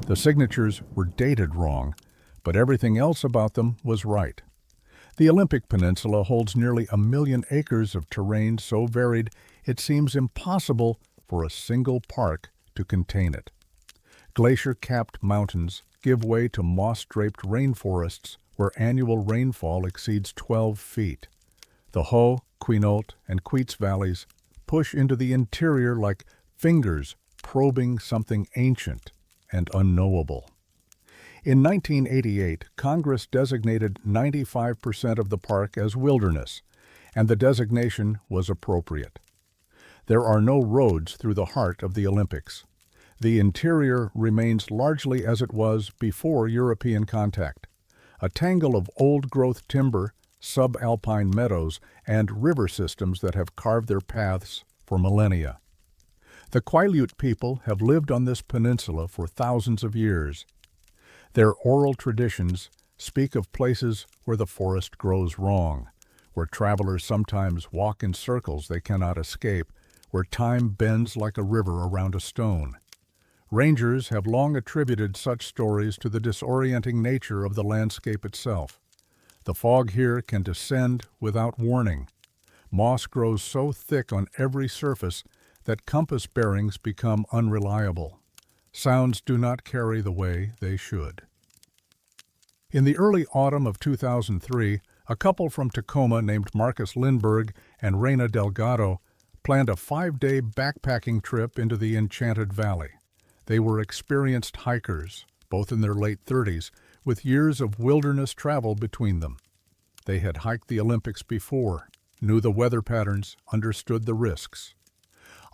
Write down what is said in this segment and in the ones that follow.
The signatures were dated wrong, but everything else about them was right. The Olympic Peninsula holds nearly 1 million acres of terrain so varied it seems impossible for a single park to contain it. Glacier-capped mountains give way to moss-draped rainforests where annual rainfall exceeds 12 feet. The Hoh, Quinault, and Queets valleys push into the interior like fingers probing something ancient and unknowable. In 1988, Congress designated 95% of the park as wilderness, and the designation was appropriate. There are no roads through the heart of the Olympics. The interior remains largely as it was before European contact, a tangle of old-growth timber, subalpine meadows, and river systems that have carved their paths for millennia. The Quileute people have lived on this peninsula for thousands of years. Their oral traditions speak of places where the forest grows wrong, where travelers sometimes walk in circles they cannot escape, where time bends like a river around a stone. Rangers have long attributed such stories to the disorienting nature of the landscape itself. The fog here can descend without warning. Moss grows so thick on every surface that compass bearings become unreliable. Sounds do not carry the way they should. In the early autumn of 2003, a couple from Tacoma named Marcus Lindberg and Reina Delgado planned a 5-day backpacking trip into the Enchanted Valley. They were experienced hikers, both in their late 30s, with years of wilderness travel between them. They had hiked the Olympics before, knew the weather patterns, understood the risks.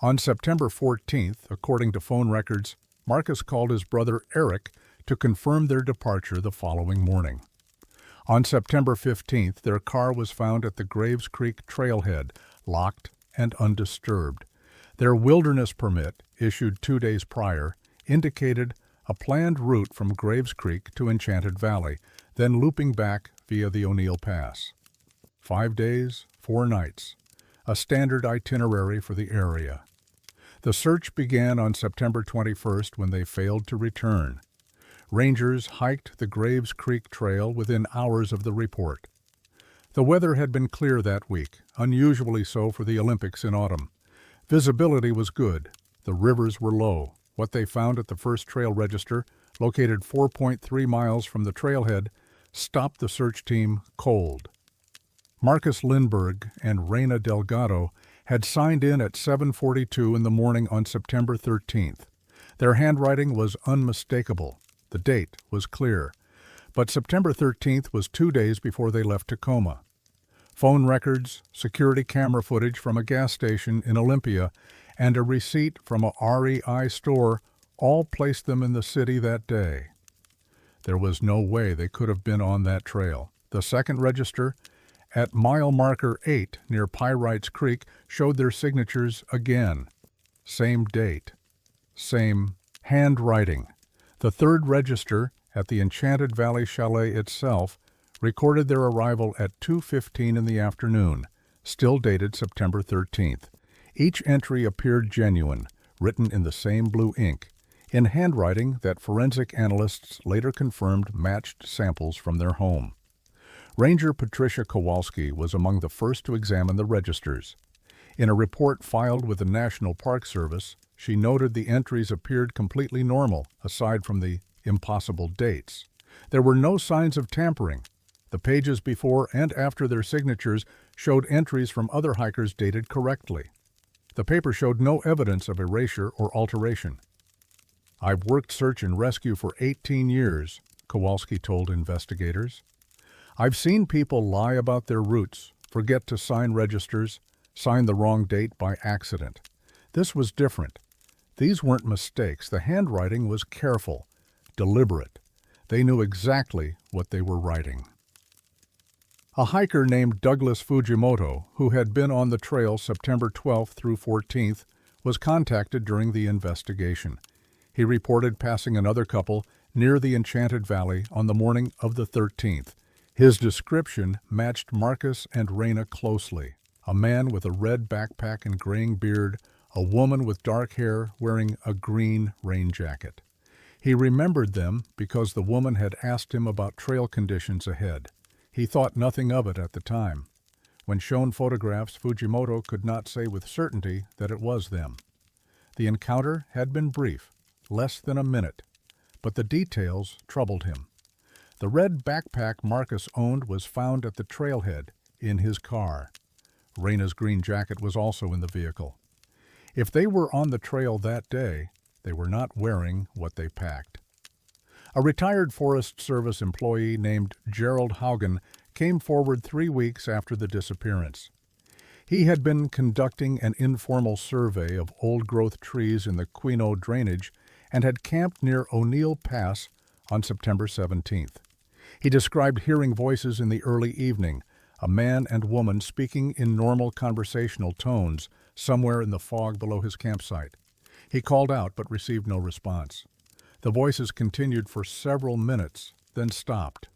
On September 14th, according to phone records, Marcus called his brother Eric to confirm their departure the following morning. On September 15th, their car was found at the Graves Creek trailhead, locked and undisturbed. Their wilderness permit, issued 2 days prior, indicated a planned route from Graves Creek to Enchanted Valley, then looping back via the O'Neill Pass. 5 days, 4 nights, a standard itinerary for the area. The search began on September 21st when they failed to return. Rangers hiked the Graves Creek Trail within hours of the report. The weather had been clear that week, unusually so for the Olympics in autumn. Visibility was good. The rivers were low. What they found at the first trail register, located 4.3 miles from the trailhead, stopped the search team cold. Marcus Lindberg and Reina Delgado had signed in at 7:42 in the morning on September 13th. Their handwriting was unmistakable. The date was clear. But September 13th was 2 days before they left Tacoma. Phone records, security camera footage from a gas station in Olympia, and a receipt from a REI store all placed them in the city that day. There was no way they could have been on that trail. The second register, at mile marker 8 near Pyrites Creek, showed their signatures again. Same date. Same handwriting. The third register, at the Enchanted Valley Chalet itself, recorded their arrival at 2:15 in the afternoon, still dated September 13th. Each entry appeared genuine, written in the same blue ink, in handwriting that forensic analysts later confirmed matched samples from their home. Ranger Patricia Kowalski was among the first to examine the registers. In a report filed with the National Park Service, she noted the entries appeared completely normal, aside from the impossible dates. There were no signs of tampering. The pages before and after their signatures showed entries from other hikers dated correctly. The paper showed no evidence of erasure or alteration. "I've worked search and rescue for 18 years, Kowalski told investigators. "I've seen people lie about their routes, forget to sign registers, sign the wrong date by accident. This was different. These weren't mistakes. The handwriting was careful, deliberate. They knew exactly what they were writing." A hiker named Douglas Fujimoto, who had been on the trail September 12th through 14th, was contacted during the investigation. He reported passing another couple near the Enchanted Valley on the morning of the 13th. His description matched Marcus and Reina closely. A man with a red backpack and graying beard, a woman with dark hair wearing a green rain jacket. He remembered them because the woman had asked him about trail conditions ahead. He thought nothing of it at the time. When shown photographs, Fujimoto could not say with certainty that it was them. The encounter had been brief, less than a minute, but the details troubled him. The red backpack Marcus owned was found at the trailhead, in his car. Reyna's green jacket was also in the vehicle. If they were on the trail that day, they were not wearing what they packed. A retired Forest Service employee named Gerald Haugen came forward 3 weeks after the disappearance. He had been conducting an informal survey of old-growth trees in the Quinault drainage and had camped near O'Neill Pass on September 17th. He described hearing voices in the early evening, a man and woman speaking in normal conversational tones somewhere in the fog below his campsite. He called out but received no response. The voices continued for several minutes, then stopped.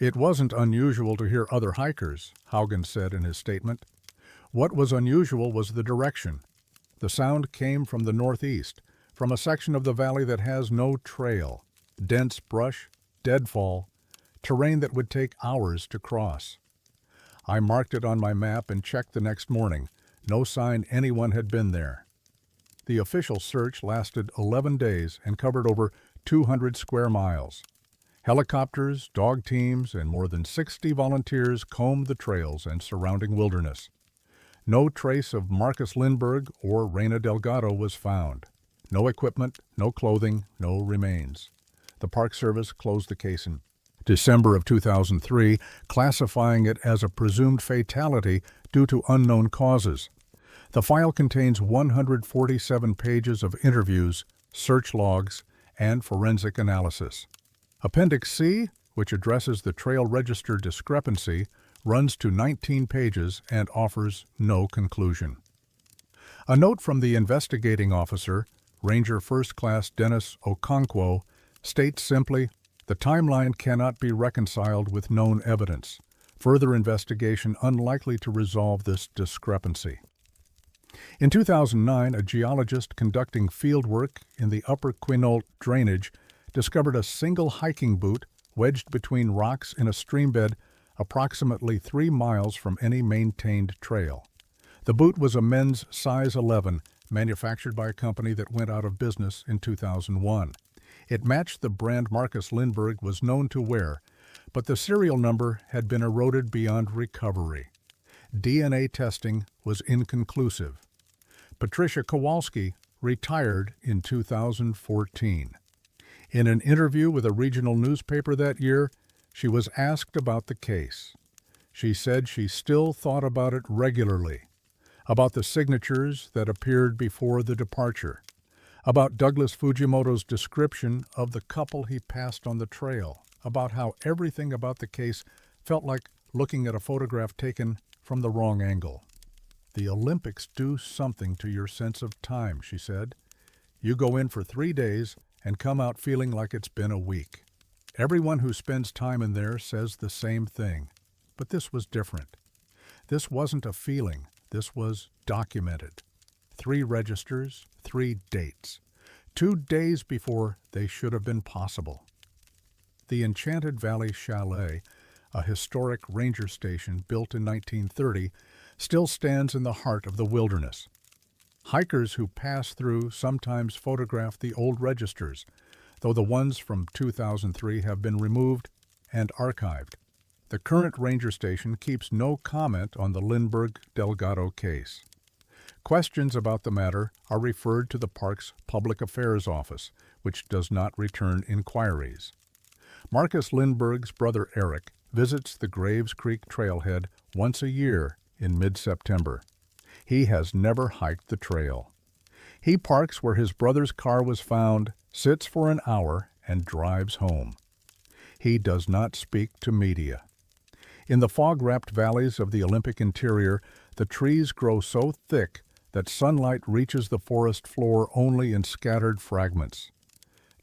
It wasn't unusual to hear other hikers, Haugen said in his statement. What was unusual was the direction. The sound came from the northeast, from a section of the valley that has no trail, dense brush, deadfall, terrain that would take hours to cross. I marked it on my map and checked the next morning. No sign anyone had been there. The official search lasted 11 days and covered over 200 square miles. Helicopters, dog teams, and more than 60 volunteers combed the trails and surrounding wilderness. No trace of Marcus Lindbergh or Reyna Delgado was found. No equipment, no clothing, no remains. The Park Service closed the case in December of 2003, classifying it as a presumed fatality due to unknown causes. The file contains 147 pages of interviews, search logs, and forensic analysis. Appendix C, which addresses the trail register discrepancy, runs to 19 pages and offers no conclusion. A note from the investigating officer, Ranger First Class Dennis Okonkwo, states simply, "The timeline cannot be reconciled with known evidence. Further investigation unlikely to resolve this discrepancy." In 2009, a geologist conducting fieldwork in the upper Quinault drainage discovered a single hiking boot wedged between rocks in a streambed approximately 3 miles from any maintained trail. The boot was a men's size 11, manufactured by a company that went out of business in 2001. It matched the brand Marcus Lindbergh was known to wear, but the serial number had been eroded beyond recovery. DNA testing was inconclusive. Patricia Kowalski retired in 2014. In an interview with a regional newspaper that year, she was asked about the case. She said she still thought about it regularly, about the signatures that appeared before the departure, about Douglas Fujimoto's description of the couple he passed on the trail, about how everything about the case felt like looking at a photograph taken from the wrong angle. "The Olympics do something to your sense of time," she said. "You go in for 3 days and come out feeling like it's been a week. Everyone who spends time in there says the same thing. But this was different. This wasn't a feeling. This was documented. 3 registers, 3 dates. 2 days before they should have been possible." The Enchanted Valley Chalet, a historic ranger station built in 1930, still stands in the heart of the wilderness. Hikers who pass through sometimes photograph the old registers, though the ones from 2003 have been removed and archived. The current ranger station keeps no comment on the Lindbergh-Delgado case. Questions about the matter are referred to the park's Public Affairs Office, which does not return inquiries. Marcus Lindbergh's brother Eric visits the Graves Creek trailhead once a year in mid-September. He has never hiked the trail. He parks where his brother's car was found, sits for an hour, and drives home. He does not speak to media. In the fog-wrapped valleys of the Olympic interior, the trees grow so thick that sunlight reaches the forest floor only in scattered fragments.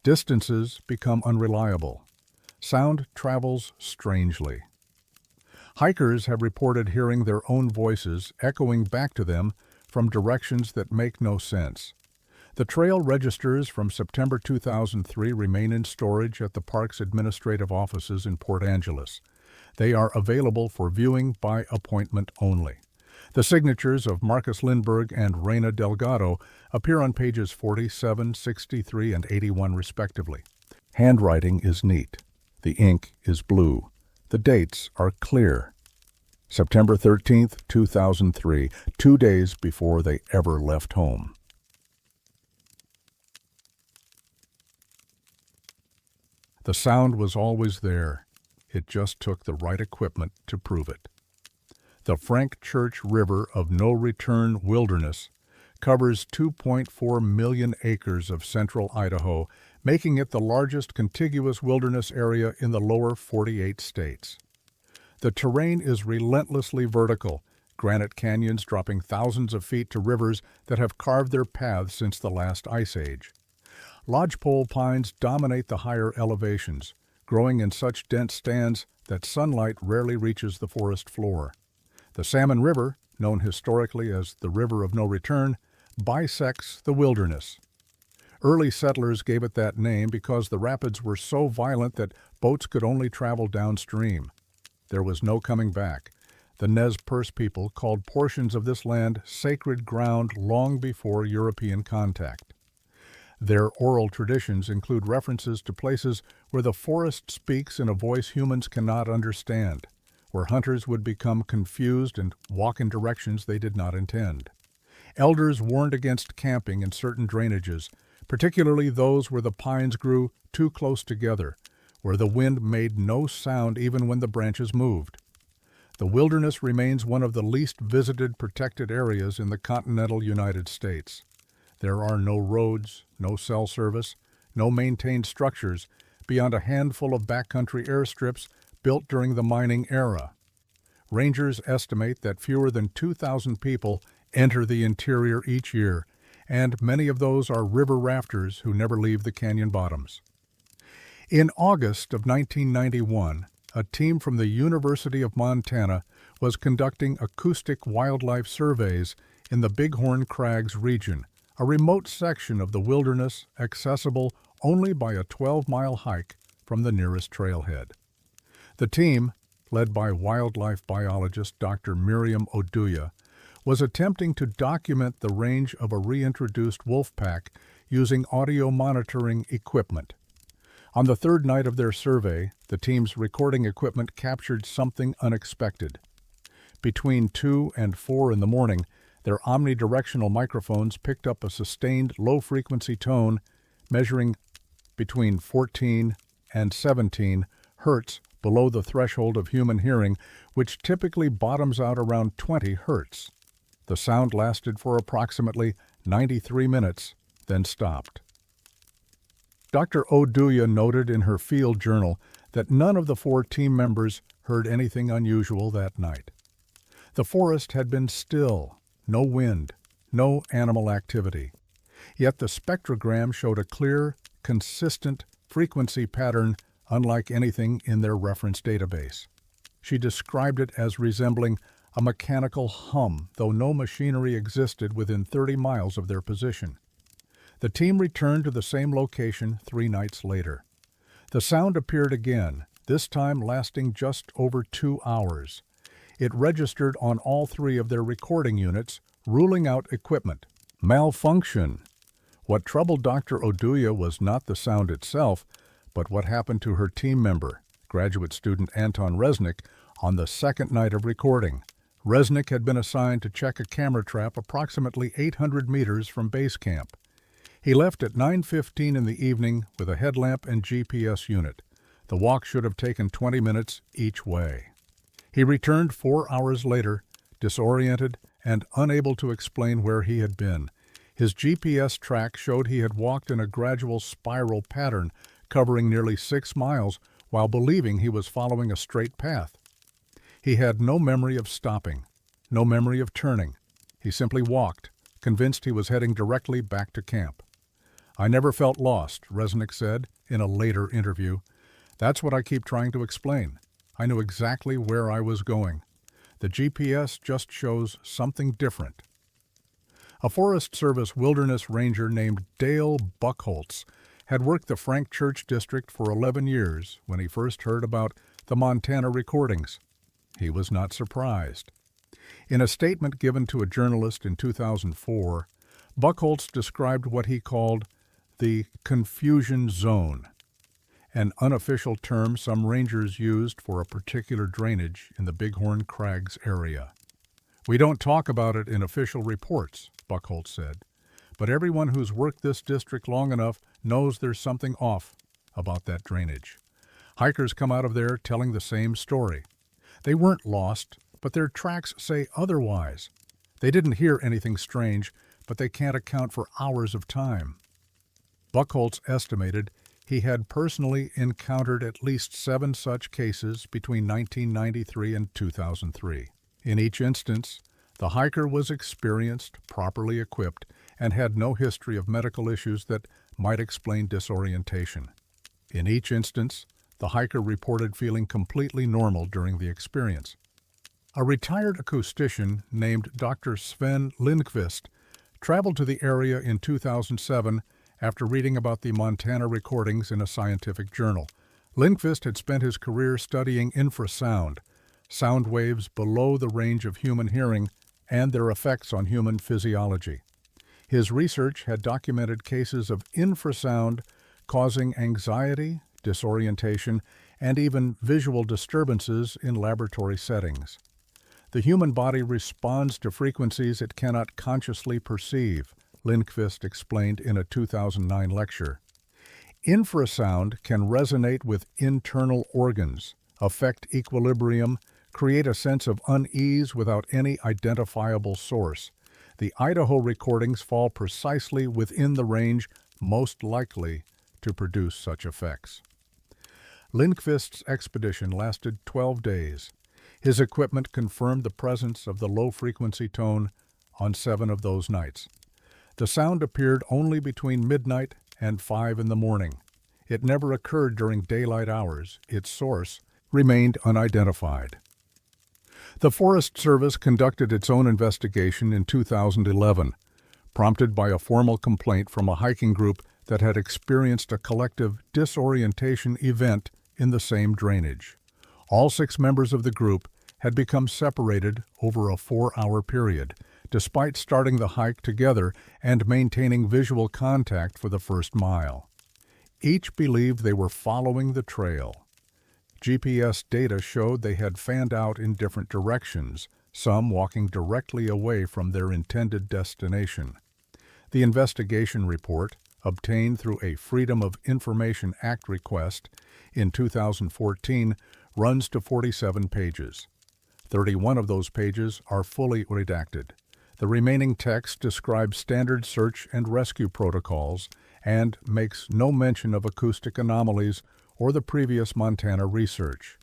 Distances become unreliable. Sound travels strangely. Hikers have reported hearing their own voices echoing back to them from directions that make no sense. The trail registers from September 2003 remain in storage at the park's administrative offices in Port Angeles. They are available for viewing by appointment only. The signatures of Marcus Lindbergh and Reina Delgado appear on pages 47, 63, and 81 respectively. Handwriting is neat. The ink is blue. The dates are clear. September 13th, 2003, 2 days before they ever left home. The sound was always there. It just took the right equipment to prove it. The Frank Church River of No Return Wilderness covers 2.4 million acres of central Idaho, making it the largest contiguous wilderness area in the lower 48 states. The terrain is relentlessly vertical, granite canyons dropping thousands of feet to rivers that have carved their paths since the last ice age. Lodgepole pines dominate the higher elevations, growing in such dense stands that sunlight rarely reaches the forest floor. The Salmon River, known historically as the River of No Return, bisects the wilderness. Early settlers gave it that name because the rapids were so violent that boats could only travel downstream. There was no coming back. The Nez Perce people called portions of this land sacred ground long before European contact. Their oral traditions include references to places where the forest speaks in a voice humans cannot understand, where hunters would become confused and walk in directions they did not intend. Elders warned against camping in certain drainages, particularly those where the pines grew too close together, where the wind made no sound even when the branches moved. The wilderness remains one of the least visited protected areas in the continental United States. There are no roads, no cell service, no maintained structures beyond a handful of backcountry airstrips built during the mining era. Rangers estimate that fewer than 2,000 people enter the interior each year, and many of those are river rafters who never leave the canyon bottoms. In August of 1991, a team from the University of Montana was conducting acoustic wildlife surveys in the Bighorn Crags region, a remote section of the wilderness accessible only by a 12-mile hike from the nearest trailhead. The team, led by wildlife biologist Dr. Miriam Oduya, was attempting to document the range of a reintroduced wolf pack using audio monitoring equipment. On the third night of their survey, the team's recording equipment captured something unexpected. Between 2 and 4 in the morning, their omnidirectional microphones picked up a sustained low-frequency tone measuring between 14 and 17 hertz below the threshold of human hearing, which typically bottoms out around 20 hertz. The sound lasted for approximately 93 minutes, then stopped. Dr. Oduya noted in her field journal that none of the 4 team members heard anything unusual that night. The forest had been still, no wind, no animal activity. Yet the spectrogram showed a clear, consistent frequency pattern unlike anything in their reference database. She described it as resembling a mechanical hum, though no machinery existed within 30 miles of their position. The team returned to the same location 3 nights later. The sound appeared again, this time lasting just over 2 hours. It registered on all 3 of their recording units, ruling out equipment malfunction. What troubled Dr. Oduya was not the sound itself, but what happened to her team member, graduate student Anton Resnick, on the second night of recording. Resnick had been assigned to check a camera trap approximately 800 meters from base camp. He left at 9:15 in the evening with a headlamp and GPS unit. The walk should have taken 20 minutes each way. He returned 4 hours later, disoriented and unable to explain where he had been. His GPS track showed he had walked in a gradual spiral pattern, covering nearly 6 miles while believing he was following a straight path. He had no memory of stopping, no memory of turning. He simply walked, convinced he was heading directly back to camp. "I never felt lost," Resnick said in a later interview. "That's what I keep trying to explain. I knew exactly where I was going. The GPS just shows something different." A Forest Service wilderness ranger named Dale Buchholz had worked the Frank Church District for 11 years when he first heard about the Montana recordings. He was not surprised. In a statement given to a journalist in 2004, Buchholz described what he called the confusion zone, an unofficial term some rangers used for a particular drainage in the Bighorn Crags area. "We don't talk about it in official reports," Buchholz said, "but everyone who's worked this district long enough knows there's something off about that drainage. Hikers come out of there telling the same story. They weren't lost, but their tracks say otherwise. They didn't hear anything strange, but they can't account for hours of time." Buchholz estimated he had personally encountered at least 7 such cases between 1993 and 2003. In each instance, the hiker was experienced, properly equipped, and had no history of medical issues that might explain disorientation. In each instance, the hiker reported feeling completely normal during the experience. A retired acoustician named Dr. Sven Lindqvist traveled to the area in 2007 after reading about the Montana recordings in a scientific journal. Lindqvist had spent his career studying infrasound, sound waves below the range of human hearing, and their effects on human physiology. His research had documented cases of infrasound causing anxiety, disorientation, and even visual disturbances in laboratory settings. The human body responds to frequencies it cannot consciously perceive, Lindqvist explained in a 2009 lecture. Infrasound can resonate with internal organs, affect equilibrium, create a sense of unease without any identifiable source. The Idaho recordings fall precisely within the range most likely to produce such effects. Lindqvist's expedition lasted 12 days. His equipment confirmed the presence of the low-frequency tone on 7 of those nights. The sound appeared only between midnight and 5 in the morning. It never occurred during daylight hours. Its source remained unidentified. The Forest Service conducted its own investigation in 2011, prompted by a formal complaint from a hiking group that had experienced a collective disorientation event in the same drainage. All 6 members of the group had become separated over a 4-hour period, despite starting the hike together and maintaining visual contact for the first mile. Each believed they were following the trail. GPS data showed they had fanned out in different directions, some walking directly away from their intended destination. The investigation report, obtained through a Freedom of Information Act request in 2014, runs to 47 pages. 31 of those pages are fully redacted. The remaining text describes standard search and rescue protocols and makes no mention of acoustic anomalies or the previous Montana research.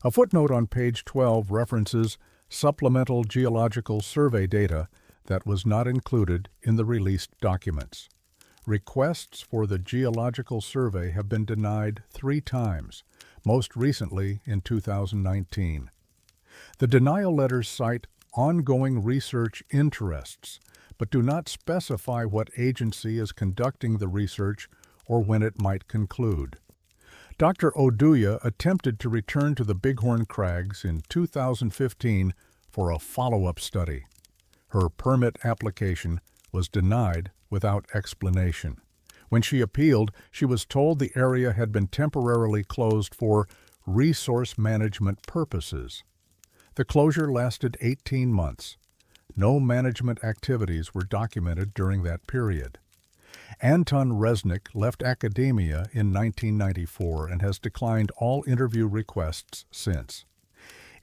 A footnote on page 12 references supplemental geological survey data that was not included in the released documents. Requests for the geological survey have been denied 3 times, most recently in 2019. The denial letters cite ongoing research interests, but do not specify what agency is conducting the research or when it might conclude. Dr. Oduya attempted to return to the Bighorn Crags in 2015 for a follow-up study. Her permit application was denied without explanation. When she appealed, she was told the area had been temporarily closed for resource management purposes. The closure lasted 18 months. No management activities were documented during that period. Anton Resnick left academia in 1994 and has declined all interview requests since.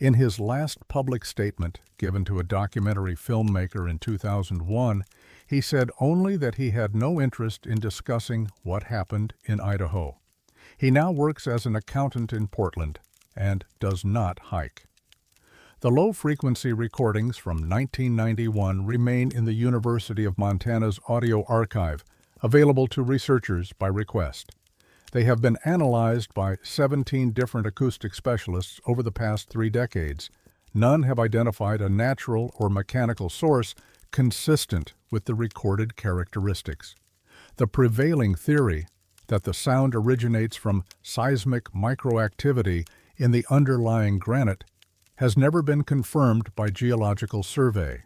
In his last public statement given to a documentary filmmaker in 2001, he said only that he had no interest in discussing what happened in Idaho. He now works as an accountant in Portland and does not hike. The low-frequency recordings from 1991 remain in the University of Montana's audio archive, available to researchers by request. They have been analyzed by 17 different acoustic specialists over the past 3 decades. None have identified a natural or mechanical source consistent with the recorded characteristics. The prevailing theory that the sound originates from seismic microactivity in the underlying granite has never been confirmed by geological survey.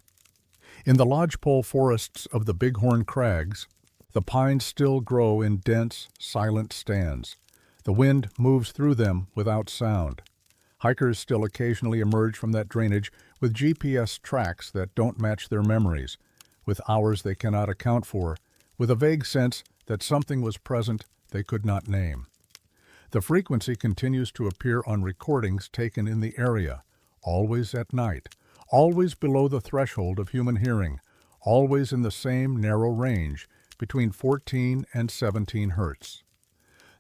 In the lodgepole forests of the Bighorn Crags, the pines still grow in dense, silent stands. The wind moves through them without sound. Hikers still occasionally emerge from that drainage with GPS tracks that don't match their memories, with hours they cannot account for, with a vague sense that something was present they could not name. The frequency continues to appear on recordings taken in the area, always at night, always below the threshold of human hearing, always in the same narrow range, between 14 and 17 hertz.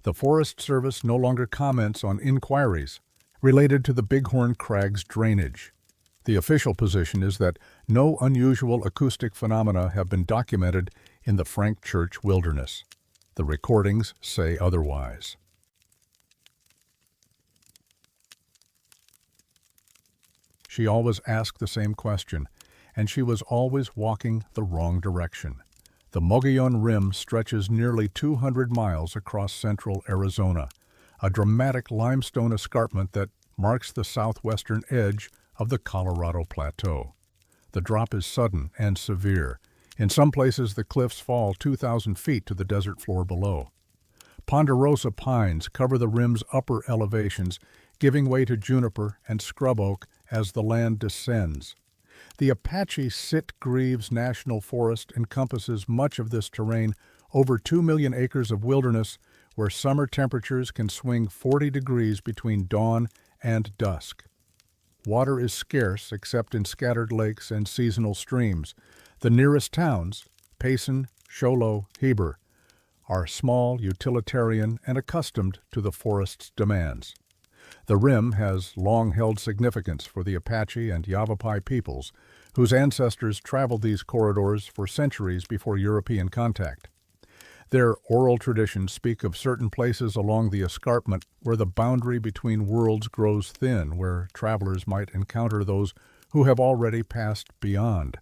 The Forest Service no longer comments on inquiries related to the Bighorn Crags drainage. The official position is that no unusual acoustic phenomena have been documented in the Frank Church wilderness. The recordings say otherwise. She always asked the same question, and she was always walking the wrong direction. The Mogollon Rim stretches nearly 200 miles across central Arizona, a dramatic limestone escarpment that marks the southwestern edge of the Colorado Plateau. The drop is sudden and severe. In some places, the cliffs fall 2,000 feet to the desert floor below. Ponderosa pines cover the rim's upper elevations, giving way to juniper and scrub oak as the land descends. The Apache Sitgreaves National Forest encompasses much of this terrain, over 2 million acres of wilderness where summer temperatures can swing 40 degrees between dawn and dusk. Water is scarce except in scattered lakes and seasonal streams. The nearest towns, Payson, Show Low, Heber, are small, utilitarian, and accustomed to the forest's demands. The rim has long held significance for the Apache and Yavapai peoples, whose ancestors traveled these corridors for centuries before European contact. Their oral traditions speak of certain places along the escarpment where the boundary between worlds grows thin, where travelers might encounter those who have already passed beyond.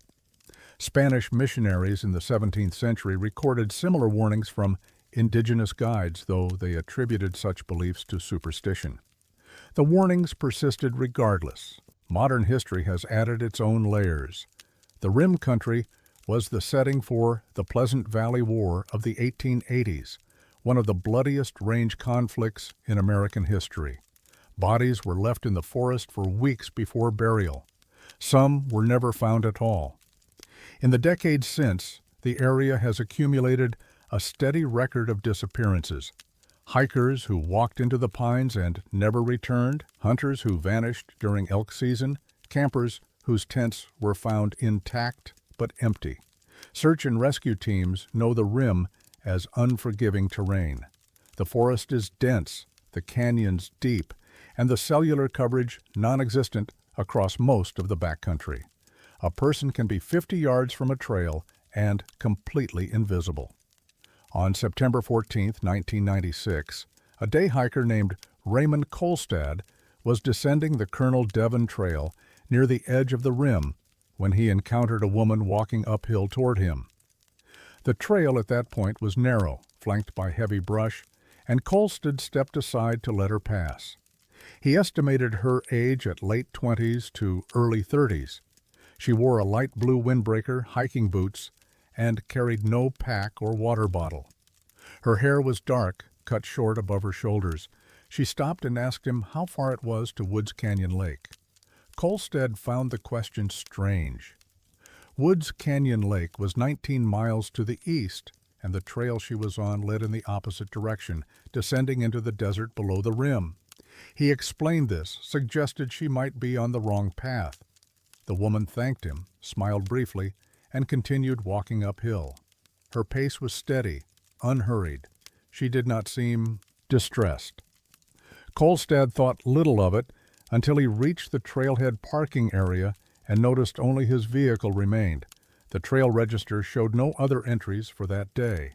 Spanish missionaries in the 17th century recorded similar warnings from indigenous guides, though they attributed such beliefs to superstition. The warnings persisted regardless. Modern history has added its own layers. The Rim Country was the setting for the Pleasant Valley War of the 1880s, one of the bloodiest range conflicts in American history. Bodies were left in the forest for weeks before burial. Some were never found at all. In the decades since, the area has accumulated a steady record of disappearances. Hikers who walked into the pines and never returned, hunters who vanished during elk season, campers whose tents were found intact but empty. Search and rescue teams know the rim as unforgiving terrain. The forest is dense, the canyons deep, and the cellular coverage non-existent across most of the backcountry. A person can be 50 yards from a trail and completely invisible. On September 14, 1996, a day hiker named Raymond Kolstad was descending the Colonel Devon Trail near the edge of the rim when he encountered a woman walking uphill toward him. The trail at that point was narrow, flanked by heavy brush, and Kolstad stepped aside to let her pass. He estimated her age at late 20s to early 30s. She wore a light blue windbreaker, hiking boots, and carried no pack or water bottle. Her hair was dark, cut short above her shoulders. She stopped and asked him how far it was to Woods Canyon Lake. Kolstad found the question strange. Woods Canyon Lake was 19 miles to the east, and the trail she was on led in the opposite direction, descending into the desert below the rim. He explained this, suggested she might be on the wrong path. The woman thanked him, smiled briefly, and continued walking uphill. Her pace was steady, unhurried. She did not seem distressed. Kolstad thought little of it until he reached the trailhead parking area and noticed only his vehicle remained. The trail register showed no other entries for that day.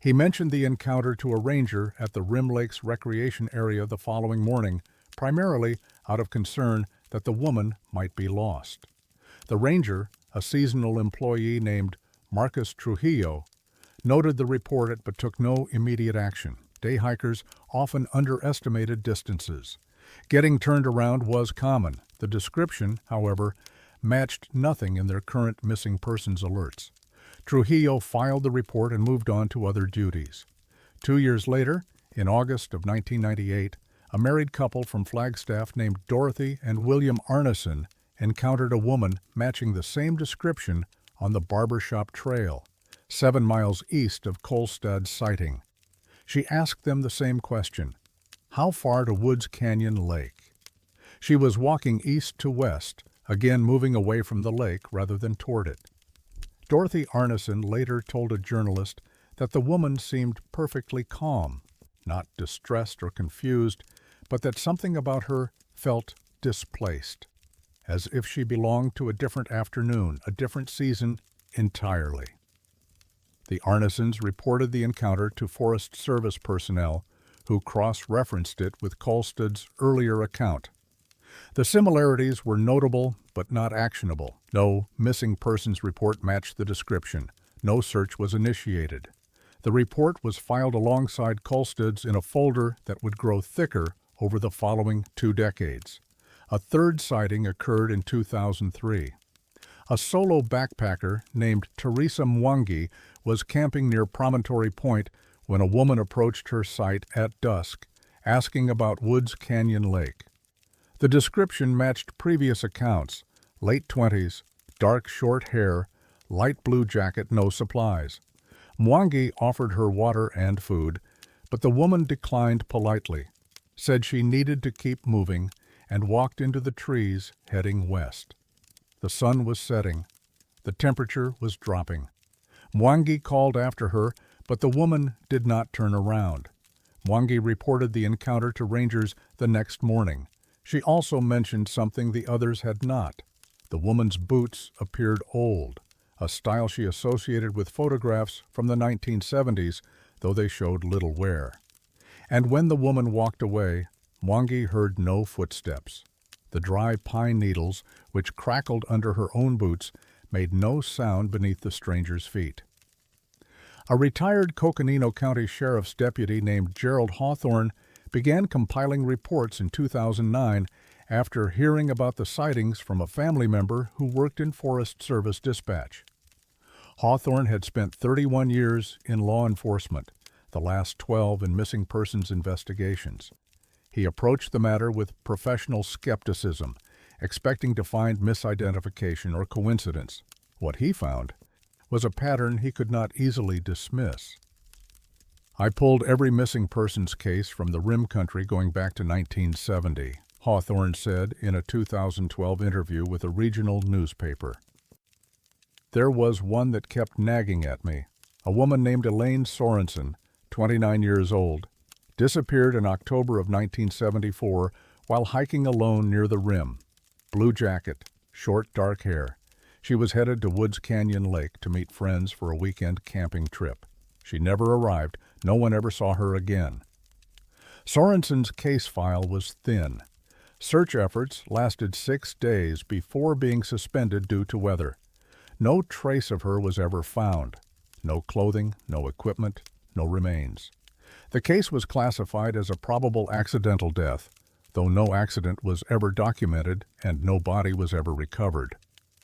He mentioned the encounter to a ranger at the Rim Lakes Recreation Area the following morning, primarily out of concern that the woman might be lost. The ranger, a seasonal employee named Marcus Trujillo, noted the report but took no immediate action. Day hikers often underestimated distances. Getting turned around was common. The description, however, matched nothing in their current missing persons alerts. Trujillo filed the report and moved on to other duties. 2 years later, in August of 1998, a married couple from Flagstaff named Dorothy and William Arneson encountered a woman matching the same description on the Barbershop Trail, 7 miles east of Kolstad's sighting. She asked them the same question: how far to Woods Canyon Lake? She was walking east to west, again moving away from the lake rather than toward it. Dorothy Arneson later told a journalist that the woman seemed perfectly calm, not distressed or confused, but that something about her felt displaced, as if she belonged to a different afternoon, a different season entirely. The Arnesons reported the encounter to Forest Service personnel, who cross-referenced it with Kolstad's earlier account. The similarities were notable but not actionable. No missing persons report matched the description. No search was initiated. The report was filed alongside Kolstad's in a folder that would grow thicker over the following 2 decades. A third sighting occurred in 2003. A solo backpacker named Teresa Mwangi was camping near Promontory Point when a woman approached her site at dusk, asking about Woods Canyon Lake. The description matched previous accounts: late 20s, dark short hair, light blue jacket, no supplies. Mwangi offered her water and food, but the woman declined politely, said she needed to keep moving, and walked into the trees heading west. The sun was setting. The temperature was dropping. Mwangi called after her, but the woman did not turn around. Mwangi reported the encounter to rangers the next morning. She also mentioned something the others had not. The woman's boots appeared old, a style she associated with photographs from the 1970s, though they showed little wear. And when the woman walked away, Mwangi heard no footsteps. The dry pine needles, which crackled under her own boots, made no sound beneath the stranger's feet. A retired Coconino County Sheriff's deputy named Gerald Hawthorne began compiling reports in 2009 after hearing about the sightings from a family member who worked in Forest Service dispatch. Hawthorne had spent 31 years in law enforcement, the last 12 in missing persons investigations. He approached the matter with professional skepticism, expecting to find misidentification or coincidence. What he found was a pattern he could not easily dismiss. I pulled every missing persons case from the Rim Country going back to 1970, Hawthorne said in a 2012 interview with a regional newspaper. There was one that kept nagging at me. A woman named Elaine Sorensen, 29 years old, disappeared in October of 1974 while hiking alone near the Rim. Blue jacket, short dark hair. She was headed to Woods Canyon Lake to meet friends for a weekend camping trip. She never arrived. No one ever saw her again. Sorensen's case file was thin. Search efforts lasted 6 days before being suspended due to weather. No trace of her was ever found. No clothing, no equipment, no remains. The case was classified as a probable accidental death, though no accident was ever documented and no body was ever recovered.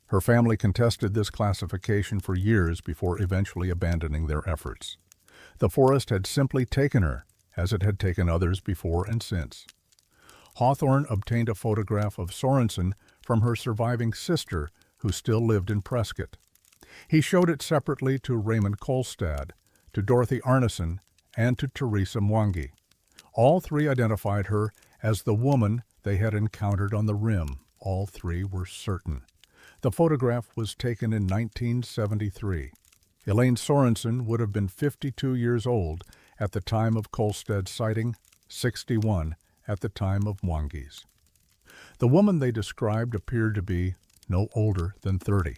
Her family contested this classification for years before eventually abandoning their efforts. The forest had simply taken her, as it had taken others before and since. Hawthorne obtained a photograph of Sorensen from her surviving sister, who still lived in Prescott. He showed it separately to Raymond Kolstad, to Dorothy Arneson, and to Teresa Mwangi. All 3 identified her as the woman they had encountered on the Rim. All 3 were certain. The photograph was taken in 1973. Elaine Sorensen would have been 52 years old at the time of Kolstad's sighting, 61 at the time of Mwangi's. The woman they described appeared to be no older than 30.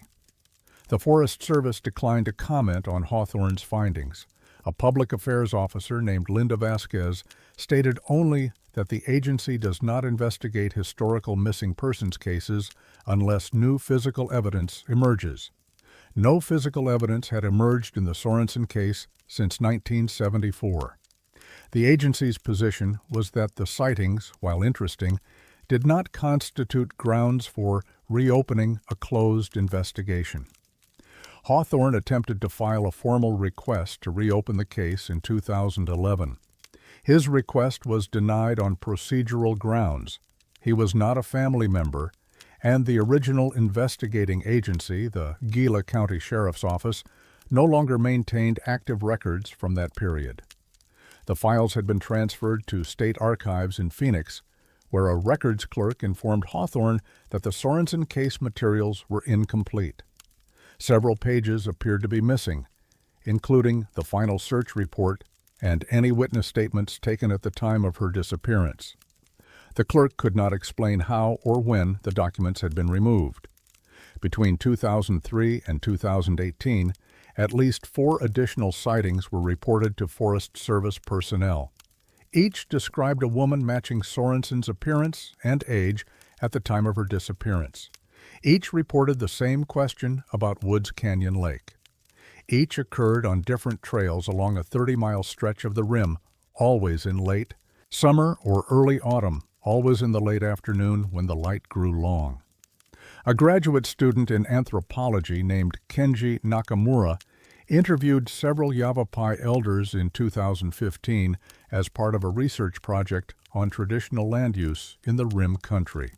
The Forest Service declined to comment on Hawthorne's findings. A public affairs officer named Linda Vasquez stated only that the agency does not investigate historical missing persons cases unless new physical evidence emerges. No physical evidence had emerged in the Sorensen case since 1974. The agency's position was that the sightings, while interesting, did not constitute grounds for reopening a closed investigation. Hawthorne attempted to file a formal request to reopen the case in 2011. His request was denied on procedural grounds. He was not a family member, and the original investigating agency, the Gila County Sheriff's Office, no longer maintained active records from that period. The files had been transferred to state archives in Phoenix, where a records clerk informed Hawthorne that the Sorensen case materials were incomplete. Several pages appeared to be missing, including the final search report and any witness statements taken at the time of her disappearance. The clerk could not explain how or when the documents had been removed. Between 2003 and 2018, at least 4 additional sightings were reported to Forest Service personnel. Each described a woman matching Sorensen's appearance and age at the time of her disappearance. Each reported the same question about Woods Canyon Lake. Each occurred on different trails along a 30-mile stretch of the rim, always in late summer or early autumn, always in the late afternoon when the light grew long. A graduate student in anthropology named Kenji Nakamura interviewed several Yavapai elders in 2015 as part of a research project on traditional land use in the Rim country.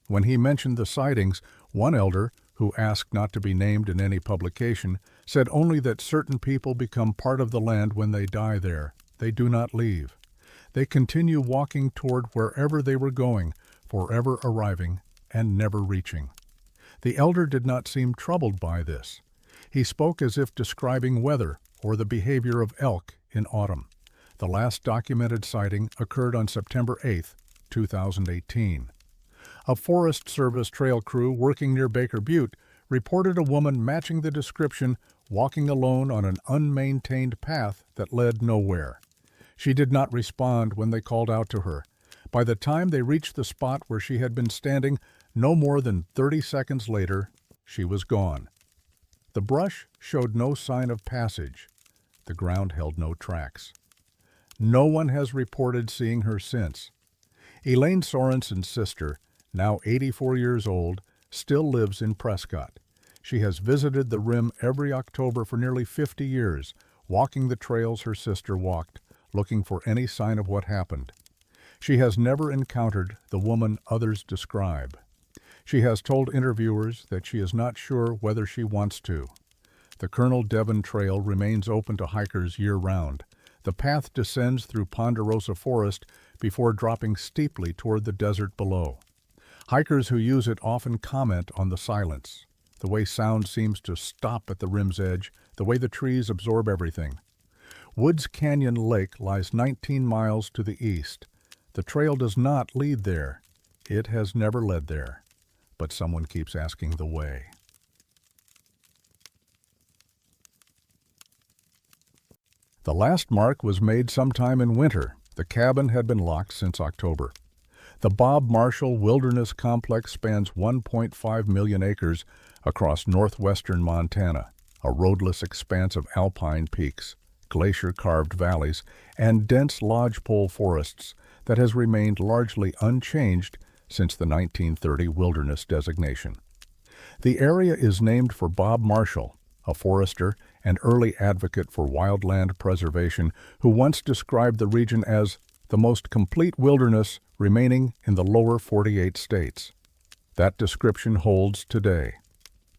When he mentioned the sightings, one elder, who asked not to be named in any publication, said only that certain people become part of the land when they die there. They do not leave. They continue walking toward wherever they were going, forever arriving and never reaching. The elder did not seem troubled by this. He spoke as if describing weather or the behavior of elk in autumn. The last documented sighting occurred on September 8, 2018. A Forest Service trail crew working near Baker Butte reported a woman matching the description walking alone on an unmaintained path that led nowhere. She did not respond when they called out to her. By the time they reached the spot where she had been standing, no more than 30 seconds later, she was gone. The brush showed no sign of passage. The ground held no tracks. No one has reported seeing her since. Elaine Sorensen's sister, now 84 years old, still lives in Prescott. She has visited the Rim every October for nearly 50 years, walking the trails her sister walked, looking for any sign of what happened. She has never encountered the woman others describe. She has told interviewers that she is not sure whether she wants to. The Colonel Devon Trail remains open to hikers year-round. The path descends through Ponderosa Forest before dropping steeply toward the desert below. Hikers who use it often comment on the silence, the way sound seems to stop at the rim's edge, the way the trees absorb everything. Woods Canyon Lake lies 19 miles to the east. The trail does not lead there. It has never led there, but someone keeps asking the way. The last mark was made sometime in winter. The cabin had been locked since October. The Bob Marshall Wilderness Complex spans 1.5 million acres across northwestern Montana, a roadless expanse of alpine peaks, glacier-carved valleys, and dense lodgepole forests that has remained largely unchanged since the 1930 wilderness designation. The area is named for Bob Marshall, a forester and early advocate for wildland preservation who once described the region as the most complete wilderness remaining in the lower 48 states. That description holds today.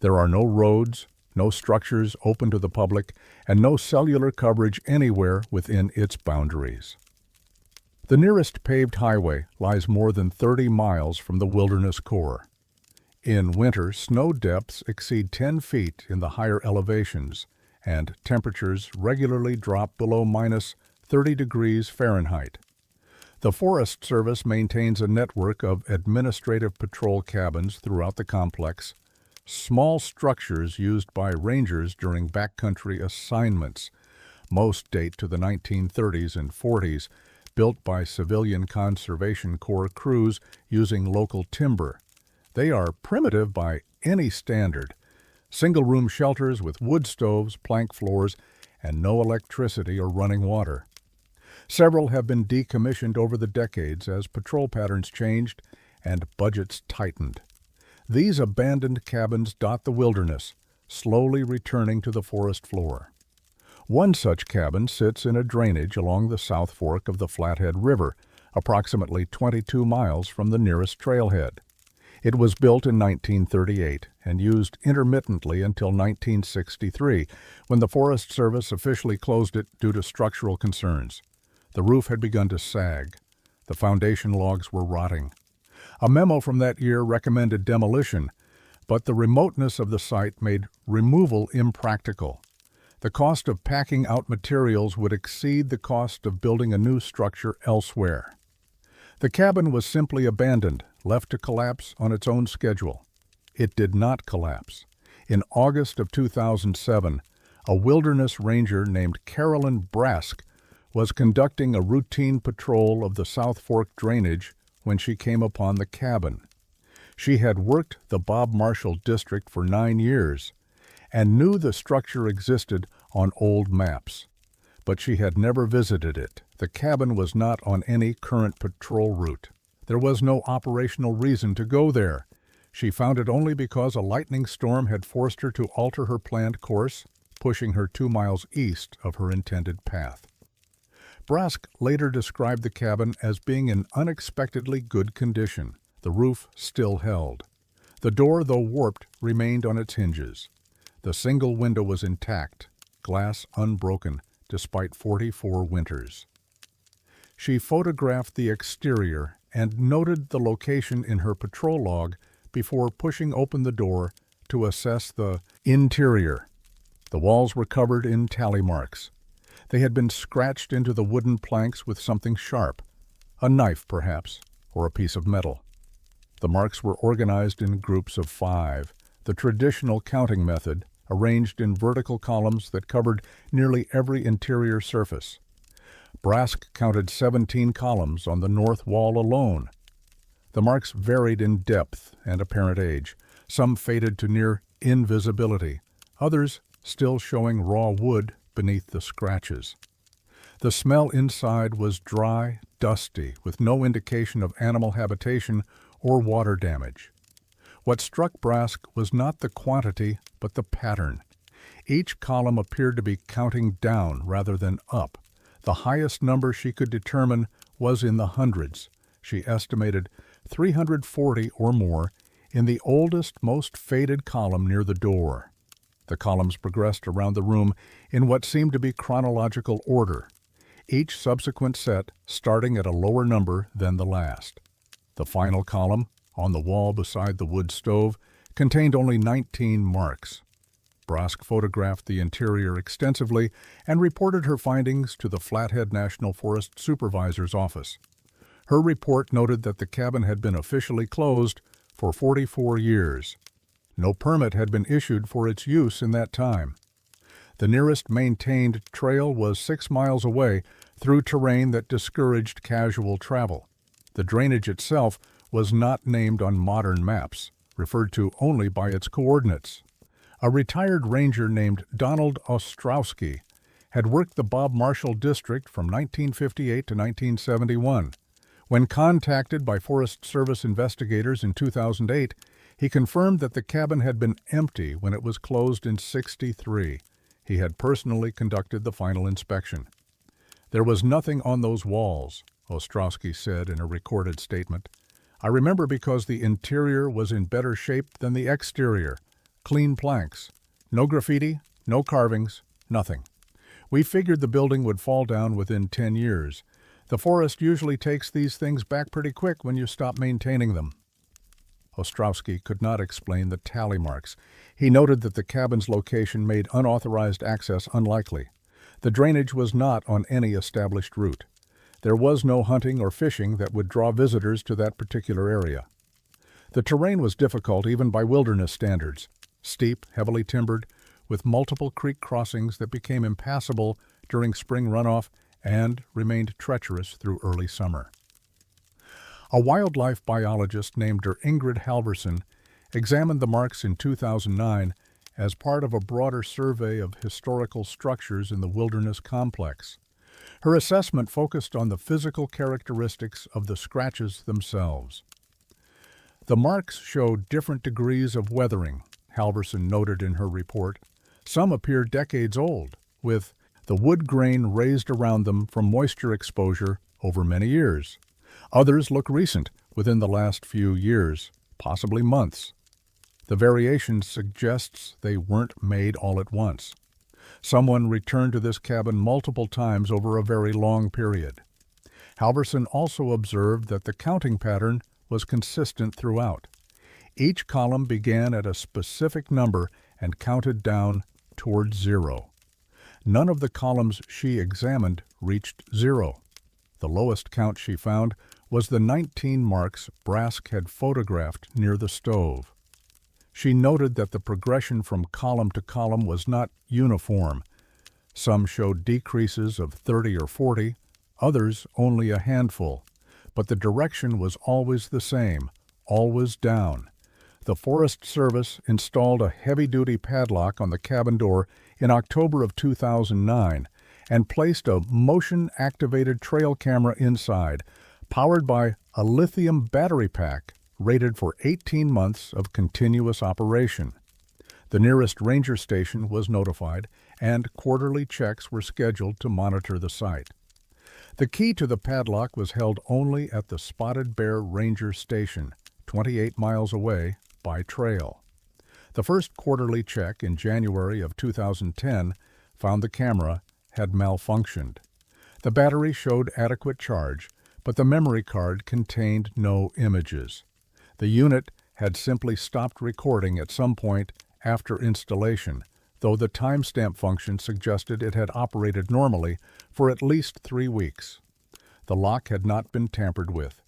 There are no roads, no structures open to the public, and no cellular coverage anywhere within its boundaries. The nearest paved highway lies more than 30 miles from the wilderness core. In winter, snow depths exceed 10 feet in the higher elevations, and temperatures regularly drop below minus 30 degrees Fahrenheit. The Forest Service maintains a network of administrative patrol cabins throughout the complex, small structures used by rangers during backcountry assignments. Most date to the 1930s and 40s, built by Civilian Conservation Corps crews using local timber. They are primitive by any standard. Single-room shelters with wood stoves, plank floors, and no electricity or running water. Several have been decommissioned over the decades as patrol patterns changed and budgets tightened. These abandoned cabins dot the wilderness, slowly returning to the forest floor. One such cabin sits in a drainage along the South Fork of the Flathead River, approximately 22 miles from the nearest trailhead. It was built in 1938 and used intermittently until 1963, when the Forest Service officially closed it due to structural concerns. The roof had begun to sag. The foundation logs were rotting. A memo from that year recommended demolition, but the remoteness of the site made removal impractical. The cost of packing out materials would exceed the cost of building a new structure elsewhere. The cabin was simply abandoned, left to collapse on its own schedule. It did not collapse. In August of 2007, a wilderness ranger named Carolyn Brask was conducting a routine patrol of the South Fork drainage when she came upon the cabin. She had worked the Bob Marshall district for 9 years and knew the structure existed on old maps. But she had never visited it. The cabin was not on any current patrol route. There was no operational reason to go there. She found it only because a lightning storm had forced her to alter her planned course, pushing her 2 miles east of her intended path. Brask later described the cabin as being in unexpectedly good condition. The roof still held. The door, though warped, remained on its hinges. The single window was intact, glass unbroken, despite 44 winters. She photographed the exterior and noted the location in her patrol log before pushing open the door to assess the interior. The walls were covered in tally marks. They had been scratched into the wooden planks with something sharp, a knife perhaps, or a piece of metal. The marks were organized in groups of 5, the traditional counting method, arranged in vertical columns that covered nearly every interior surface. Brask counted 17 columns on the north wall alone. The marks varied in depth and apparent age, some faded to near invisibility, others still showing raw wood beneath the scratches. The smell inside was dry, dusty, with no indication of animal habitation or water damage. What struck Brask was not the quantity, but the pattern. Each column appeared to be counting down rather than up. The highest number she could determine was in the hundreds. She estimated 340 or more in the oldest, most faded column near the door. The columns progressed around the room in what seemed to be chronological order, each subsequent set starting at a lower number than the last. The final column, on the wall beside the wood stove, contained only 19 marks. Brask photographed the interior extensively and reported her findings to the Flathead National Forest Supervisor's office. Her report noted that the cabin had been officially closed for 44 years. No permit had been issued for its use in that time. The nearest maintained trail was 6 miles away through terrain that discouraged casual travel. The drainage itself was not named on modern maps, referred to only by its coordinates. A retired ranger named Donald Ostrowski had worked the Bob Marshall district from 1958 to 1971. When contacted by Forest Service investigators in 2008, he confirmed that the cabin had been empty when it was closed in '63. He had personally conducted the final inspection. "There was nothing on those walls," Ostrowski said in a recorded statement. "I remember because the interior was in better shape than the exterior. Clean planks. No graffiti, no carvings, nothing. We figured the building would fall down within 10 years. The forest usually takes these things back pretty quick when you stop maintaining them." Ostrowski could not explain the tally marks. He noted that the cabin's location made unauthorized access unlikely. The drainage was not on any established route. There was no hunting or fishing that would draw visitors to that particular area. The terrain was difficult even by wilderness standards. Steep, heavily timbered, with multiple creek crossings that became impassable during spring runoff and remained treacherous through early summer. A wildlife biologist named Ingrid Halverson examined the marks in 2009 as part of a broader survey of historical structures in the wilderness complex. Her assessment focused on the physical characteristics of the scratches themselves. The marks showed different degrees of weathering, Halverson noted in her report. Some appear decades old, with the wood grain raised around them from moisture exposure over many years. Others look recent, within the last few years, possibly months. The variation suggests they weren't made all at once. Someone returned to this cabin multiple times over a very long period. Halverson also observed that the counting pattern was consistent throughout. Each column began at a specific number and counted down toward 0. None of the columns she examined reached 0. The lowest count she found was the 19 marks Brask had photographed near the stove. She noted that the progression from column to column was not uniform. Some showed decreases of 30 or 40, others only a handful, but the direction was always the same, always down. The Forest Service installed a heavy-duty padlock on the cabin door in October of 2009 and placed a motion-activated trail camera inside, powered by a lithium battery pack rated for 18 months of continuous operation. The nearest ranger station was notified, and quarterly checks were scheduled to monitor the site. The key to the padlock was held only at the Spotted Bear Ranger Station, 28 miles away, by trail. The first quarterly check in January of 2010 found the camera had malfunctioned. The battery showed adequate charge, but the memory card contained no images. The unit had simply stopped recording at some point after installation, though the timestamp function suggested it had operated normally for at least 3 weeks. The lock had not been tampered with.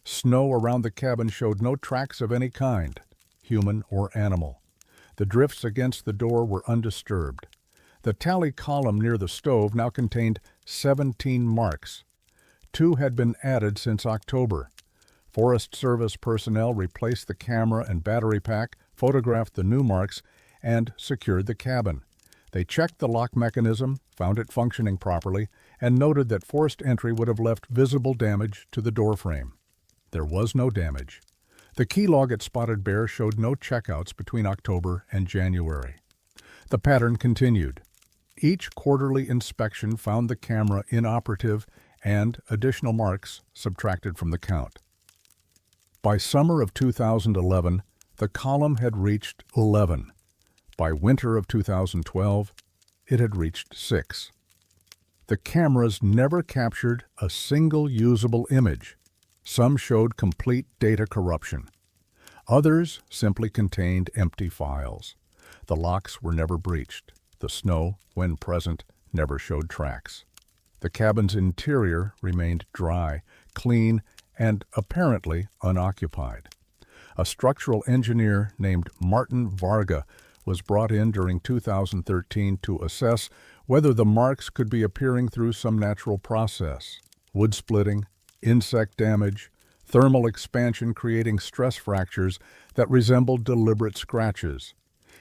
Snow around the cabin showed no tracks of any kind, human or animal. The drifts against the door were undisturbed. The tally column near the stove now contained 17 marks. 2 had been added since October. Forest Service personnel replaced the camera and battery pack, photographed the new marks, and secured the cabin. They checked the lock mechanism, found it functioning properly, and noted that forced entry would have left visible damage to the doorframe. There was no damage. The key log at Spotted Bear showed no checkouts between October and January. The pattern continued. Each quarterly inspection found the camera inoperative and additional marks subtracted from the count. By summer of 2011, the column had reached 11. By winter of 2012, it had reached 6. The cameras never captured a single usable image. Some showed complete data corruption. Others simply contained empty files. The locks were never breached. The snow, when present, never showed tracks. The cabin's interior remained dry, clean, and apparently unoccupied. A structural engineer named Martin Varga was brought in during 2013 to assess whether the marks could be appearing through some natural process: wood splitting, insect damage, thermal expansion creating stress fractures that resembled deliberate scratches.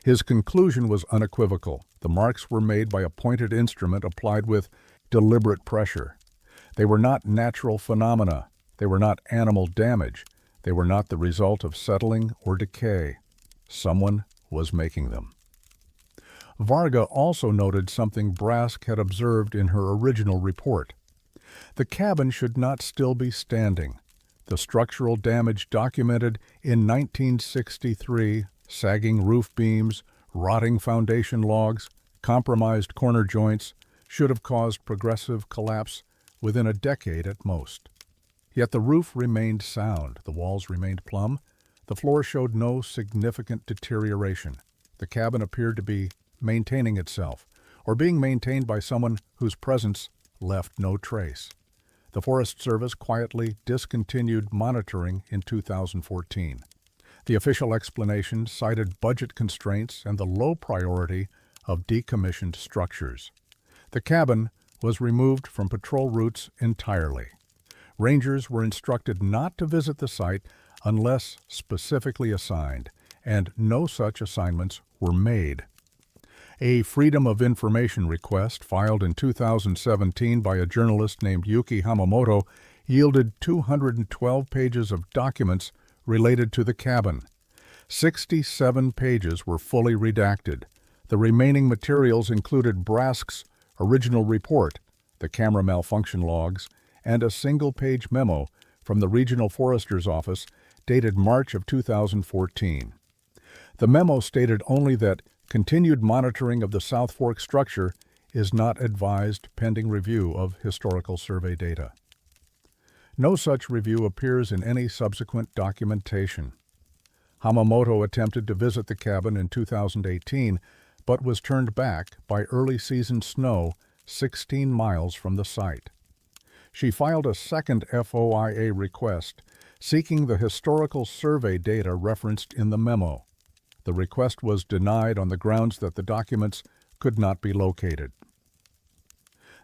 His conclusion was unequivocal. The marks were made by a pointed instrument applied with deliberate pressure. They were not natural phenomena. They were not animal damage. They were not the result of settling or decay. Someone was making them. Varga also noted something Brask had observed in her original report. The cabin should not still be standing. The structural damage documented in 1963, sagging roof beams, rotting foundation logs, compromised corner joints, should have caused progressive collapse within a decade at most. Yet the roof remained sound, the walls remained plumb, the floor showed no significant deterioration. The cabin appeared to be maintaining itself, or being maintained by someone whose presence left no trace. The Forest Service quietly discontinued monitoring in 2014. The official explanation cited budget constraints and the low priority of decommissioned structures. The cabin was removed from patrol routes entirely. Rangers were instructed not to visit the site unless specifically assigned, and no such assignments were made. A Freedom of Information request filed in 2017 by a journalist named Yuki Hamamoto yielded 212 pages of documents related to the cabin. 67 pages were fully redacted. The remaining materials included Brask's original report, the camera malfunction logs, and a single-page memo from the Regional Forester's Office dated March of 2014. The memo stated only that continued monitoring of the South Fork structure is not advised pending review of historical survey data. No such review appears in any subsequent documentation. Hamamoto attempted to visit the cabin in 2018, but was turned back by early season snow 16 miles from the site. She filed a second FOIA request seeking the historical survey data referenced in the memo. The request was denied on the grounds that the documents could not be located.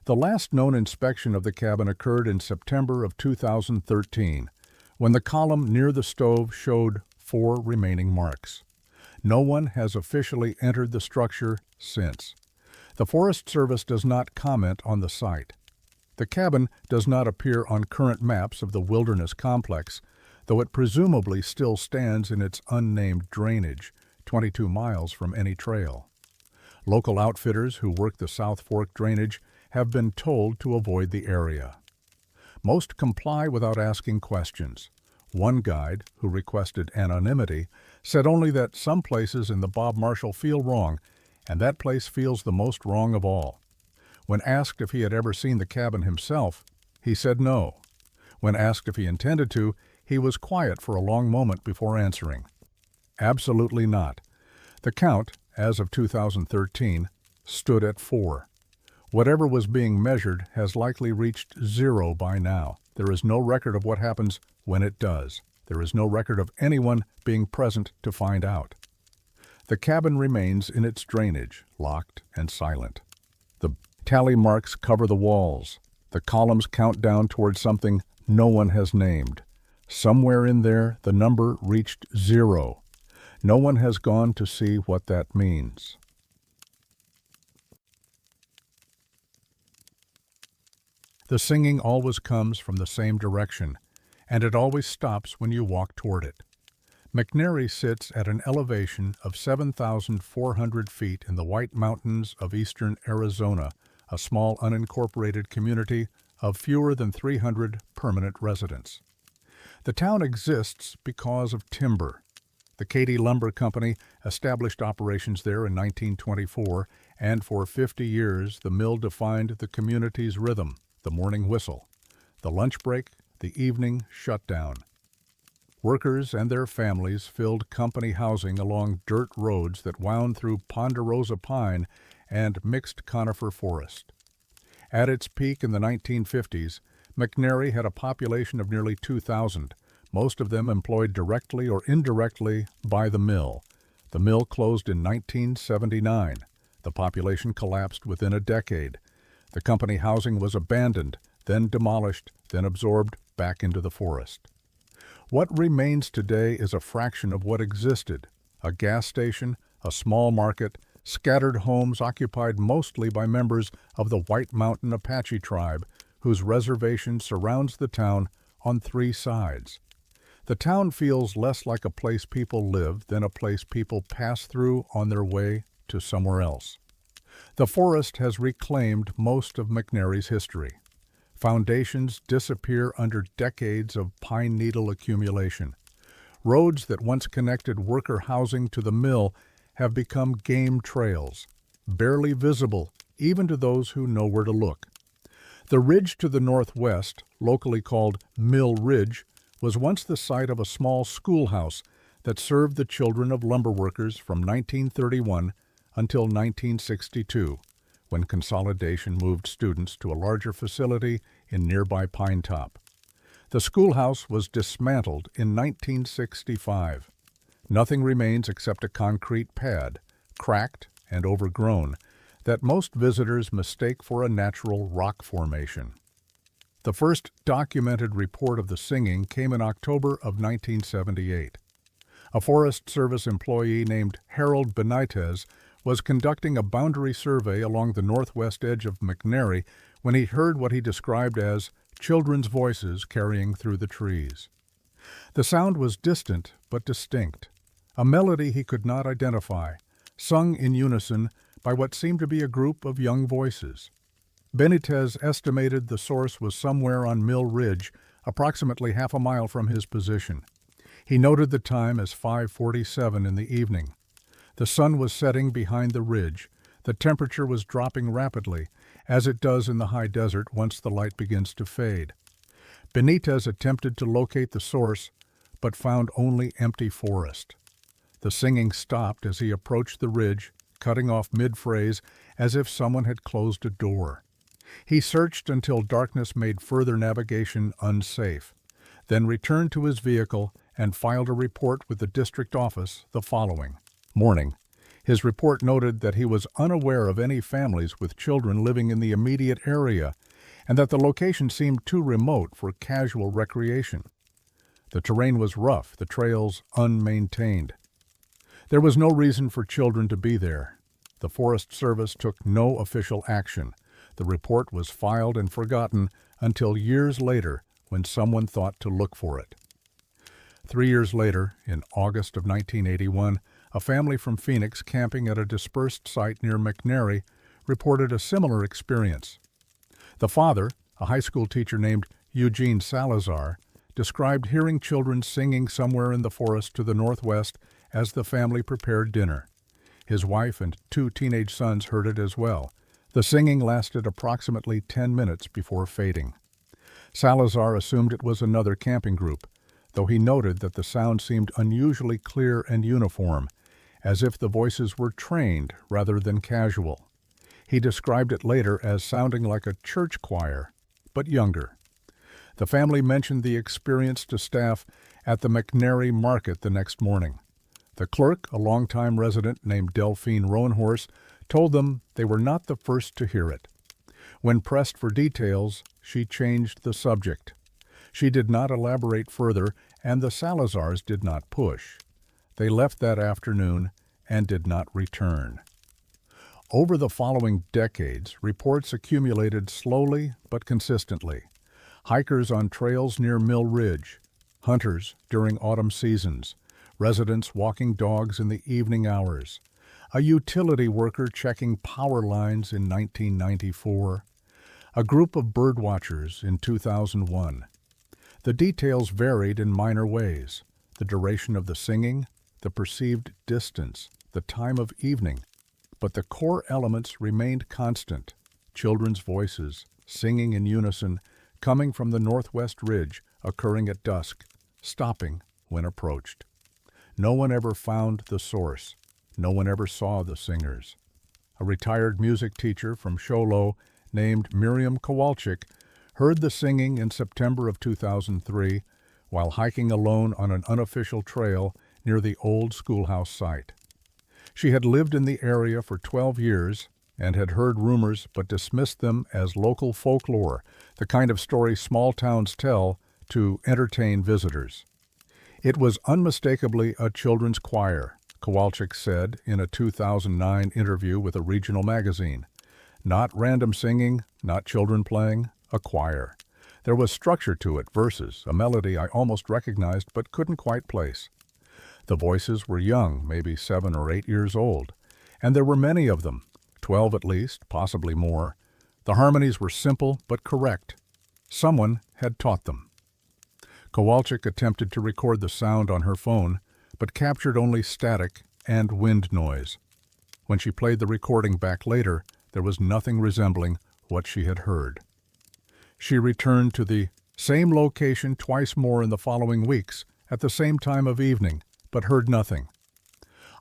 The last known inspection of the cabin occurred in September of 2013, when the column near the stove showed 4 remaining marks. No one has officially entered the structure since. The Forest Service does not comment on the site. The cabin does not appear on current maps of the wilderness complex, though it presumably still stands in its unnamed drainage, 22 miles from any trail. Local outfitters who work the South Fork drainage have been told to avoid the area. Most comply without asking questions. One guide, who requested anonymity, said only that some places in the Bob Marshall feel wrong, and that place feels the most wrong of all. When asked if he had ever seen the cabin himself, he said no. When asked if he intended to, he was quiet for a long moment before answering. Absolutely not. The count, as of 2013, stood at 4. Whatever was being measured has likely reached 0 by now. There is no record of what happens when it does. There is no record of anyone being present to find out. The cabin remains in its drainage, locked and silent. The tally marks cover the walls. The columns count down towards something no one has named. Somewhere in there, the number reached 0. No one has gone to see what that means. The singing always comes from the same direction, and it always stops when you walk toward it. McNary sits at an elevation of 7,400 feet in the White Mountains of eastern Arizona, a small unincorporated community of fewer than 300 permanent residents. The town exists because of timber. The Katy Lumber Company established operations there in 1924, and for 50 years the mill defined the community's rhythm, the morning whistle, the lunch break, the evening shutdown. Workers and their families filled company housing along dirt roads that wound through ponderosa pine and mixed conifer forest. At its peak in the 1950s, McNary had a population of nearly 2,000, most of them employed directly or indirectly by the mill. The mill closed in 1979. The population collapsed within a decade. The company housing was abandoned, then demolished, then absorbed back into the forest. What remains today is a fraction of what existed: a gas station, a small market, scattered homes occupied mostly by members of the White Mountain Apache tribe, whose reservation surrounds the town on 3 sides. The town feels less like a place people live than a place people pass through on their way to somewhere else. The forest has reclaimed most of McNary's history. Foundations disappear under decades of pine needle accumulation. Roads that once connected worker housing to the mill have become game trails, barely visible even to those who know where to look. The ridge to the northwest, locally called Mill Ridge, was once the site of a small schoolhouse that served the children of lumber workers from 1931 until 1962, when consolidation moved students to a larger facility in nearby Pine Top. The schoolhouse was dismantled in 1965. Nothing remains except a concrete pad, cracked and overgrown, that most visitors mistake for a natural rock formation. The first documented report of the singing came in October of 1978. A Forest Service employee named Harold Benitez was conducting a boundary survey along the northwest edge of McNary when he heard what he described as children's voices carrying through the trees. The sound was distant but distinct, a melody he could not identify, sung in unison by what seemed to be a group of young voices. Benitez estimated the source was somewhere on Mill Ridge, approximately half a mile from his position. He noted the time as 5:47 in the evening. The sun was setting behind the ridge. The temperature was dropping rapidly, as it does in the high desert once the light begins to fade. Benitez attempted to locate the source, but found only empty forest. The singing stopped as he approached the ridge, cutting off mid-phrase as if someone had closed a door. He searched until darkness made further navigation unsafe, then returned to his vehicle and filed a report with the district office the following morning. His report noted that he was unaware of any families with children living in the immediate area and that the location seemed too remote for casual recreation. The terrain was rough, the trails unmaintained. There was no reason for children to be there. The Forest Service took no official action. The report was filed and forgotten until years later when someone thought to look for it. 3 years later, in August of 1981, a family from Phoenix camping at a dispersed site near McNary reported a similar experience. The father, a high school teacher named Eugene Salazar, described hearing children singing somewhere in the forest to the northwest as the family prepared dinner. His wife and 2 teenage sons heard it as well. The singing lasted approximately 10 minutes before fading. Salazar assumed it was another camping group, though he noted that the sound seemed unusually clear and uniform, as if the voices were trained rather than casual. He described it later as sounding like a church choir, but younger. The family mentioned the experience to staff at the McNary market the next morning. The clerk, a longtime resident named Delphine Roanhorse, told them they were not the first to hear it. When pressed for details, she changed the subject. She did not elaborate further, and the Salazars did not push. They left that afternoon and did not return. Over the following decades, reports accumulated slowly but consistently. Hikers on trails near Mill Ridge, hunters during autumn seasons, residents walking dogs in the evening hours, a utility worker checking power lines in 1994, a group of birdwatchers in 2001. The details varied in minor ways: the duration of the singing, the perceived distance, the time of evening, but the core elements remained constant: children's voices, singing in unison, coming from the northwest ridge, occurring at dusk, stopping when approached. No one ever found the source. No one ever saw the singers. A retired music teacher from Show Low named Miriam Kowalczyk heard the singing in September of 2003 while hiking alone on an unofficial trail near the old schoolhouse site. She had lived in the area for 12 years and had heard rumors but dismissed them as local folklore, the kind of story small towns tell to entertain visitors. It was unmistakably a children's choir, Kowalczyk said in a 2009 interview with a regional magazine. Not random singing, not children playing, a choir. There was structure to it, verses, a melody I almost recognized but couldn't quite place. The voices were young, maybe 7 or 8 years old, and there were many of them, 12 at least, possibly more. The harmonies were simple but correct. Someone had taught them. Kowalczyk attempted to record the sound on her phone, but captured only static and wind noise. When she played the recording back later, there was nothing resembling what she had heard. She returned to the same location twice more in the following weeks, at the same time of evening, but heard nothing.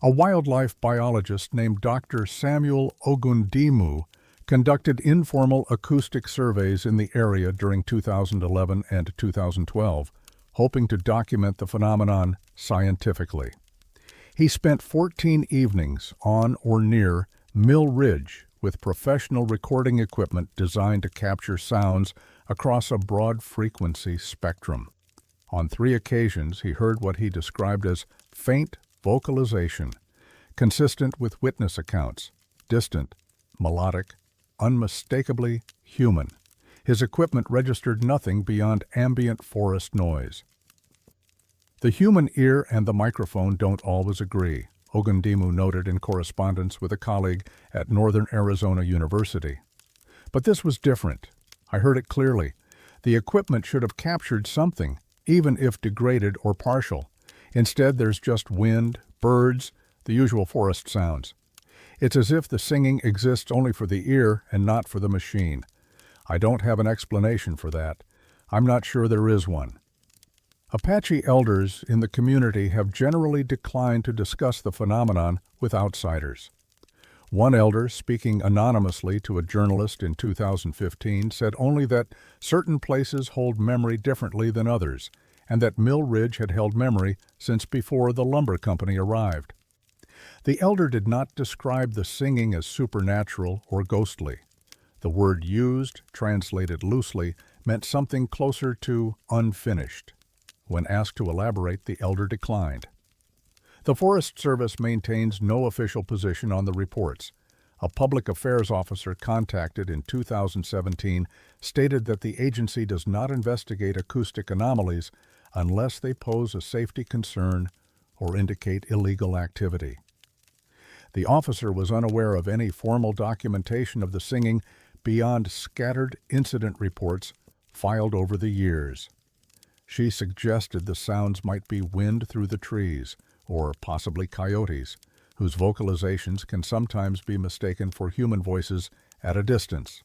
A wildlife biologist named Dr. Samuel Ogundimu conducted informal acoustic surveys in the area during 2011 and 2012, hoping to document the phenomenon scientifically. He spent 14 evenings on or near Mill Ridge with professional recording equipment designed to capture sounds across a broad frequency spectrum. On 3 occasions, he heard what he described as faint vocalization, consistent with witness accounts, distant, melodic, unmistakably human. His equipment registered nothing beyond ambient forest noise. The human ear and the microphone don't always agree, Ogundimu noted in correspondence with a colleague at Northern Arizona University. But this was different. I heard it clearly. The equipment should have captured something, even if degraded or partial. Instead, there's just wind, birds, the usual forest sounds. It's as if the singing exists only for the ear and not for the machine. I don't have an explanation for that. I'm not sure there is one. Apache elders in the community have generally declined to discuss the phenomenon with outsiders. One elder, speaking anonymously to a journalist in 2015, said only that certain places hold memory differently than others, and that Mill Ridge had held memory since before the lumber company arrived. The elder did not describe the singing as supernatural or ghostly. The word used, translated loosely, meant something closer to unfinished. When asked to elaborate, the elder declined. The Forest Service maintains no official position on the reports. A public affairs officer contacted in 2017 stated that the agency does not investigate acoustic anomalies unless they pose a safety concern or indicate illegal activity. The officer was unaware of any formal documentation of the singing beyond scattered incident reports filed over the years. She suggested the sounds might be wind through the trees, or possibly coyotes, whose vocalizations can sometimes be mistaken for human voices at a distance.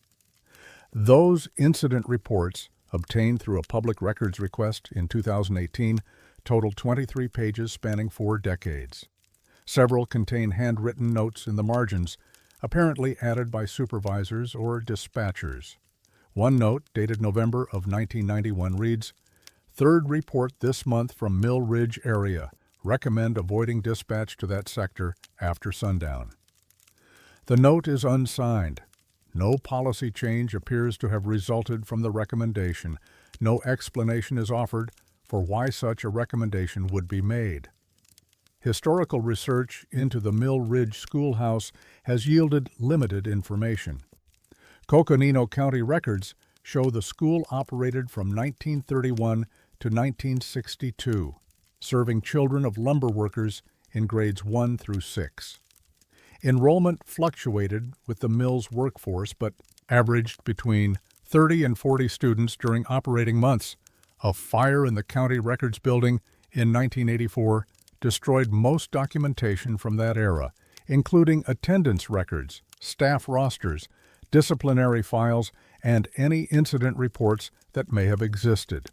Those incident reports, obtained through a public records request in 2018, totaled 23 pages spanning 4 decades. Several contain handwritten notes in the margins, apparently added by supervisors or dispatchers. One note, dated November of 1991, reads, "Third report this month from Mill Ridge area. Recommend avoiding dispatch to that sector after sundown." The note is unsigned. No policy change appears to have resulted from the recommendation. No explanation is offered for why such a recommendation would be made. Historical research into the Mill Ridge Schoolhouse has yielded limited information. Coconino County records show the school operated from 1931 to 1962, serving children of lumber workers in grades 1 through 6. Enrollment fluctuated with the mill's workforce, but averaged between 30 and 40 students during operating months. A fire in the county records building in 1984 destroyed most documentation from that era, including attendance records, staff rosters, disciplinary files, and any incident reports that may have existed.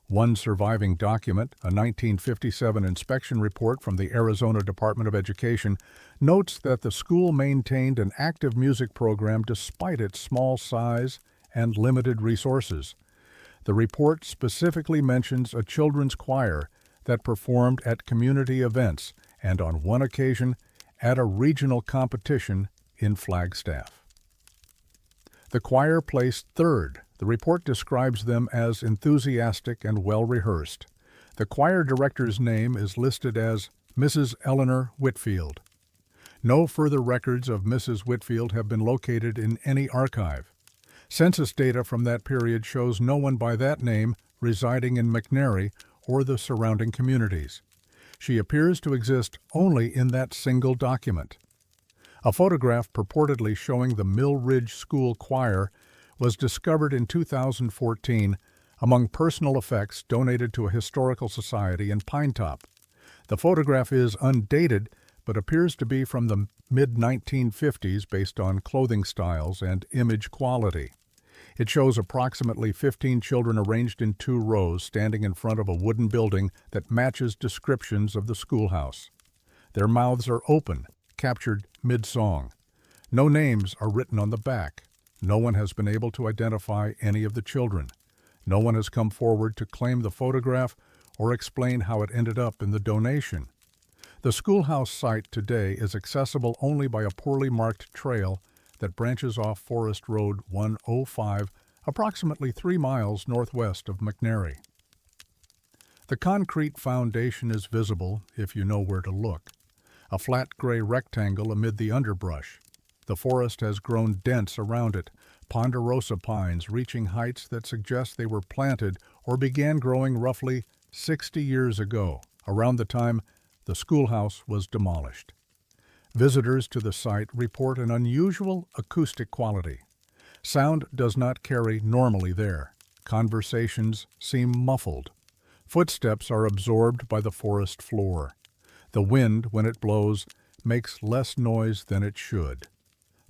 One surviving document, a 1957 inspection report from the Arizona Department of Education, notes that the school maintained an active music program despite its small size and limited resources. The report specifically mentions a children's choir that performed at community events and on one occasion at a regional competition in Flagstaff. The choir placed third. The report describes them as enthusiastic and well-rehearsed. The choir director's name is listed as Mrs. Eleanor Whitfield. No further records of Mrs. Whitfield have been located in any archive. Census data from that period shows no one by that name residing in McNary or the surrounding communities. She appears to exist only in that single document. A photograph purportedly showing the Mill Ridge School Choir was discovered in 2014 among personal effects donated to a historical society in Pinetop. The photograph is undated but appears to be from the mid-1950s based on clothing styles and image quality. It shows approximately 15 children arranged in 2 rows standing in front of a wooden building that matches descriptions of the schoolhouse. Their mouths are open, captured mid-song. No names are written on the back. No one has been able to identify any of the children. No one has come forward to claim the photograph or explain how it ended up in the donation. The schoolhouse site today is accessible only by a poorly marked trail that branches off Forest Road 105, approximately 3 miles northwest of McNairy. The concrete foundation is visible if you know where to look, a flat gray rectangle amid the underbrush. The forest has grown dense around it, ponderosa pines reaching heights that suggest they were planted or began growing roughly 60 years ago, around the time the schoolhouse was demolished. Visitors to the site report an unusual acoustic quality. Sound does not carry normally there. Conversations seem muffled. Footsteps are absorbed by the forest floor. The wind, when it blows, makes less noise than it should.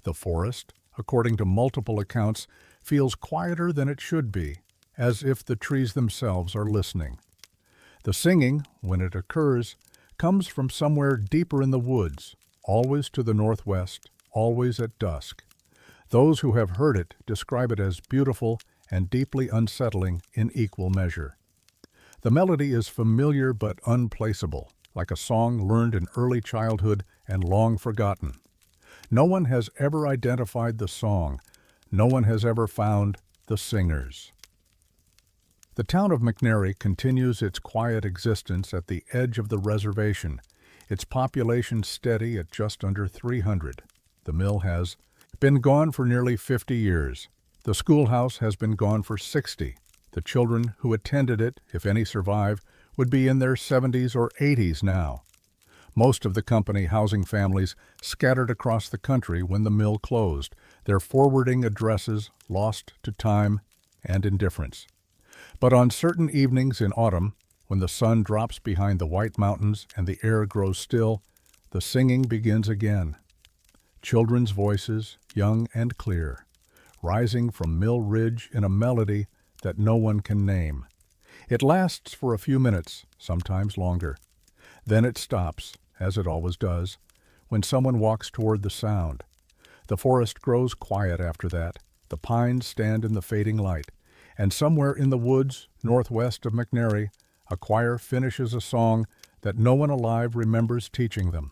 The forest, according to multiple accounts, feels quieter than it should be, as if the trees themselves are listening. The singing, when it occurs, comes from somewhere deeper in the woods, always to the northwest, always at dusk. Those who have heard it describe it as beautiful and deeply unsettling in equal measure. The melody is familiar but unplaceable, like a song learned in early childhood and long forgotten. No one has ever identified the song. No one has ever found the singers. The town of McNairy continues its quiet existence at the edge of the reservation, its population steady at just under 300. The mill has been gone for nearly 50 years. The schoolhouse has been gone for 60. The children who attended it, if any survive, would be in their 70s or 80s now. Most of the company housing families scattered across the country when the mill closed, their forwarding addresses lost to time and indifference. But on certain evenings in autumn, when the sun drops behind the White Mountains and the air grows still, the singing begins again. Children's voices, young and clear, rising from Mill Ridge in a melody that no one can name. It lasts for a few minutes, sometimes longer. Then it stops, as it always does, when someone walks toward the sound. The forest grows quiet after that. The pines stand in the fading light, and somewhere in the woods northwest of McNairy, a choir finishes a song that no one alive remembers teaching them.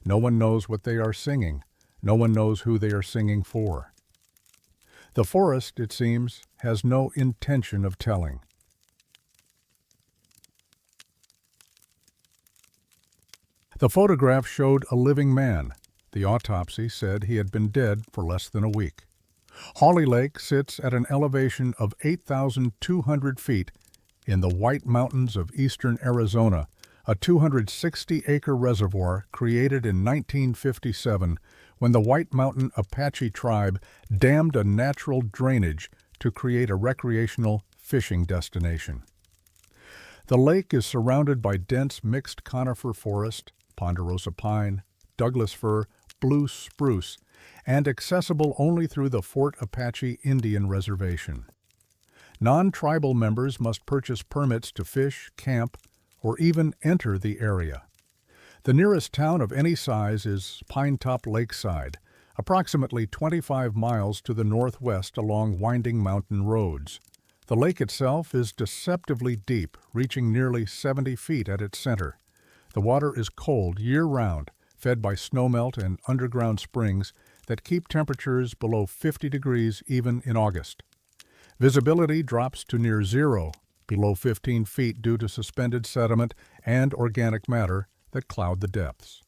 No one knows what they are singing. No one knows who they are singing for. The forest, it seems, has no intention of telling. The photograph showed a living man. The autopsy said he had been dead for less than a week. Holly Lake sits at an elevation of 8,200 feet in the White Mountains of eastern Arizona, a 260-acre reservoir created in 1957 when the White Mountain Apache tribe dammed a natural drainage to create a recreational fishing destination. The lake is surrounded by dense mixed conifer forest, ponderosa pine, Douglas fir, blue spruce, and accessible only through the Fort Apache Indian Reservation. Non-tribal members must purchase permits to fish, camp, or even enter the area. The nearest town of any size is Pinetop Lakeside, approximately 25 miles to the northwest along winding mountain roads. The lake itself is deceptively deep, reaching nearly 70 feet at its center. The water is cold year-round, fed by snowmelt and underground springs that keep temperatures below 50 degrees even in August. Visibility drops to near zero, below 15 feet due to suspended sediment and organic matter that cloud the depths.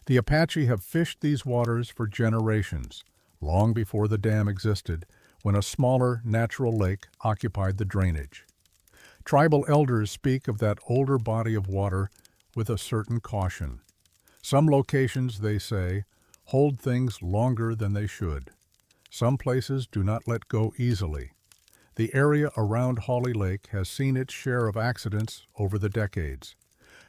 The Apache have fished these waters for generations, long before the dam existed, when a smaller natural lake occupied the drainage. Tribal elders speak of that older body of water with a certain caution. Some locations, they say, hold things longer than they should. Some places do not let go easily. The area around Holly Lake has seen its share of accidents over the decades.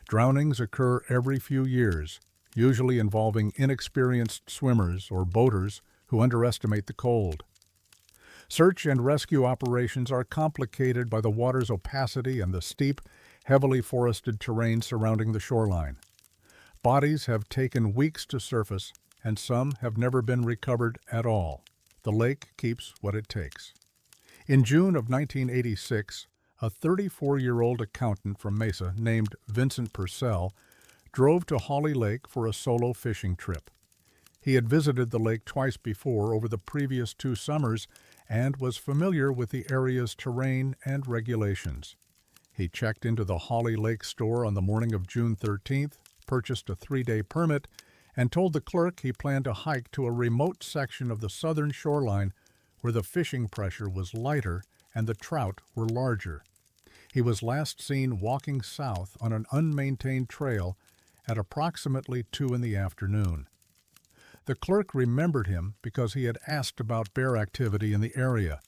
Drownings occur every few years, usually involving inexperienced swimmers or boaters who underestimate the cold. Search and rescue operations are complicated by the water's opacity and the steep, heavily forested terrain surrounding the shoreline. Bodies have taken weeks to surface, and some have never been recovered at all. The lake keeps what it takes. In June of 1986, a 34-year-old accountant from Mesa named Vincent Purcell drove to Holly Lake for a solo fishing trip. He had visited the lake twice before over the previous 2 summers and was familiar with the area's terrain and regulations. He checked into the Holly Lake store on the morning of June 13th, purchased a 3-day permit, and told the clerk he planned to hike to a remote section of the southern shoreline where the fishing pressure was lighter and the trout were larger. He was last seen walking south on an unmaintained trail at approximately 2 in the afternoon. The clerk remembered him because he had asked about bear activity in the area.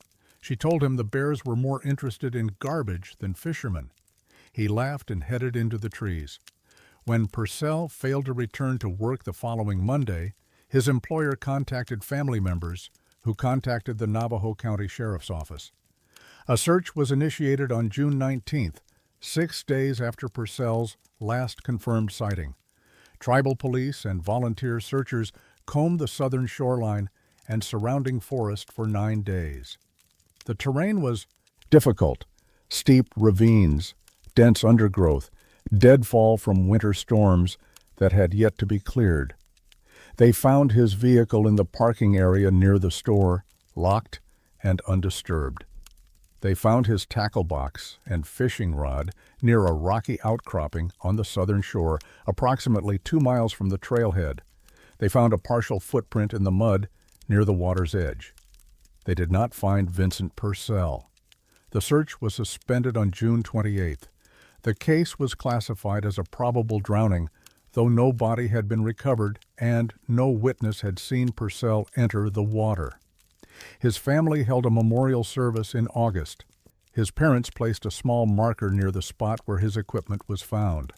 She told him the bears were more interested in garbage than fishermen. He laughed and headed into the trees. When Purcell failed to return to work the following Monday, his employer contacted family members, who contacted the Navajo County Sheriff's Office. A search was initiated on June 19th, 6 days after Purcell's last confirmed sighting. Tribal police and volunteer searchers combed the southern shoreline and surrounding forest for 9 days. The terrain was difficult: steep ravines, dense undergrowth, deadfall from winter storms that had yet to be cleared. They found his vehicle in the parking area near the store, locked and undisturbed. They found his tackle box and fishing rod near a rocky outcropping on the southern shore, approximately 2 miles from the trailhead. They found a partial footprint in the mud near the water's edge. They did not find Vincent Purcell. The search was suspended on June 28th. The case was classified as a probable drowning, though no body had been recovered and no witness had seen Purcell enter the water. His family held a memorial service in August. His parents placed a small marker near the spot where his equipment was found.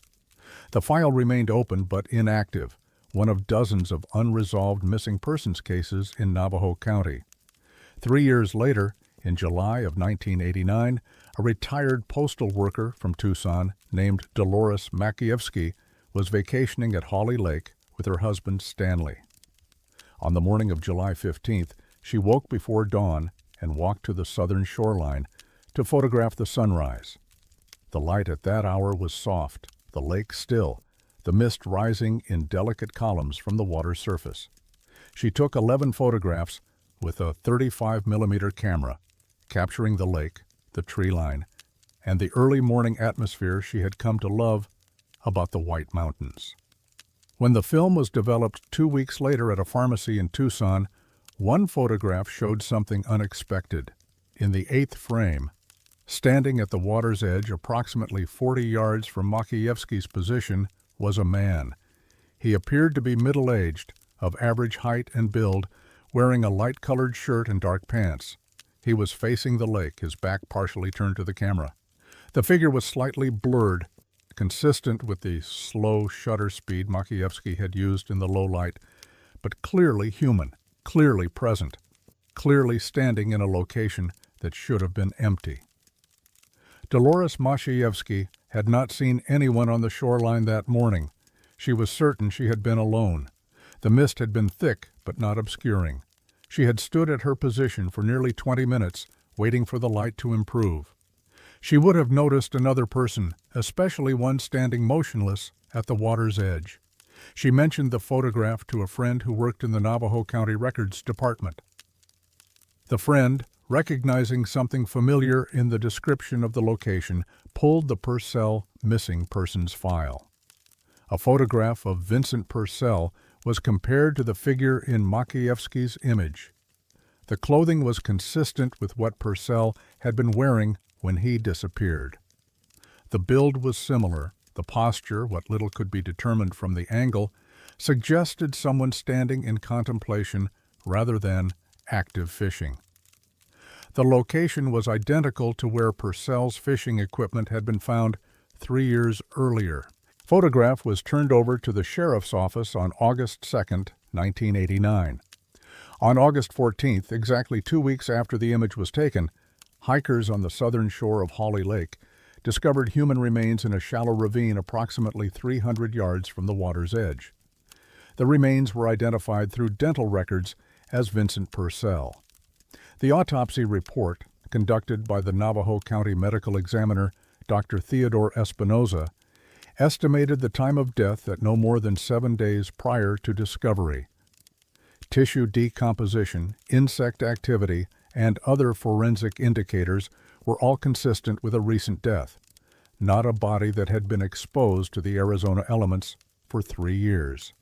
The file remained open but inactive, one of dozens of unresolved missing persons cases in Navajo County. 3 years later, in July of 1989, a retired postal worker from Tucson named Dolores Makievsky was vacationing at Holly Lake with her husband Stanley. On the morning of July 15th, she woke before dawn and walked to the southern shoreline to photograph the sunrise. The light at that hour was soft, the lake still, the mist rising in delicate columns from the water's surface. She took 11 photographs with a 35mm camera, capturing the lake, the tree line, and the early morning atmosphere she had come to love about the White Mountains. When the film was developed 2 weeks later at a pharmacy in Tucson, one photograph showed something unexpected. In the 8th frame, standing at the water's edge approximately 40 yards from Makievsky's position, was a man. He appeared to be middle-aged, of average height and build, wearing a light-colored shirt and dark pants. He was facing the lake, his back partially turned to the camera. The figure was slightly blurred, consistent with the slow shutter speed Makievsky had used in the low light, but clearly human, clearly present, clearly standing in a location that should have been empty. Dolores Makievsky had not seen anyone on the shoreline that morning. She was certain she had been alone. The mist had been thick but not obscuring. She had stood at her position for nearly 20 minutes, waiting for the light to improve. She would have noticed another person, especially one standing motionless at the water's edge. She mentioned the photograph to a friend who worked in the Navajo County Records Department. The friend, recognizing something familiar in the description of the location, pulled the Purcell missing persons file. A photograph of Vincent Purcell was compared to the figure in Makievsky's image. The clothing was consistent with what Purcell had been wearing when he disappeared. The build was similar. The posture, what little could be determined from the angle, suggested someone standing in contemplation rather than active fishing. The location was identical to where Purcell's fishing equipment had been found 3 years earlier. Photograph was turned over to the sheriff's office on August 2, 1989. On August 14th, exactly 2 weeks after the image was taken, hikers on the southern shore of Holly Lake discovered human remains in a shallow ravine approximately 300 yards from the water's edge. The remains were identified through dental records as Vincent Purcell. The autopsy report, conducted by the Navajo County Medical Examiner, Dr. Theodore Espinoza, estimated the time of death at no more than 7 days prior to discovery. Tissue decomposition, insect activity, and other forensic indicators were all consistent with a recent death, not a body that had been exposed to the Arizona elements for 3 years.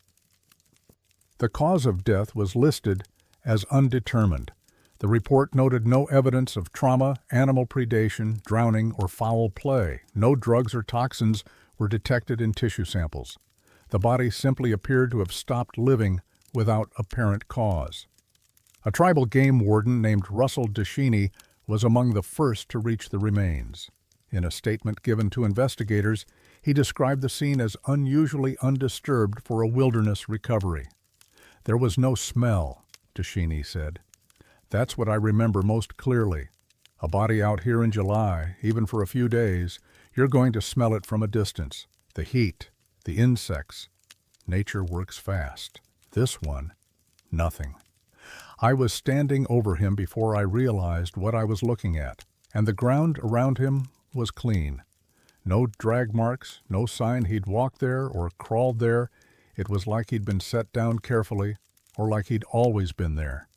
The cause of death was listed as undetermined. The report noted no evidence of trauma, animal predation, drowning, or foul play. No drugs or toxins were detected in tissue samples. The body simply appeared to have stopped living without apparent cause. A tribal game warden named Russell DeShaney was among the first to reach the remains. In a statement given to investigators, he described the scene as unusually undisturbed for a wilderness recovery. "There was no smell," DeShaney said. "That's what I remember most clearly. A body out here in July, even for a few days, you're going to smell it from a distance. The heat, the insects. Nature works fast. This one, nothing. I was standing over him before I realized what I was looking at, and the ground around him was clean. No drag marks, no sign he'd walked there or crawled there. It was like he'd been set down carefully, or like he'd always been there."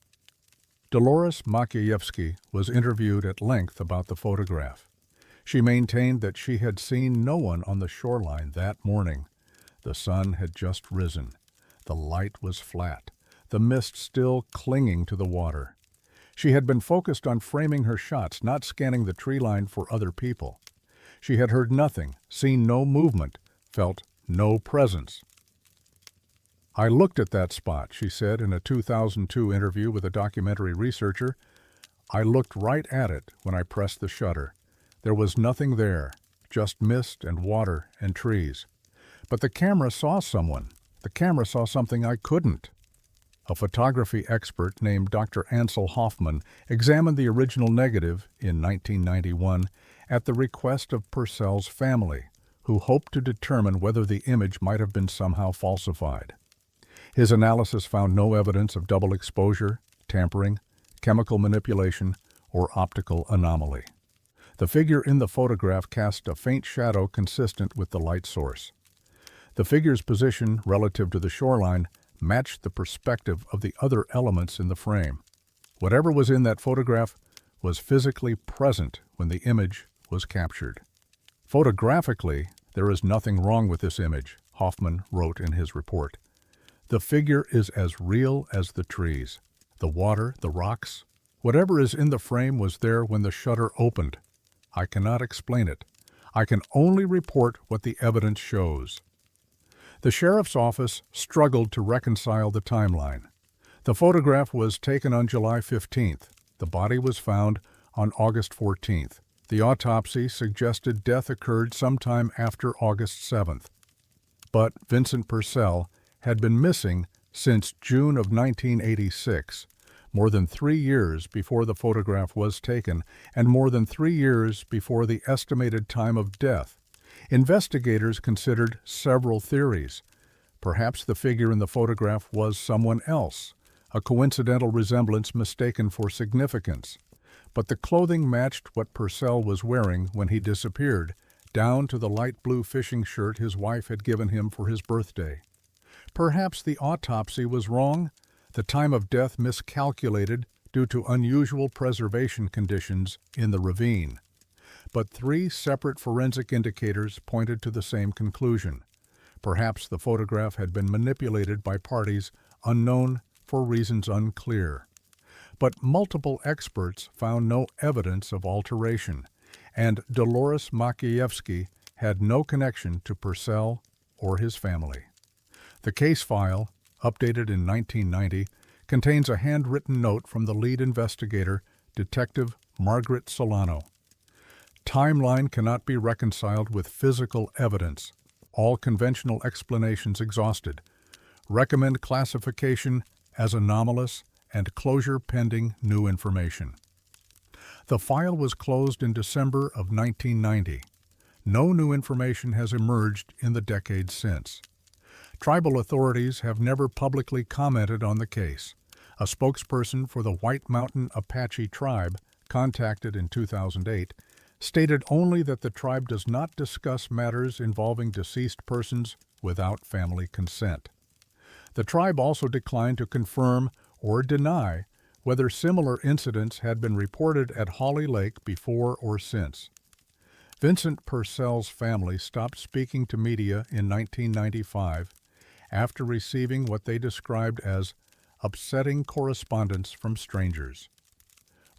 Dolores Makievsky was interviewed at length about the photograph. She maintained that she had seen no one on the shoreline that morning. The sun had just risen. The light was flat, the mist still clinging to the water. She had been focused on framing her shots, not scanning the tree line for other people. She had heard nothing, seen no movement, felt no presence. "I looked at that spot," she said in a 2002 interview with a documentary researcher. "I looked right at it when I pressed the shutter. There was nothing there, just mist and water and trees. But the camera saw someone. The camera saw something I couldn't." A photography expert named Dr. Ansel Hoffman examined the original negative in 1991 at the request of Purcell's family, who hoped to determine whether the image might have been somehow falsified. His analysis found no evidence of double exposure, tampering, chemical manipulation, or optical anomaly. The figure in the photograph cast a faint shadow consistent with the light source. The figure's position relative to the shoreline matched the perspective of the other elements in the frame. Whatever was in that photograph was physically present when the image was captured. "Photographically, there is nothing wrong with this image," Hoffman wrote in his report. "The figure is as real as the trees, the water, the rocks. Whatever is in the frame was there when the shutter opened. I cannot explain it. I can only report what the evidence shows." The sheriff's office struggled to reconcile the timeline. The photograph was taken on July 15th. The body was found on August 14th. The autopsy suggested death occurred sometime after August 7th. But Vincent Purcell had been missing since June of 1986, more than 3 years before the photograph was taken, and more than 3 years before the estimated time of death. Investigators considered several theories. Perhaps the figure in the photograph was someone else, a coincidental resemblance mistaken for significance. But the clothing matched what Purcell was wearing when he disappeared, down to the light blue fishing shirt his wife had given him for his birthday. Perhaps the autopsy was wrong, the time of death miscalculated due to unusual preservation conditions in the ravine. But 3 separate forensic indicators pointed to the same conclusion. Perhaps the photograph had been manipulated by parties unknown for reasons unclear. But multiple experts found no evidence of alteration, and Dolores Makievsky had no connection to Purcell or his family. The case file, updated in 1990, contains a handwritten note from the lead investigator, Detective Margaret Solano. "Timeline cannot be reconciled with physical evidence. All conventional explanations exhausted. Recommend classification as anomalous and closure pending new information." The file was closed in December of 1990. No new information has emerged in the decades since. Tribal authorities have never publicly commented on the case. A spokesperson for the White Mountain Apache tribe, contacted in 2008, stated only that the tribe does not discuss matters involving deceased persons without family consent. The tribe also declined to confirm or deny whether similar incidents had been reported at Holly Lake before or since. Vincent Purcell's family stopped speaking to media in 1995 after receiving what they described as upsetting correspondence from strangers.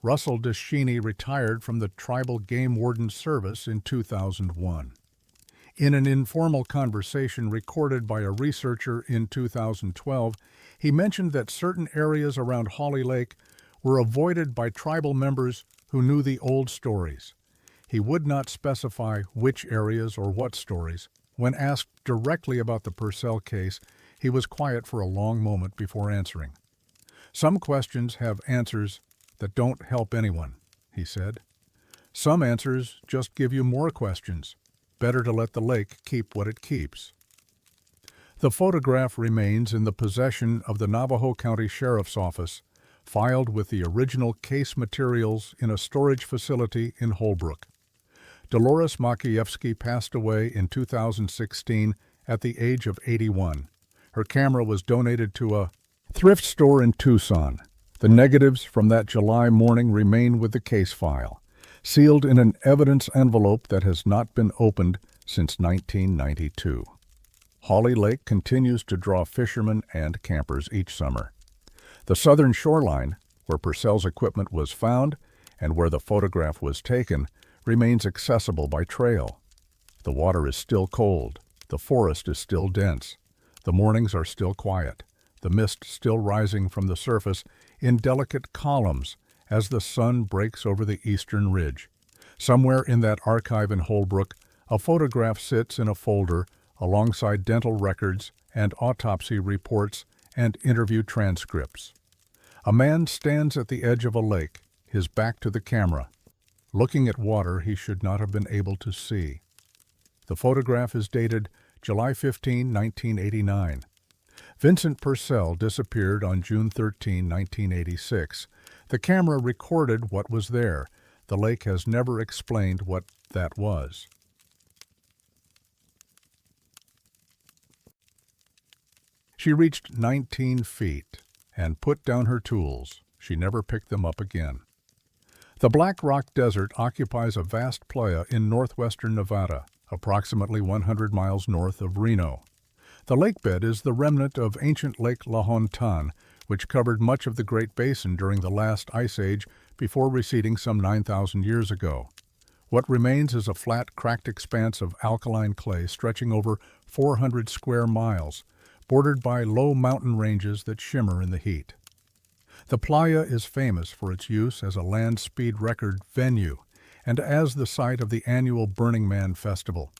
Russell Descheny retired from the Tribal Game Warden Service in 2001. In an informal conversation recorded by a researcher in 2012, he mentioned that certain areas around Holly Lake were avoided by tribal members who knew the old stories. He would not specify which areas or what stories. When asked directly about the Purcell case, he was quiet for a long moment before answering. "Some questions have answers that don't help anyone," he said. "Some answers just give you more questions. Better to let the lake keep what it keeps." The photograph remains in the possession of the Navajo County Sheriff's Office, filed with the original case materials in a storage facility in Holbrook. Dolores Makievsky passed away in 2016 at the age of 81. Her camera was donated to a thrift store in Tucson. The negatives from that July morning remain with the case file, sealed in an evidence envelope that has not been opened since 1992. Holly Lake continues to draw fishermen and campers each summer. The southern shoreline, where Purcell's equipment was found and where the photograph was taken, remains accessible by trail. The water is still cold. The forest is still dense. The mornings are still quiet. The mist still rising from the surface in delicate columns as the sun breaks over the eastern ridge. Somewhere in that archive in Holbrook, a photograph sits in a folder alongside dental records and autopsy reports and interview transcripts. A man stands at the edge of a lake, his back to the camera, looking at water he should not have been able to see. The photograph is dated July 15, 1989. Vincent Purcell disappeared on June 13, 1986. The camera recorded what was there. The lake has never explained what that was. She reached 19 feet and put down her tools. She never picked them up again. The Black Rock Desert occupies a vast playa in northwestern Nevada, approximately 100 miles north of Reno. The lakebed is the remnant of ancient Lake Lahontan, which covered much of the Great Basin during the last ice age before receding some 9,000 years ago. What remains is a flat, cracked expanse of alkaline clay stretching over 400 square miles, bordered by low mountain ranges that shimmer in the heat. The playa is famous for its use as a land speed record venue and as the site of the annual Burning Man Festival.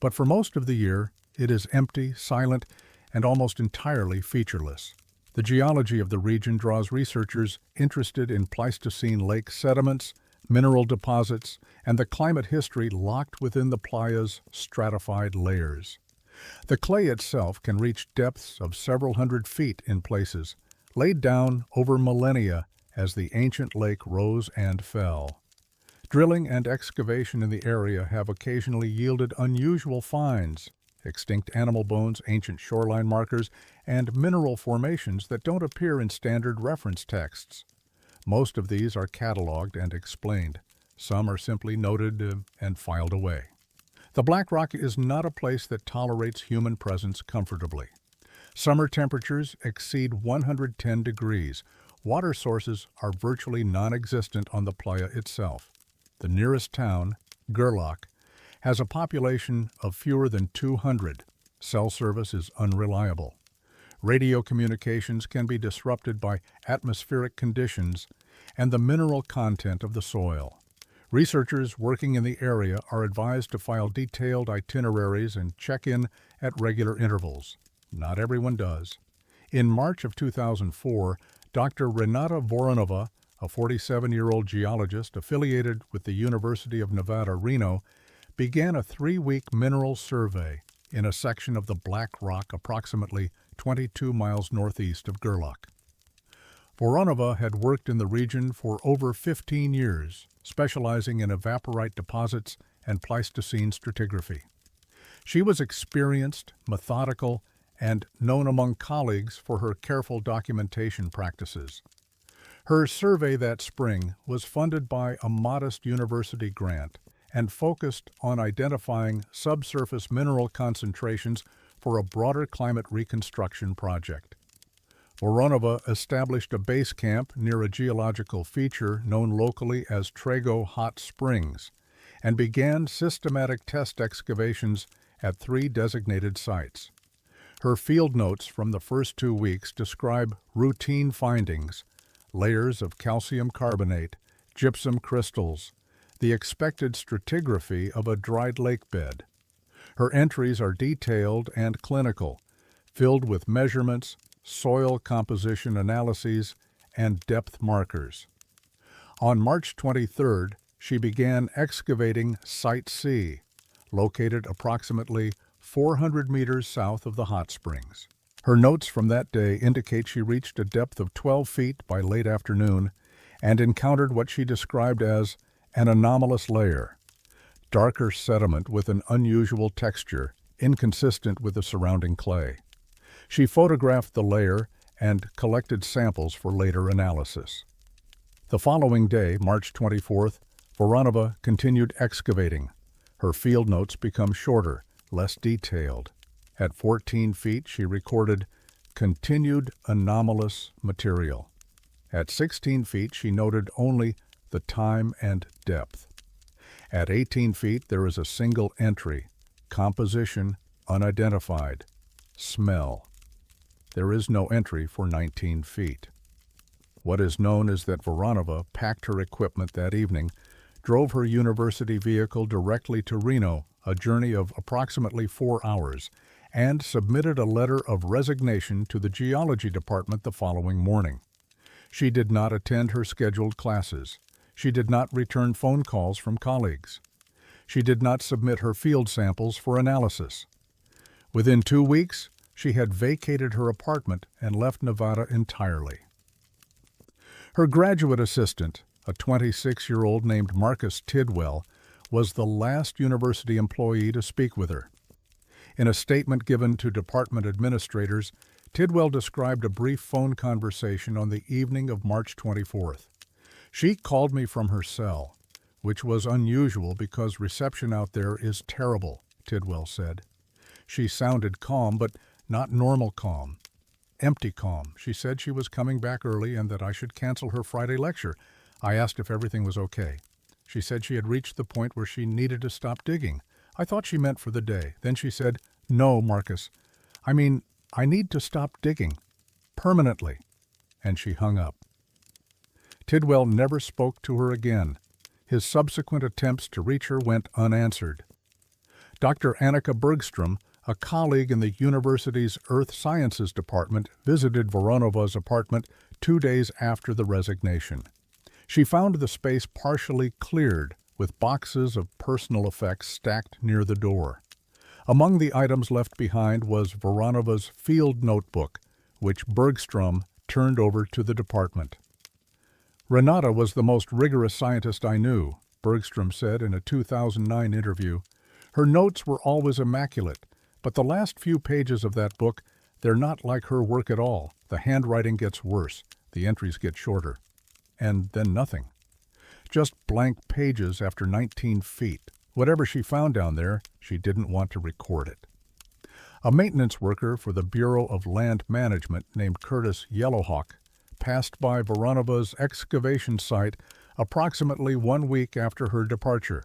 But for most of the year, it is empty, silent, and almost entirely featureless. The geology of the region draws researchers interested in Pleistocene lake sediments, mineral deposits, and the climate history locked within the playa's stratified layers. The clay itself can reach depths of several hundred feet in places, laid down over millennia as the ancient lake rose and fell. Drilling and excavation in the area have occasionally yielded unusual finds, extinct animal bones, ancient shoreline markers, and mineral formations that don't appear in standard reference texts. Most of these are cataloged and explained. Some are simply noted and filed away. The Black Rock is not a place that tolerates human presence comfortably. Summer temperatures exceed 110 degrees. Water sources are virtually non-existent on the playa itself. The nearest town, Gerlach, has a population of fewer than 200. Cell service is unreliable. Radio communications can be disrupted by atmospheric conditions and the mineral content of the soil. Researchers working in the area are advised to file detailed itineraries and check in at regular intervals. Not everyone does. In March of 2004, Dr. Renata Voronova, a 47-year-old geologist affiliated with the University of Nevada, Reno, began a 3-week mineral survey in a section of the Black Rock approximately 22 miles northeast of Gerlach. Voronova had worked in the region for over 15 years, specializing in evaporite deposits and Pleistocene stratigraphy. She was experienced, methodical, and known among colleagues for her careful documentation practices. Her survey that spring was funded by a modest university grant and focused on identifying subsurface mineral concentrations for a broader climate reconstruction project. Voronova established a base camp near a geological feature known locally as Trego Hot Springs and began systematic test excavations at 3 designated sites. Her field notes from the first 2 weeks describe routine findings: layers of calcium carbonate, gypsum crystals, the expected stratigraphy of a dried lake bed. Her entries are detailed and clinical, filled with measurements, soil composition analyses, and depth markers. On March 23rd, she began excavating Site C, located approximately 400 meters south of the hot springs. Her notes from that day indicate she reached a depth of 12 feet by late afternoon and encountered what she described as an anomalous layer, darker sediment with an unusual texture, inconsistent with the surrounding clay. She photographed the layer and collected samples for later analysis. The following day, March 24th, Voronova continued excavating. Her field notes become shorter, less detailed. At 14 feet, she recorded continued anomalous material. At 16 feet, she noted only the time and depth. At 18 feet, there is a single entry: composition unidentified, smell. There is no entry for 19 feet. What is known is that Voronova packed her equipment that evening, drove her university vehicle directly to Reno, a journey of approximately 4 hours, and submitted a letter of resignation to the geology department the following morning. She did not attend her scheduled classes. She did not return phone calls from colleagues. She did not submit her field samples for analysis. Within 2 weeks, she had vacated her apartment and left Nevada entirely. Her graduate assistant, a 26-year-old named Marcus Tidwell, was the last university employee to speak with her. In a statement given to department administrators, Tidwell described a brief phone conversation on the evening of March 24th. "She called me from her cell, which was unusual because reception out there is terrible," Tidwell said. "She sounded calm, but not normal calm. Empty calm. She said she was coming back early and that I should cancel her Friday lecture. I asked if everything was okay. She said she had reached the point where she needed to stop digging. I thought she meant for the day. Then she said, 'No, Marcus. I mean, I need to stop digging. Permanently.' And she hung up." Tidwell never spoke to her again. His subsequent attempts to reach her went unanswered. Dr. Annika Bergstrom, a colleague in the university's Earth Sciences Department, visited Voronova's apartment 2 days after the resignation. She found the space partially cleared, with boxes of personal effects stacked near the door. Among the items left behind was Voronova's field notebook, which Bergstrom turned over to the department. "Renata was the most rigorous scientist I knew," Bergstrom said in a 2009 interview. "Her notes were always immaculate, but the last few pages of that book, they're not like her work at all. The handwriting gets worse, the entries get shorter. And then nothing. Just blank pages after 19 feet. Whatever she found down there, she didn't want to record it." A maintenance worker for the Bureau of Land Management named Curtis Yellowhawk passed by Voronova's excavation site approximately 1 week after her departure.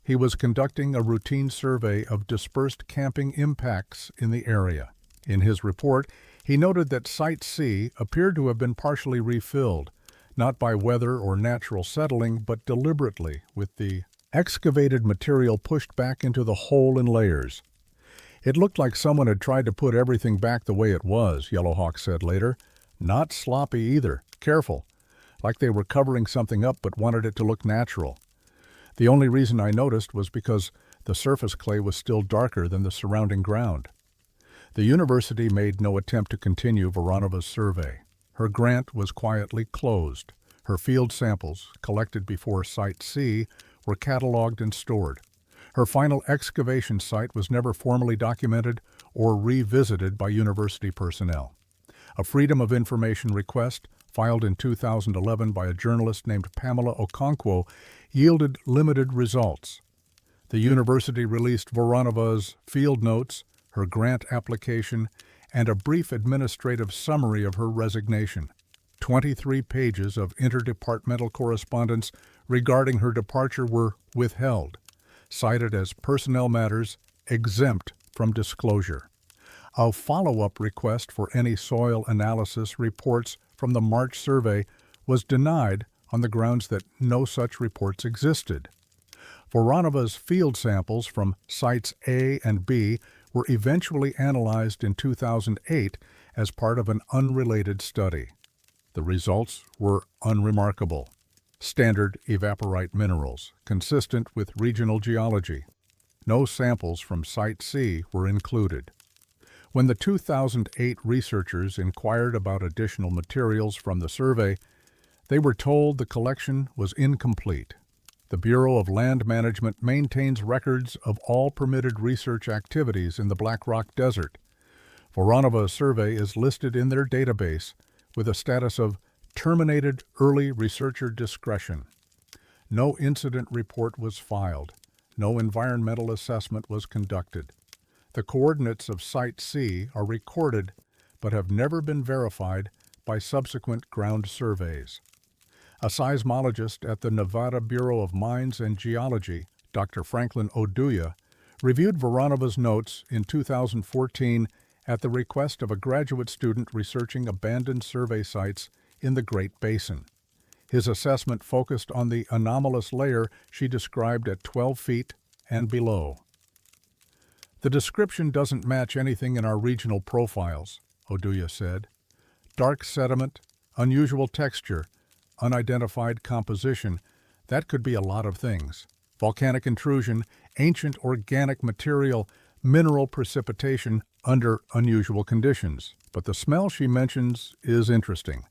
He was conducting a routine survey of dispersed camping impacts in the area. In his report, he noted that Site C appeared to have been partially refilled, not by weather or natural settling, but deliberately, with the excavated material pushed back into the hole in layers. "It looked like someone had tried to put everything back the way it was," Yellowhawk said later. "Not sloppy either, careful, like they were covering something up but wanted it to look natural. The only reason I noticed was because the surface clay was still darker than the surrounding ground." The university made no attempt to continue Voronova's survey. Her grant was quietly closed. Her field samples, collected before Site C, were cataloged and stored. Her final excavation site was never formally documented or revisited by university personnel. A Freedom of Information request, filed in 2011 by a journalist named Pamela Okonkwo, yielded limited results. The university released Voronova's field notes, her grant application, and a brief administrative summary of her resignation. 23 pages of interdepartmental correspondence regarding her departure were withheld, cited as personnel matters exempt from disclosure. A follow-up request for any soil analysis reports from the March survey was denied on the grounds that no such reports existed. Voronova's field samples from sites A and B were eventually analyzed in 2008 as part of an unrelated study. The results were unremarkable. Standard evaporite minerals, consistent with regional geology. No samples from Site C were included. When the 2008 researchers inquired about additional materials from the survey, they were told the collection was incomplete. The Bureau of Land Management maintains records of all permitted research activities in the Black Rock Desert. Voronova's survey is listed in their database with a status of terminated early researcher discretion. No incident report was filed. No environmental assessment was conducted. The coordinates of Site C are recorded but have never been verified by subsequent ground surveys. A seismologist at the Nevada Bureau of Mines and Geology, Dr. Franklin Oduya, reviewed Voronova's notes in 2014 at the request of a graduate student researching abandoned survey sites in the Great Basin. His assessment focused on the anomalous layer she described at 12 feet and below. "The description doesn't match anything in our regional profiles," Oduya said. "Dark sediment, unusual texture, unidentified composition, that could be a lot of things. Volcanic intrusion, ancient organic material, mineral precipitation under unusual conditions. But the smell she mentions is interesting.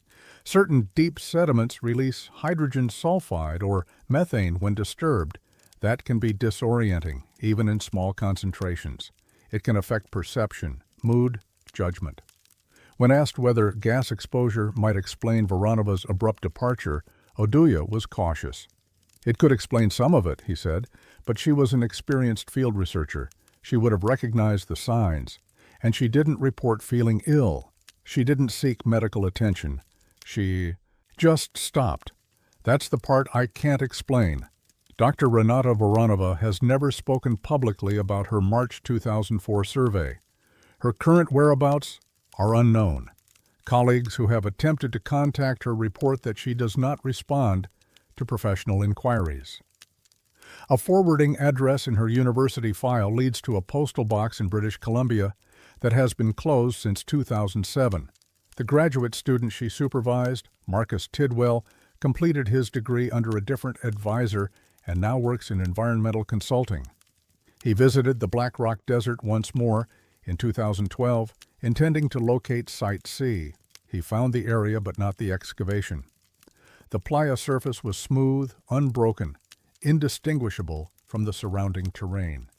Certain deep sediments release hydrogen sulfide or methane when disturbed. That can be disorienting, even in small concentrations. It can affect perception, mood, judgment." When asked whether gas exposure might explain Voronova's abrupt departure, Oduya was cautious. "It could explain some of it," he said, "but she was an experienced field researcher. She would have recognized the signs. And she didn't report feeling ill. She didn't seek medical attention. She just stopped. That's the part I can't explain." Dr. Renata Voronova has never spoken publicly about her March 2004 survey. Her current whereabouts are unknown. Colleagues who have attempted to contact her report that she does not respond to professional inquiries. A forwarding address in her university file leads to a postal box in British Columbia that has been closed since 2007. The graduate student she supervised, Marcus Tidwell, completed his degree under a different advisor and now works in environmental consulting. He visited the Black Rock Desert once more in 2012, intending to locate Site C. He found the area but not the excavation. The playa surface was smooth, unbroken, indistinguishable from the surrounding terrain.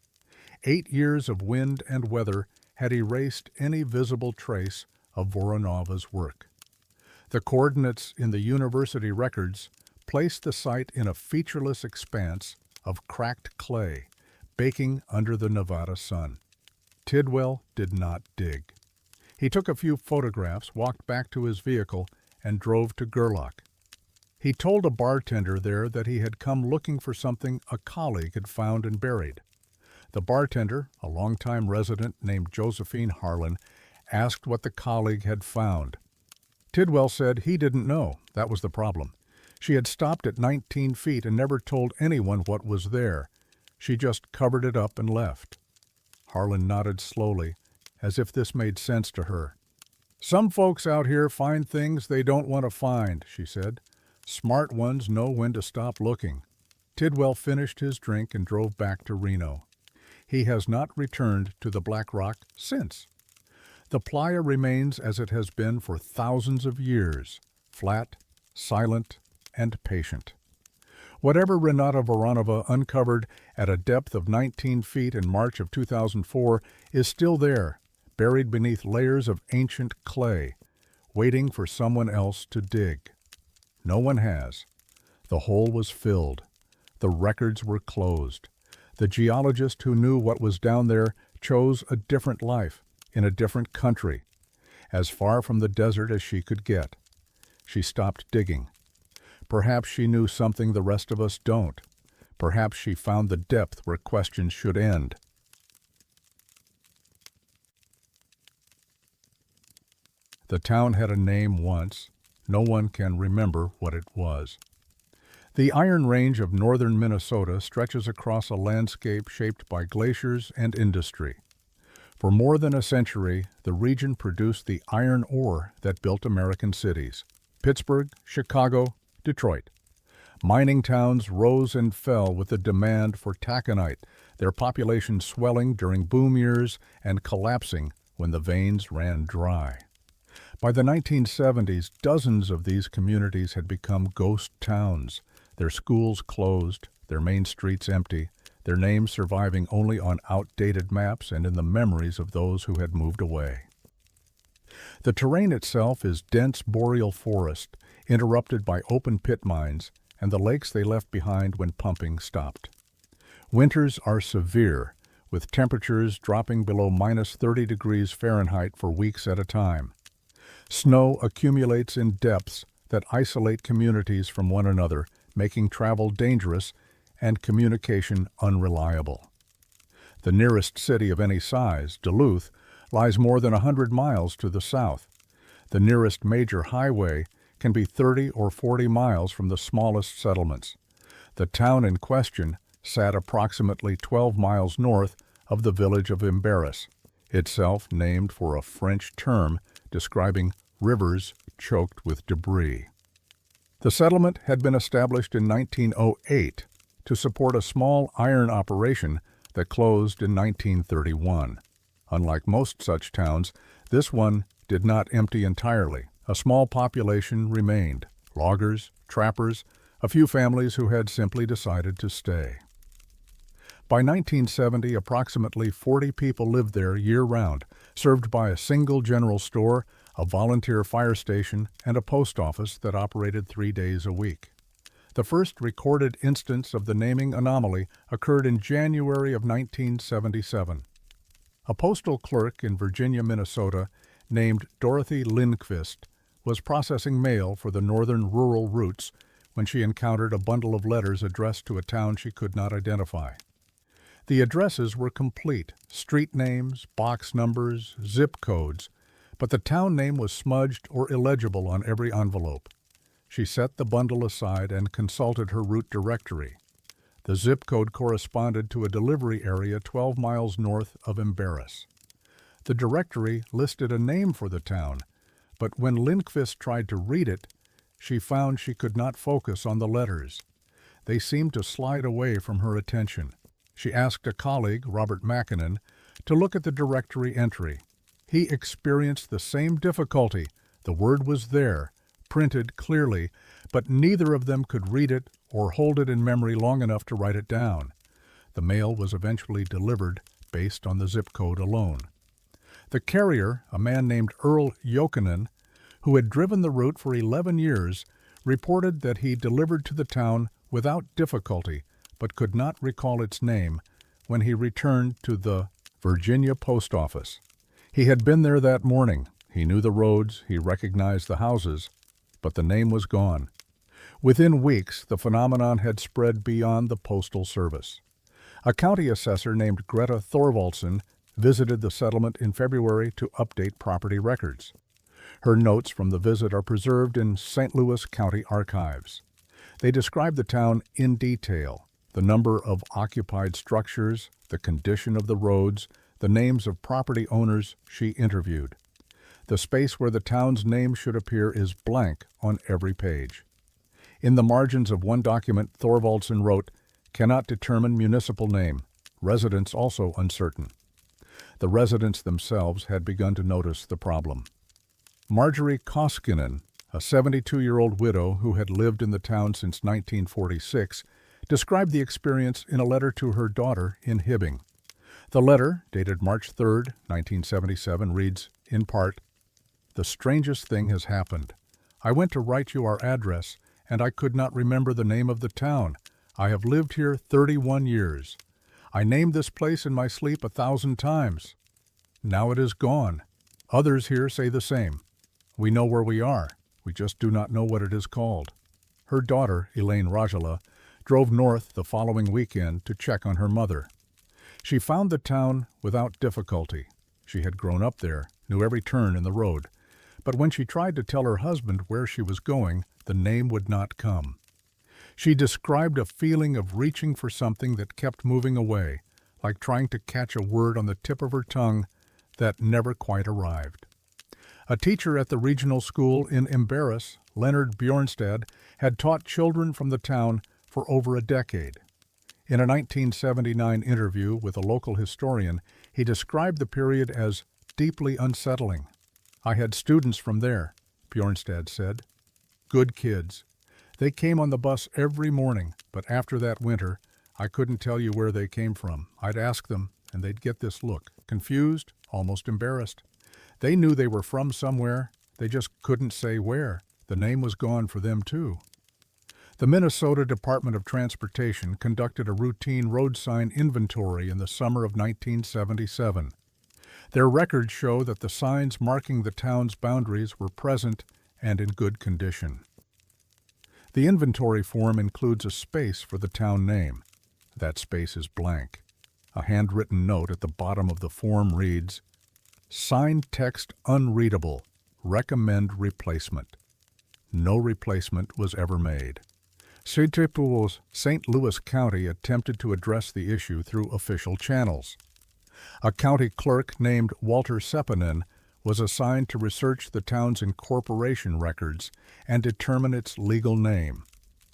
8 years of wind and weather had erased any visible trace of Voronova's work. The coordinates in the university records placed the site in a featureless expanse of cracked clay, baking under the Nevada sun. Tidwell did not dig. He took a few photographs, walked back to his vehicle, and drove to Gerlach. He told a bartender there that he had come looking for something a colleague had found and buried. The bartender, a longtime resident named Josephine Harlan, asked what the colleague had found. Tidwell said he didn't know. That was the problem. She had stopped at 19 feet and never told anyone what was there. She just covered it up and left. Harlan nodded slowly, as if this made sense to her. "Some folks out here find things they don't want to find," she said. "Smart ones know when to stop looking." Tidwell finished his drink and drove back to Reno. He has not returned to the Black Rock since. The playa remains as it has been for thousands of years, flat, silent, and patient. Whatever Renata Voronova uncovered at a depth of 19 feet in March of 2004 is still there, buried beneath layers of ancient clay, waiting for someone else to dig. No one has. The hole was filled. The records were closed. The geologist who knew what was down there chose a different life, in a different country, as far from the desert as she could get. She stopped digging. Perhaps she knew something the rest of us don't. Perhaps she found the depth where questions should end. The town had a name once. No one can remember what it was. The Iron Range of northern Minnesota stretches across a landscape shaped by glaciers and industry. For more than a century, the region produced the iron ore that built American cities: Pittsburgh, Chicago, Detroit. Mining towns rose and fell with the demand for taconite, their population swelling during boom years and collapsing when the veins ran dry. By the 1970s, dozens of these communities had become ghost towns, their schools closed, their main streets empty, their names surviving only on outdated maps and in the memories of those who had moved away. The terrain itself is dense boreal forest, interrupted by open pit mines and the lakes they left behind when pumping stopped. Winters are severe, with temperatures dropping below -30 degrees Fahrenheit for weeks at a time. Snow accumulates in depths that isolate communities from one another, making travel dangerous and communication unreliable. The nearest city of any size, Duluth, lies more than 100 miles to the south. The nearest major highway can be 30 or 40 miles from the smallest settlements. The town in question sat approximately 12 miles north of the village of Embarrass, itself named for a French term describing rivers choked with debris. The settlement had been established in 1908 to support a small iron operation that closed in 1931. Unlike most such towns, this one did not empty entirely. A small population remained: loggers, trappers, a few families who had simply decided to stay. By 1970, approximately 40 people lived there year-round, served by a single general store, a volunteer fire station, and a post office that operated 3 days a week. The first recorded instance of the naming anomaly occurred in January of 1977. A postal clerk in Virginia, Minnesota, named Dorothy Lindquist, was processing mail for the northern rural routes when she encountered a bundle of letters addressed to a town she could not identify. The addresses were complete: street names, box numbers, zip codes, but the town name was smudged or illegible on every envelope. She set the bundle aside and consulted her route directory. The zip code corresponded to a delivery area 12 miles north of Embarrass. The directory listed a name for the town, but when Lindquist tried to read it, she found she could not focus on the letters. They seemed to slide away from her attention. She asked a colleague, Robert Mackinnon, to look at the directory entry. He experienced the same difficulty. The word was there, printed clearly, but neither of them could read it or hold it in memory long enough to write it down. The mail was eventually delivered based on the zip code alone. The carrier, a man named Earl Jokinen, who had driven the route for 11 years, reported that he delivered to the town without difficulty, but could not recall its name when he returned to the Virginia post office. He had been there that morning. He knew the roads, he recognized the houses, but the name was gone. Within weeks, the phenomenon had spread beyond the postal service. A county assessor named Greta Thorvaldsen visited the settlement in February to update property records. Her notes from the visit are preserved in St. Louis County Archives. They describe the town in detail: the number of occupied structures, the condition of the roads, the names of property owners she interviewed. The space where the town's name should appear is blank on every page. In the margins of one document, Thorvaldsen wrote, "Cannot determine municipal name. Residents also uncertain." The residents themselves had begun to notice the problem. Marjorie Koskinen, a 72-year-old widow who had lived in the town since 1946, described the experience in a letter to her daughter in Hibbing. The letter, dated March 3, 1977, reads, in part, "The strangest thing has happened. I went to write you our address, and I could not remember the name of the town. I have lived here 31 years. I named this place in my sleep 1,000 times. Now it is gone. Others here say the same. We know where we are. We just do not know what it is called." Her daughter, Elaine Rajala, drove north the following weekend to check on her mother. She found the town without difficulty. She had grown up there, knew every turn in the road. But when she tried to tell her husband where she was going, the name would not come. She described a feeling of reaching for something that kept moving away, like trying to catch a word on the tip of her tongue that never quite arrived. A teacher at the regional school in Embarrass, Leonard Bjornstad, had taught children from the town for over a decade. In a 1979 interview with a local historian, he described the period as deeply unsettling. "I had students from there," Bjornstad said. "Good kids. They came on the bus every morning, but after that winter, I couldn't tell you where they came from. I'd ask them, and they'd get this look, confused, almost embarrassed. They knew they were from somewhere, they just couldn't say where. The name was gone for them too." The Minnesota Department of Transportation conducted a routine road sign inventory in the summer of 1977. Their records show that the signs marking the town's boundaries were present and in good condition. The inventory form includes a space for the town name. That space is blank. A handwritten note at the bottom of the form reads, "Sign text unreadable. Recommend replacement." No replacement was ever made. St. Louis County attempted to address the issue through official channels. A county clerk named Walter Sepinen was assigned to research the town's incorporation records and determine its legal name.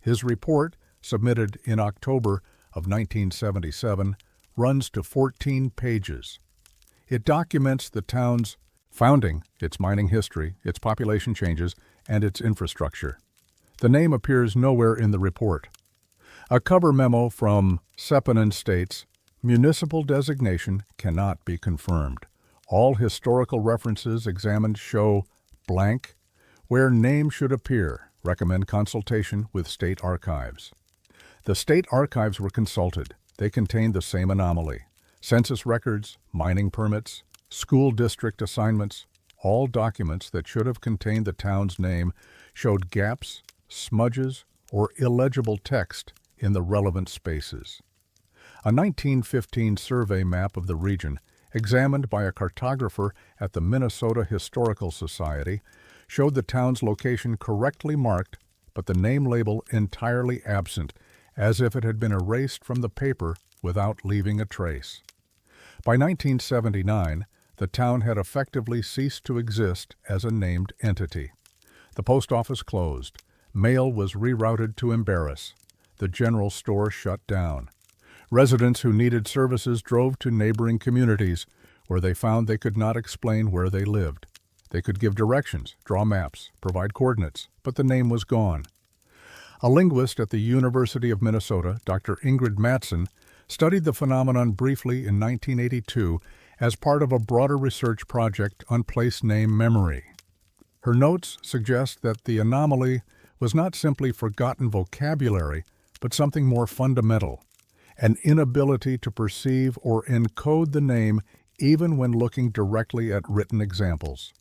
His report, submitted in October of 1977, runs to 14 pages. It documents the town's founding, its mining history, its population changes, and its infrastructure. The name appears nowhere in the report. A cover memo from Sepinen states, "Municipal designation cannot be confirmed. All historical references examined show blank. Where name should appear, recommend consultation with state archives." The state archives were consulted. They contained the same anomaly. Census records, mining permits, school district assignments, all documents that should have contained the town's name showed gaps, smudges, or illegible text in the relevant spaces. A 1915 survey map of the region, examined by a cartographer at the Minnesota Historical Society, showed the town's location correctly marked, but the name label entirely absent, as if it had been erased from the paper without leaving a trace. By 1979, the town had effectively ceased to exist as a named entity. The post office closed. Mail was rerouted to Embarrass. The general store shut down. Residents who needed services drove to neighboring communities, where they found they could not explain where they lived. They could give directions, draw maps, provide coordinates, but the name was gone. A linguist at the University of Minnesota, Dr. Ingrid Mattson, studied the phenomenon briefly in 1982 as part of a broader research project on place name memory. Her notes suggest that the anomaly was not simply forgotten vocabulary, but something more fundamental, an inability to perceive or encode the name even when looking directly at written examples.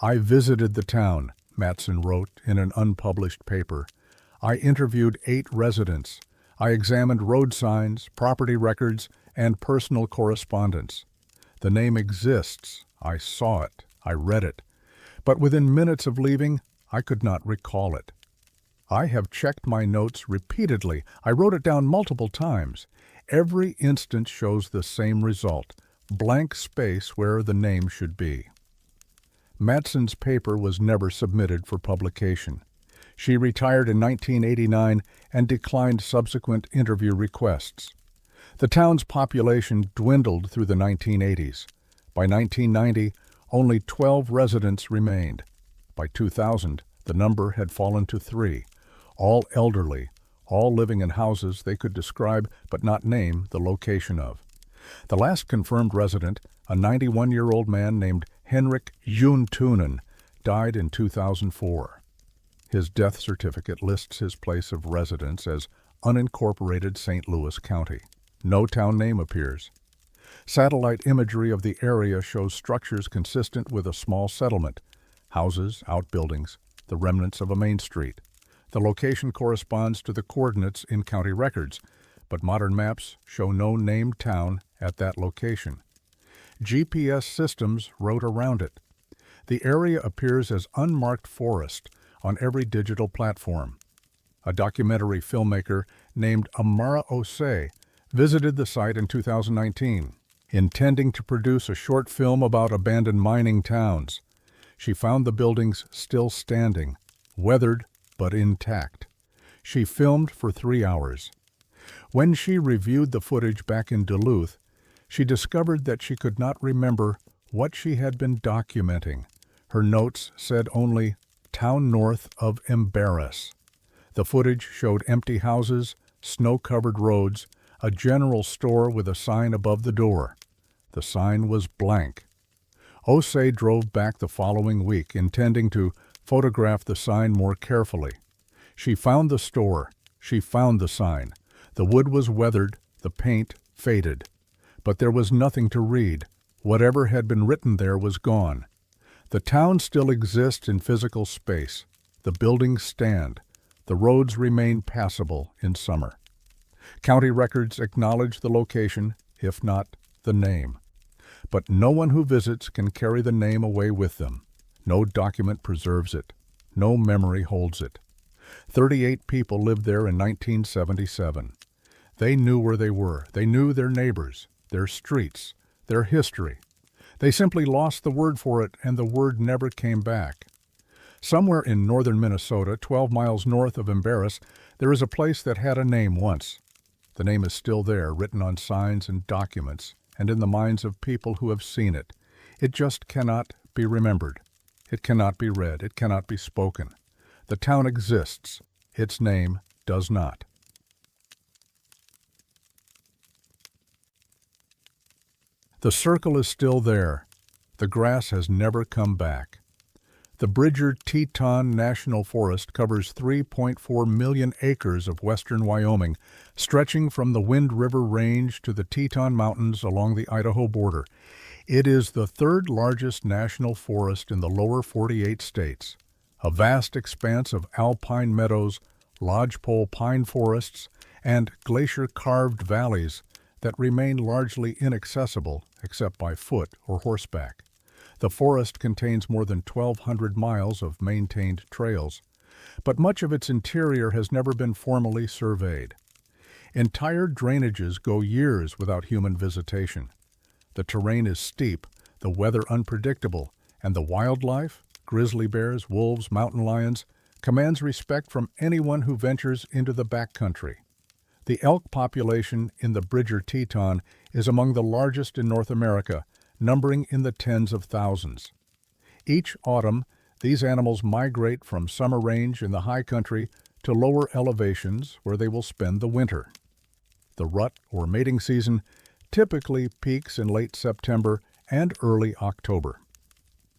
"I visited the town," Mattson wrote in an unpublished paper. "I interviewed 8 residents. I examined road signs, property records, and personal correspondence. The name exists. I saw it. I read it. But within minutes of leaving, I could not recall it. I have checked my notes repeatedly. I wrote it down multiple times. Every instance shows the same result, blank space where the name should be." Mattson's paper was never submitted for publication. She retired in 1989 and declined subsequent interview requests. The town's population dwindled through the 1980s. By 1990, only 12 residents remained. By 2000, the number had fallen to 3, all elderly, all living in houses they could describe but not name the location of. The last confirmed resident, a 91-year-old man named Henrik Juntunen, died in 2004. His death certificate lists his place of residence as unincorporated St. Louis County. No town name appears. Satellite imagery of the area shows structures consistent with a small settlement, houses, outbuildings, the remnants of a main street. The location corresponds to the coordinates in county records, but modern maps show no named town at that location. GPS systems wrote around it. The area appears as unmarked forest on every digital platform. A documentary filmmaker named Amara Osei visited the site in 2019, intending to produce a short film about abandoned mining towns. She found the buildings still standing, weathered but intact. She filmed for 3 hours. When she reviewed the footage back in Duluth, she discovered that she could not remember what she had been documenting. Her notes said only, "Town north of Embarrass." The footage showed empty houses, snow-covered roads, a general store with a sign above the door. The sign was blank. Osei drove back the following week, intending to photograph the sign more carefully. She found the store. She found the sign. The wood was weathered, the paint faded. But there was nothing to read. Whatever had been written there was gone. The town still exists in physical space. The buildings stand. The roads remain passable in summer. County records acknowledge the location, if not the name. But no one who visits can carry the name away with them. No document preserves it. No memory holds it. 38 people lived there in 1977. They knew where they were. They knew their neighbors, their streets, their history. They simply lost the word for it, and the word never came back. Somewhere in northern Minnesota, 12 miles north of Embarrass, there is a place that had a name once. The name is still there, written on signs and documents, and in the minds of people who have seen it. It just cannot be remembered. It cannot be read. It cannot be spoken. The town exists. Its name does not. The circle is still there. The grass has never come back. The Bridger-Teton National Forest covers 3.4 million acres of western Wyoming, stretching from the Wind River Range to the Teton Mountains along the Idaho border. It is the third largest national forest in the lower 48 states, a vast expanse of alpine meadows, lodgepole pine forests, and glacier-carved valleys that remain largely inaccessible except by foot or horseback. The forest contains more than 1,200 miles of maintained trails, but much of its interior has never been formally surveyed. Entire drainages go years without human visitation. The terrain is steep, the weather unpredictable, and the wildlife, grizzly bears, wolves, mountain lions, commands respect from anyone who ventures into the backcountry. The elk population in the Bridger-Teton is among the largest in North America, numbering in the tens of thousands. Each autumn, these animals migrate from summer range in the high country to lower elevations where they will spend the winter. The rut, or mating season, typically peaks in late September and early October.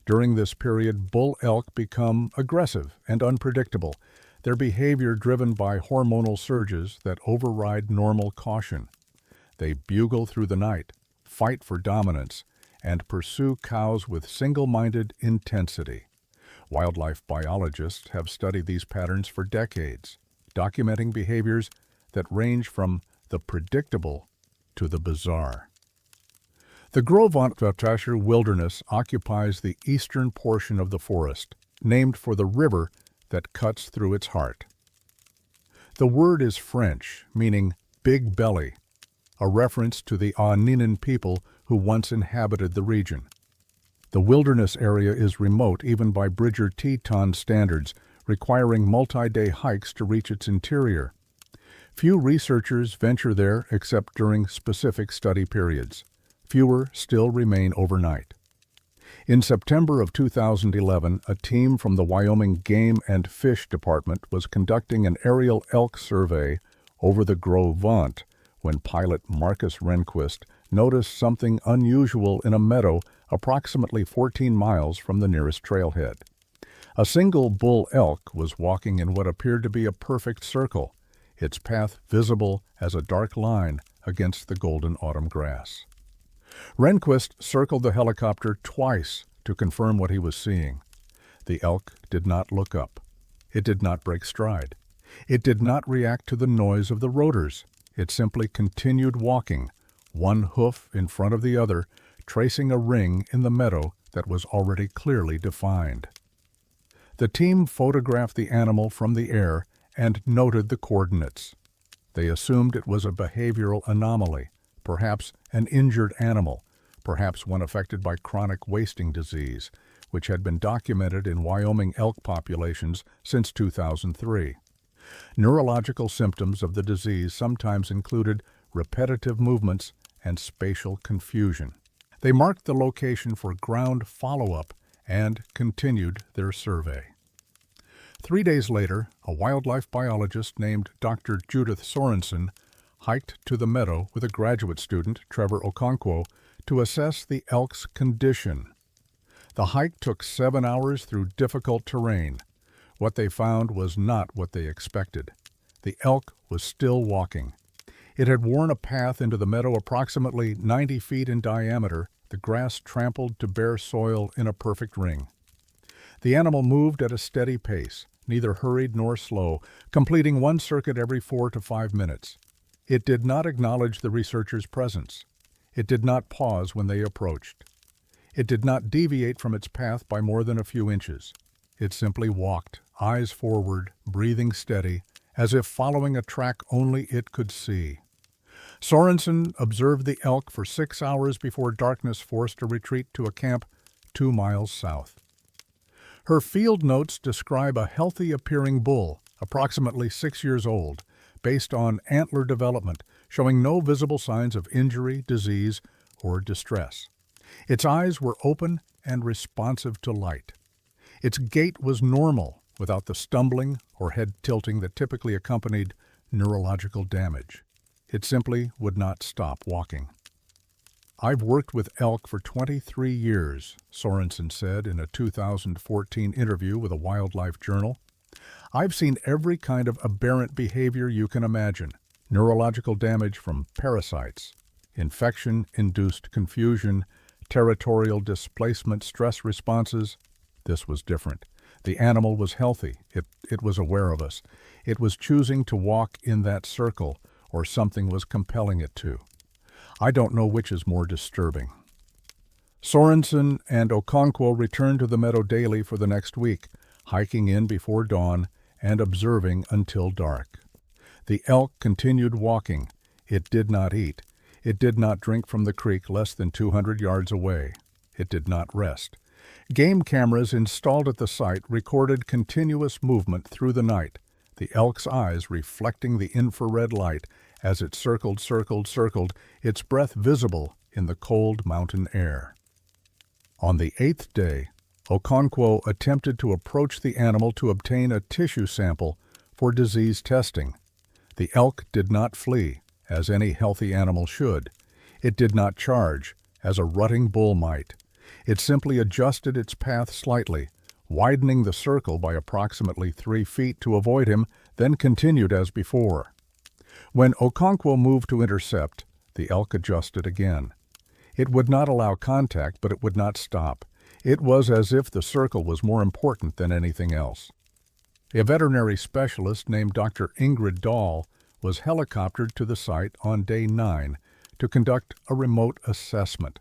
During this period, bull elk become aggressive and unpredictable, their behavior driven by hormonal surges that override normal caution. They bugle through the night, fight for dominance, and pursue cows with single-minded intensity. Wildlife biologists have studied these patterns for decades, documenting behaviors that range from the predictable to the bizarre. The Gros-Ventre Wilderness occupies the eastern portion of the forest, named for the river that cuts through its heart. The word is French, meaning big belly, a reference to the Ahninan people who once inhabited the region. The wilderness area is remote even by Bridger-Teton standards, requiring multi-day hikes to reach its interior. Few researchers venture there except during specific study periods. Fewer still remain overnight. In September of 2011, a team from the Wyoming Game and Fish Department was conducting an aerial elk survey over the Gros Ventre when pilot Marcus Rehnquist noticed something unusual in a meadow approximately 14 miles from the nearest trailhead. A single bull elk was walking in what appeared to be a perfect circle, its path visible as a dark line against the golden autumn grass. Rehnquist circled the helicopter twice to confirm what he was seeing. The elk did not look up. It did not break stride. It did not react to the noise of the rotors. It simply continued walking, one hoof in front of the other, tracing a ring in the meadow that was already clearly defined. The team photographed the animal from the air and noted the coordinates. They assumed it was a behavioral anomaly, perhaps an injured animal, perhaps one affected by chronic wasting disease, which had been documented in Wyoming elk populations since 2003. Neurological symptoms of the disease sometimes included repetitive movements and spatial confusion. They marked the location for ground follow-up and continued their survey. 3 days later, a wildlife biologist named Dr. Judith Sorensen hiked to the meadow with a graduate student, Trevor Okonkwo, to assess the elk's condition. The hike took 7 hours through difficult terrain. What they found was not what they expected. The elk was still walking. It had worn a path into the meadow approximately 90 feet in diameter, the grass trampled to bare soil in a perfect ring. The animal moved at a steady pace, neither hurried nor slow, completing one circuit every 4 to 5 minutes. It did not acknowledge the researchers' presence. It did not pause when they approached. It did not deviate from its path by more than a few inches. It simply walked, eyes forward, breathing steady, as if following a track only it could see. Sorensen observed the elk for 6 hours before darkness forced a retreat to a camp 2 miles south. Her field notes describe a healthy-appearing bull, approximately 6 years old, based on antler development, showing no visible signs of injury, disease, or distress. Its eyes were open and responsive to light. Its gait was normal, without the stumbling or head tilting that typically accompanied neurological damage. It simply would not stop walking. "I've worked with elk for 23 years, Sorensen said in a 2014 interview with a wildlife journal. "I've seen every kind of aberrant behavior you can imagine. Neurological damage from parasites, infection-induced confusion, territorial displacement stress responses. This was different. The animal was healthy. It was aware of us. It was choosing to walk in that circle, or something was compelling it to. I don't know which is more disturbing." Sorensen and Okonkwo returned to the meadow daily for the next week, hiking in before dawn and observing until dark. The elk continued walking. It did not eat. It did not drink from the creek less than 200 yards away. It did not rest. Game cameras installed at the site recorded continuous movement through the night, the elk's eyes reflecting the infrared light as it circled, its breath visible in the cold mountain air. On the 8th day, Okonkwo attempted to approach the animal to obtain a tissue sample for disease testing. The elk did not flee, as any healthy animal should. It did not charge, as a rutting bull might. It simply adjusted its path slightly, widening the circle by approximately 3 feet to avoid him, then continued as before. When Okonkwo moved to intercept, the elk adjusted again. It would not allow contact, but it would not stop. It was as if the circle was more important than anything else. A veterinary specialist named Dr. Ingrid Dahl was helicoptered to the site on day 9 to conduct a remote assessment.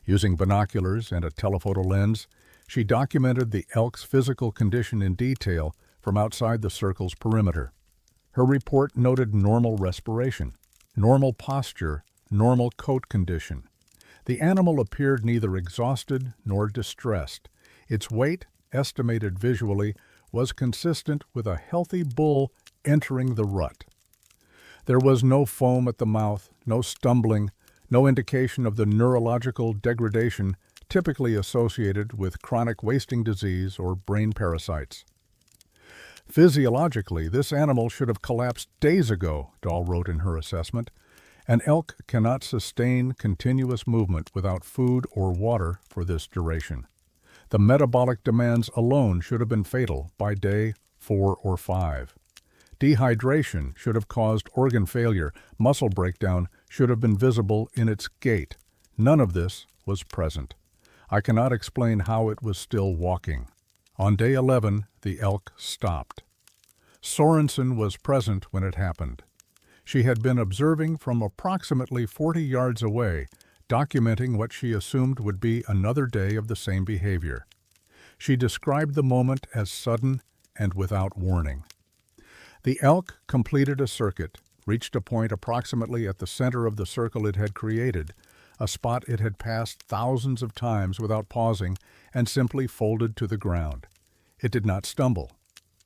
Using binoculars and a telephoto lens, she documented the elk's physical condition in detail from outside the circle's perimeter. Her report noted normal respiration, normal posture, normal coat condition. The animal appeared neither exhausted nor distressed. Its weight, estimated visually, was consistent with a healthy bull entering the rut. There was no foam at the mouth, no stumbling, no indication of the neurological degradation typically associated with chronic wasting disease or brain parasites. Physiologically, this animal should have collapsed days ago, Dahl wrote in her assessment. An elk cannot sustain continuous movement without food or water for this duration. The metabolic demands alone should have been fatal by day 4 or 5. Dehydration should have caused organ failure. Muscle breakdown should have been visible in its gait. None of this was present. I cannot explain how it was still walking. On day 11, the elk stopped. Sorensen was present when it happened. She had been observing from approximately 40 yards away, documenting what she assumed would be another day of the same behavior. She described the moment as sudden and without warning. The elk completed a circuit, reached a point approximately at the center of the circle it had created, a spot it had passed thousands of times without pausing, and simply folded to the ground. It did not stumble.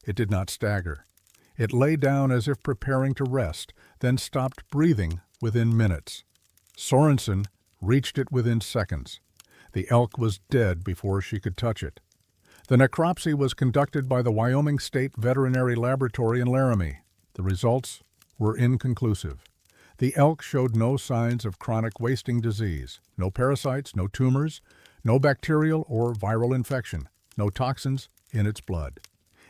It did not stagger. It lay down as if preparing to rest, then stopped breathing within minutes. Sorensen reached it within seconds. The elk was dead before she could touch it. The necropsy was conducted by the Wyoming State Veterinary Laboratory in Laramie. The results were inconclusive. The elk showed no signs of chronic wasting disease, no parasites, no tumors, no bacterial or viral infection, no toxins in its blood.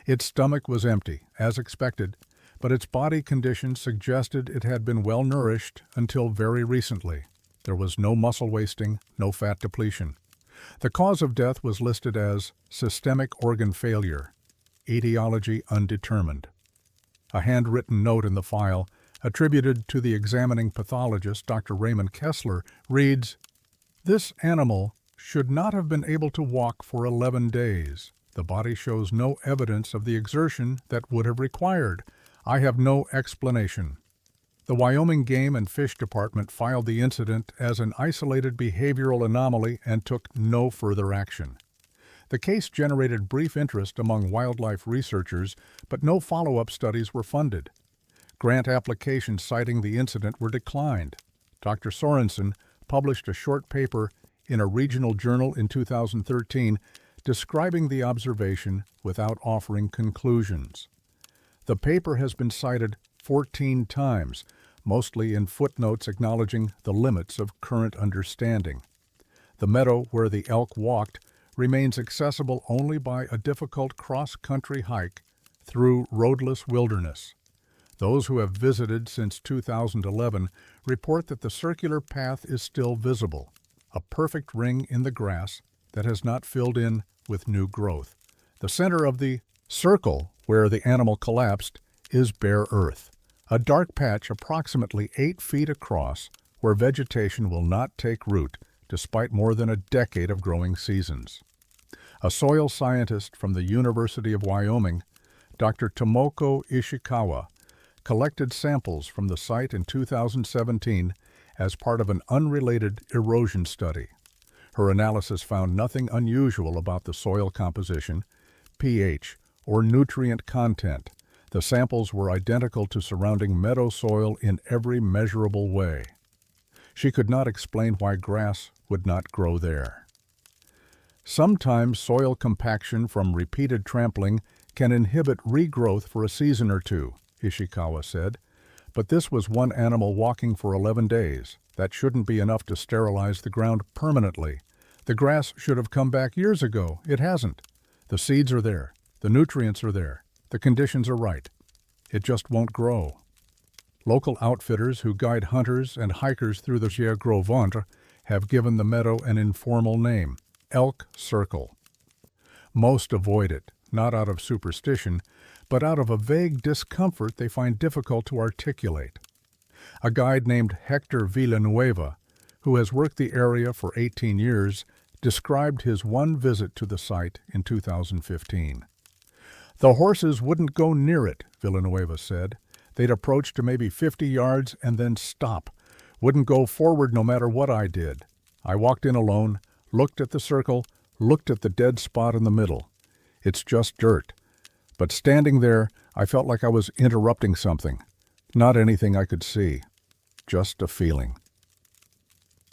Its stomach was empty, as expected, but its body condition suggested it had been well nourished until very recently. There was no muscle wasting, no fat depletion. The cause of death was listed as systemic organ failure, etiology undetermined. A handwritten note in the file, attributed to the examining pathologist, Dr. Raymond Kessler, reads, "This animal should not have been able to walk for 11 days. The body shows no evidence of the exertion that would have required. I have no explanation." The Wyoming Game and Fish Department filed the incident as an isolated behavioral anomaly and took no further action. The case generated brief interest among wildlife researchers, but no follow-up studies were funded. Grant applications citing the incident were declined. Dr. Sorensen published a short paper in a regional journal in 2013 describing the observation without offering conclusions. The paper has been cited 14 times, mostly in footnotes acknowledging the limits of current understanding. The meadow where the elk walked remains accessible only by a difficult cross-country hike through roadless wilderness. Those who have visited since 2011 report that the circular path is still visible, a perfect ring in the grass that has not filled in with new growth. The center of the circle where the animal collapsed is bare earth, a dark patch approximately 8 feet across where vegetation will not take root despite more than a decade of growing seasons. A soil scientist from the University of Wyoming, Dr. Tomoko Ishikawa, collected samples from the site in 2017 as part of an unrelated erosion study. Her analysis found nothing unusual about the soil composition, pH, or nutrient content. The samples were identical to surrounding meadow soil in every measurable way. She could not explain why grass would not grow there. Sometimes soil compaction from repeated trampling can inhibit regrowth for a season or two, Ishikawa said, but this was one animal walking for 11 days. That shouldn't be enough to sterilize the ground permanently. The grass should have come back years ago. It hasn't. The seeds are there. The nutrients are there. The conditions are right. It just won't grow. Local outfitters who guide hunters and hikers through the Gers Gros Ventre have given the meadow an informal name, Elk Circle. Most avoid it, not out of superstition, but out of a vague discomfort they find difficult to articulate. A guide named Hector Villanueva, who has worked the area for 18 years, described his one visit to the site in 2015. "The horses wouldn't go near it," Villanueva said. "They'd approach to maybe 50 yards and then stop. Wouldn't go forward no matter what I did. I walked in alone, looked at the circle, looked at the dead spot in the middle. It's just dirt. But standing there, I felt like I was interrupting something. Not anything I could see. Just a feeling."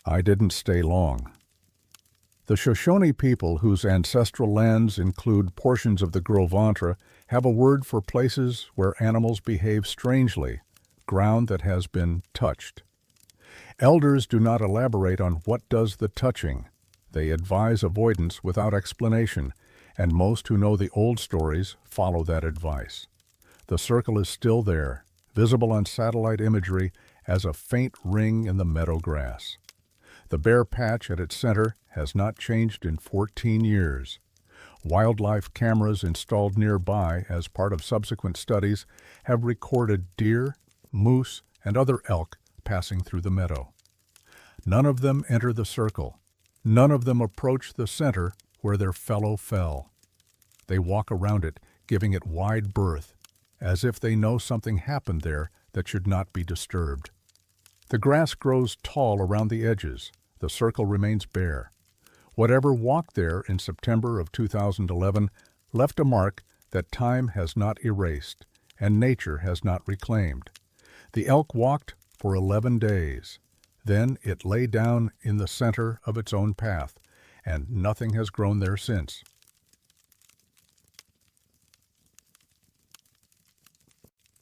I didn't stay long. The Shoshone people, whose ancestral lands include portions of the Gros Ventre, have a word for places where animals behave strangely, ground that has been touched. Elders do not elaborate on what does the touching. They advise avoidance without explanation, and most who know the old stories follow that advice. The circle is still there, visible on satellite imagery as a faint ring in the meadow grass. The bare patch at its center has not changed in 14 years. Wildlife cameras installed nearby as part of subsequent studies have recorded deer, moose, and other elk passing through the meadow. None of them enter the circle. None of them approach the center where their fellow fell. They walk around it, giving it wide berth, as if they know something happened there that should not be disturbed. The grass grows tall around the edges. The circle remains bare. Whatever walked there in September of 2011 left a mark that time has not erased and nature has not reclaimed. The elk walked for 11 days. Then it lay down in the center of its own path, and nothing has grown there since.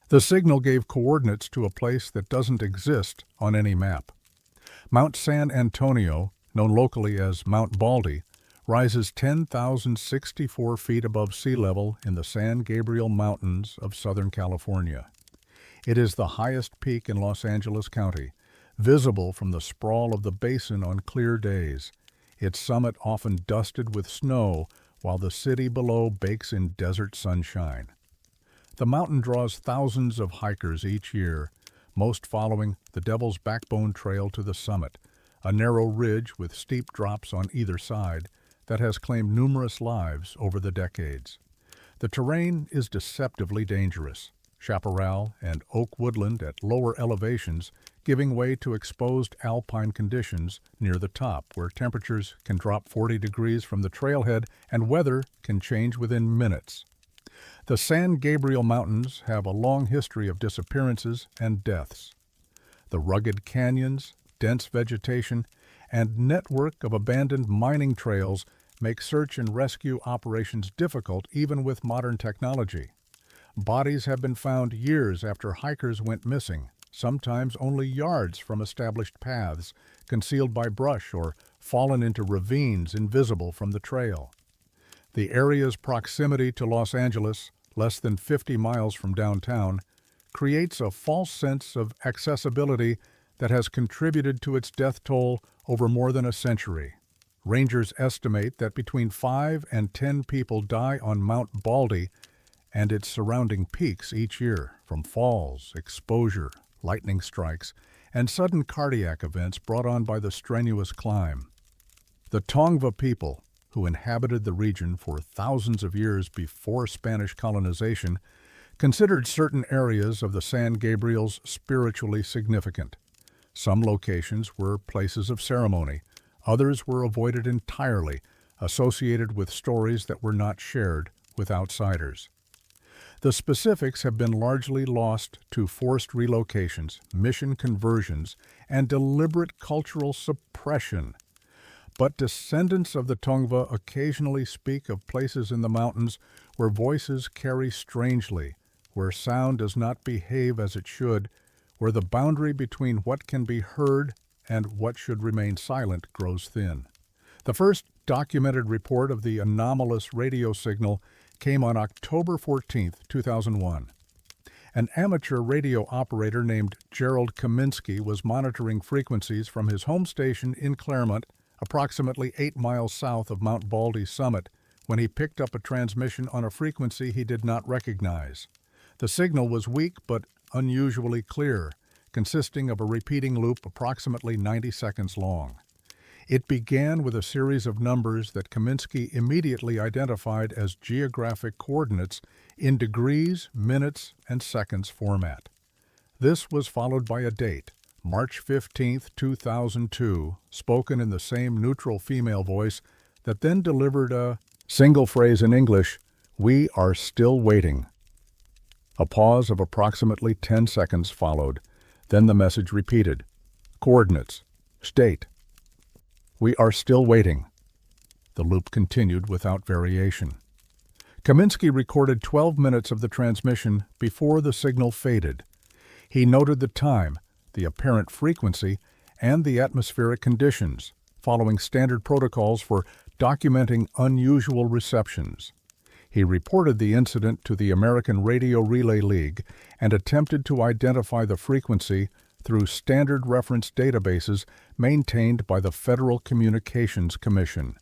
The signal gave coordinates to a place that doesn't exist on any map. Mount San Antonio, known locally as Mount Baldy, rises 10,064 feet above sea level in the San Gabriel Mountains of Southern California. It is the highest peak in Los Angeles County, visible from the sprawl of the basin on clear days, its summit often dusted with snow while the city below bakes in desert sunshine. The mountain draws thousands of hikers each year, most following the Devil's Backbone Trail to the summit, a narrow ridge with steep drops on either side that has claimed numerous lives over the decades. The terrain is deceptively dangerous. Chaparral and oak woodland at lower elevations giving way to exposed alpine conditions near the top, where temperatures can drop 40 degrees from the trailhead and weather can change within minutes. The San Gabriel Mountains have a long history of disappearances and deaths. The rugged canyons, dense vegetation, and network of abandoned mining trails make search and rescue operations difficult even with modern technology. Bodies have been found years after hikers went missing, sometimes only yards from established paths, concealed by brush or fallen into ravines invisible from the trail. The area's proximity to Los Angeles, less than 50 miles from downtown, creates a false sense of accessibility that has contributed to its death toll over more than a century. Rangers estimate that between 5 and 10 people die on Mount Baldy and its surrounding peaks each year from falls, exposure, lightning strikes, and sudden cardiac events brought on by the strenuous climb. The Tongva people, who inhabited the region for thousands of years before Spanish colonization, considered certain areas of the San Gabriels spiritually significant. Some locations were places of ceremony, others were avoided entirely, associated with stories that were not shared with outsiders. The specifics have been largely lost to forced relocations, mission conversions, and deliberate cultural suppression. But descendants of the Tongva occasionally speak of places in the mountains where voices carry strangely, where sound does not behave as it should, where the boundary between what can be heard and what should remain silent grows thin. The first documented report of the anomalous radio signal came on October 14, 2001. An amateur radio operator named Gerald Kaminsky was monitoring frequencies from his home station in Claremont, approximately 8 miles south of Mount Baldy's summit, when he picked up a transmission on a frequency he did not recognize. The signal was weak but unusually clear, consisting of a repeating loop approximately 90 seconds long. It began with a series of numbers that Kaminsky immediately identified as geographic coordinates in degrees, minutes, and seconds format. This was followed by a date, March 15, 2002, spoken in the same neutral female voice that then delivered a single phrase in English, "We are still waiting." A pause of approximately 10 seconds followed. Then the message repeated. Coordinates. State. We are still waiting. The loop continued without variation. Kaminsky recorded 12 minutes of the transmission before the signal faded. He noted the time, the apparent frequency, and the atmospheric conditions, following standard protocols for documenting unusual receptions. He reported the incident to the American Radio Relay League and attempted to identify the frequency through standard reference databases maintained by the Federal Communications Commission.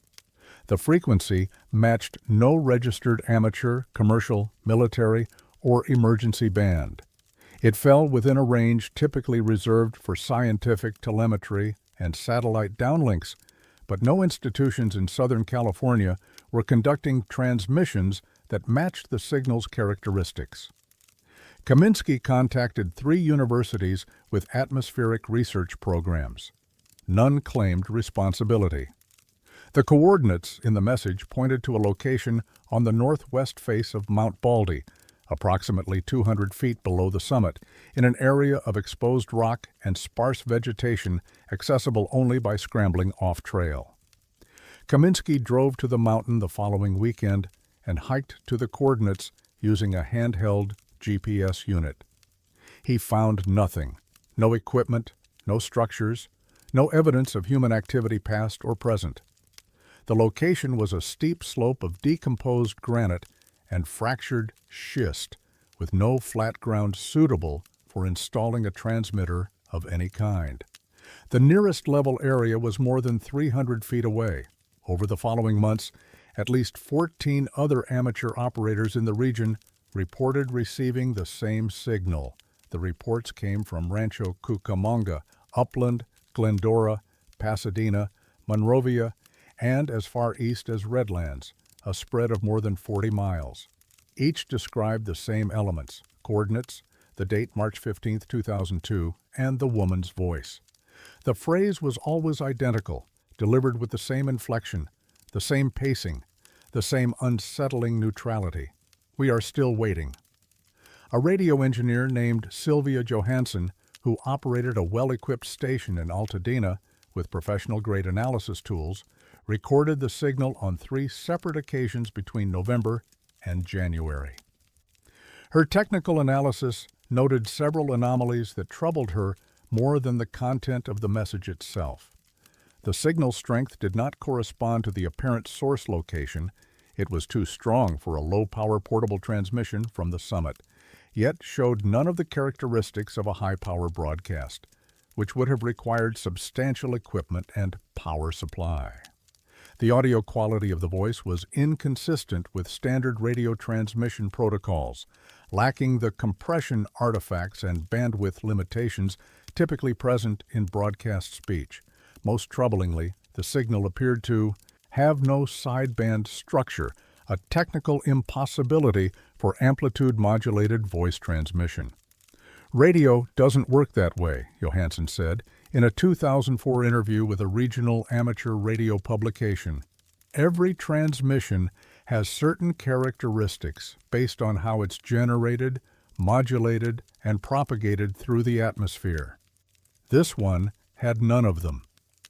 The frequency matched no registered amateur, commercial, military, or emergency band. It fell within a range typically reserved for scientific telemetry and satellite downlinks, but no institutions in Southern California were conducting transmissions that matched the signal's characteristics. Kaminsky contacted 3 universities with atmospheric research programs. None claimed responsibility. The coordinates in the message pointed to a location on the northwest face of Mount Baldy, approximately 200 feet below the summit, in an area of exposed rock and sparse vegetation accessible only by scrambling off-trail. Kaminsky drove to the mountain the following weekend and hiked to the coordinates using a handheld GPS unit. He found nothing, no equipment, no structures, no evidence of human activity past or present. The location was a steep slope of decomposed granite and fractured schist, with no flat ground suitable for installing a transmitter of any kind. The nearest level area was more than 300 feet away. Over the following months, at least 14 other amateur operators in the region reported receiving the same signal. The reports came from Rancho Cucamonga, Upland, Glendora, Pasadena, Monrovia, and as far east as Redlands, a spread of more than 40 miles. Each described the same elements: coordinates, the date March 15, 2002, and the woman's voice. The phrase was always identical, delivered with the same inflection, the same pacing, the same unsettling neutrality. We are still waiting. A radio engineer named Sylvia Johansson, who operated a well-equipped station in Altadena with professional-grade analysis tools, recorded the signal on 3 separate occasions between November and January. Her technical analysis noted several anomalies that troubled her more than the content of the message itself. The signal strength did not correspond to the apparent source location. It was too strong for a low-power portable transmission from the summit, yet showed none of the characteristics of a high-power broadcast, which would have required substantial equipment and power supply. The audio quality of the voice was inconsistent with standard radio transmission protocols, lacking the compression artifacts and bandwidth limitations typically present in broadcast speech. Most troublingly, the signal appeared to have no sideband structure, a technical impossibility for amplitude-modulated voice transmission. Radio doesn't work that way, Johansson said in a 2004 interview with a regional amateur radio publication. Every transmission has certain characteristics based on how it's generated, modulated, and propagated through the atmosphere. This one had none of them.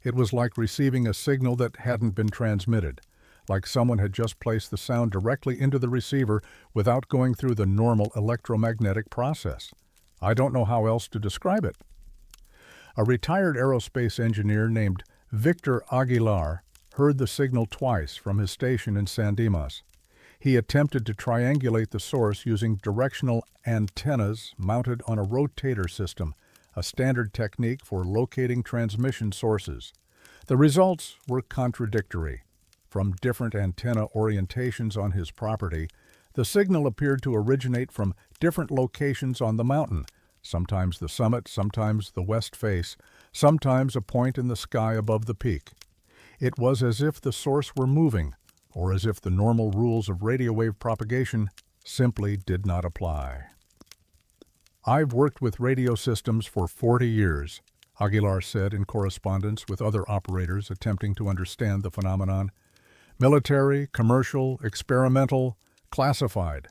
It was like receiving a signal that hadn't been transmitted, like someone had just placed the sound directly into the receiver without going through the normal electromagnetic process. I don't know how else to describe it. A retired aerospace engineer named Victor Aguilar heard the signal twice from his station in San Dimas. He attempted to triangulate the source using directional antennas mounted on a rotator system, a standard technique for locating transmission sources. The results were contradictory. From different antenna orientations on his property, the signal appeared to originate from different locations on the mountain, sometimes the summit, sometimes the west face, sometimes a point in the sky above the peak. It was as if the source were moving, or as if the normal rules of radio wave propagation simply did not apply. I've worked with radio systems for 40 years, Aguilar said in correspondence with other operators attempting to understand the phenomenon. Military, commercial, experimental, classified.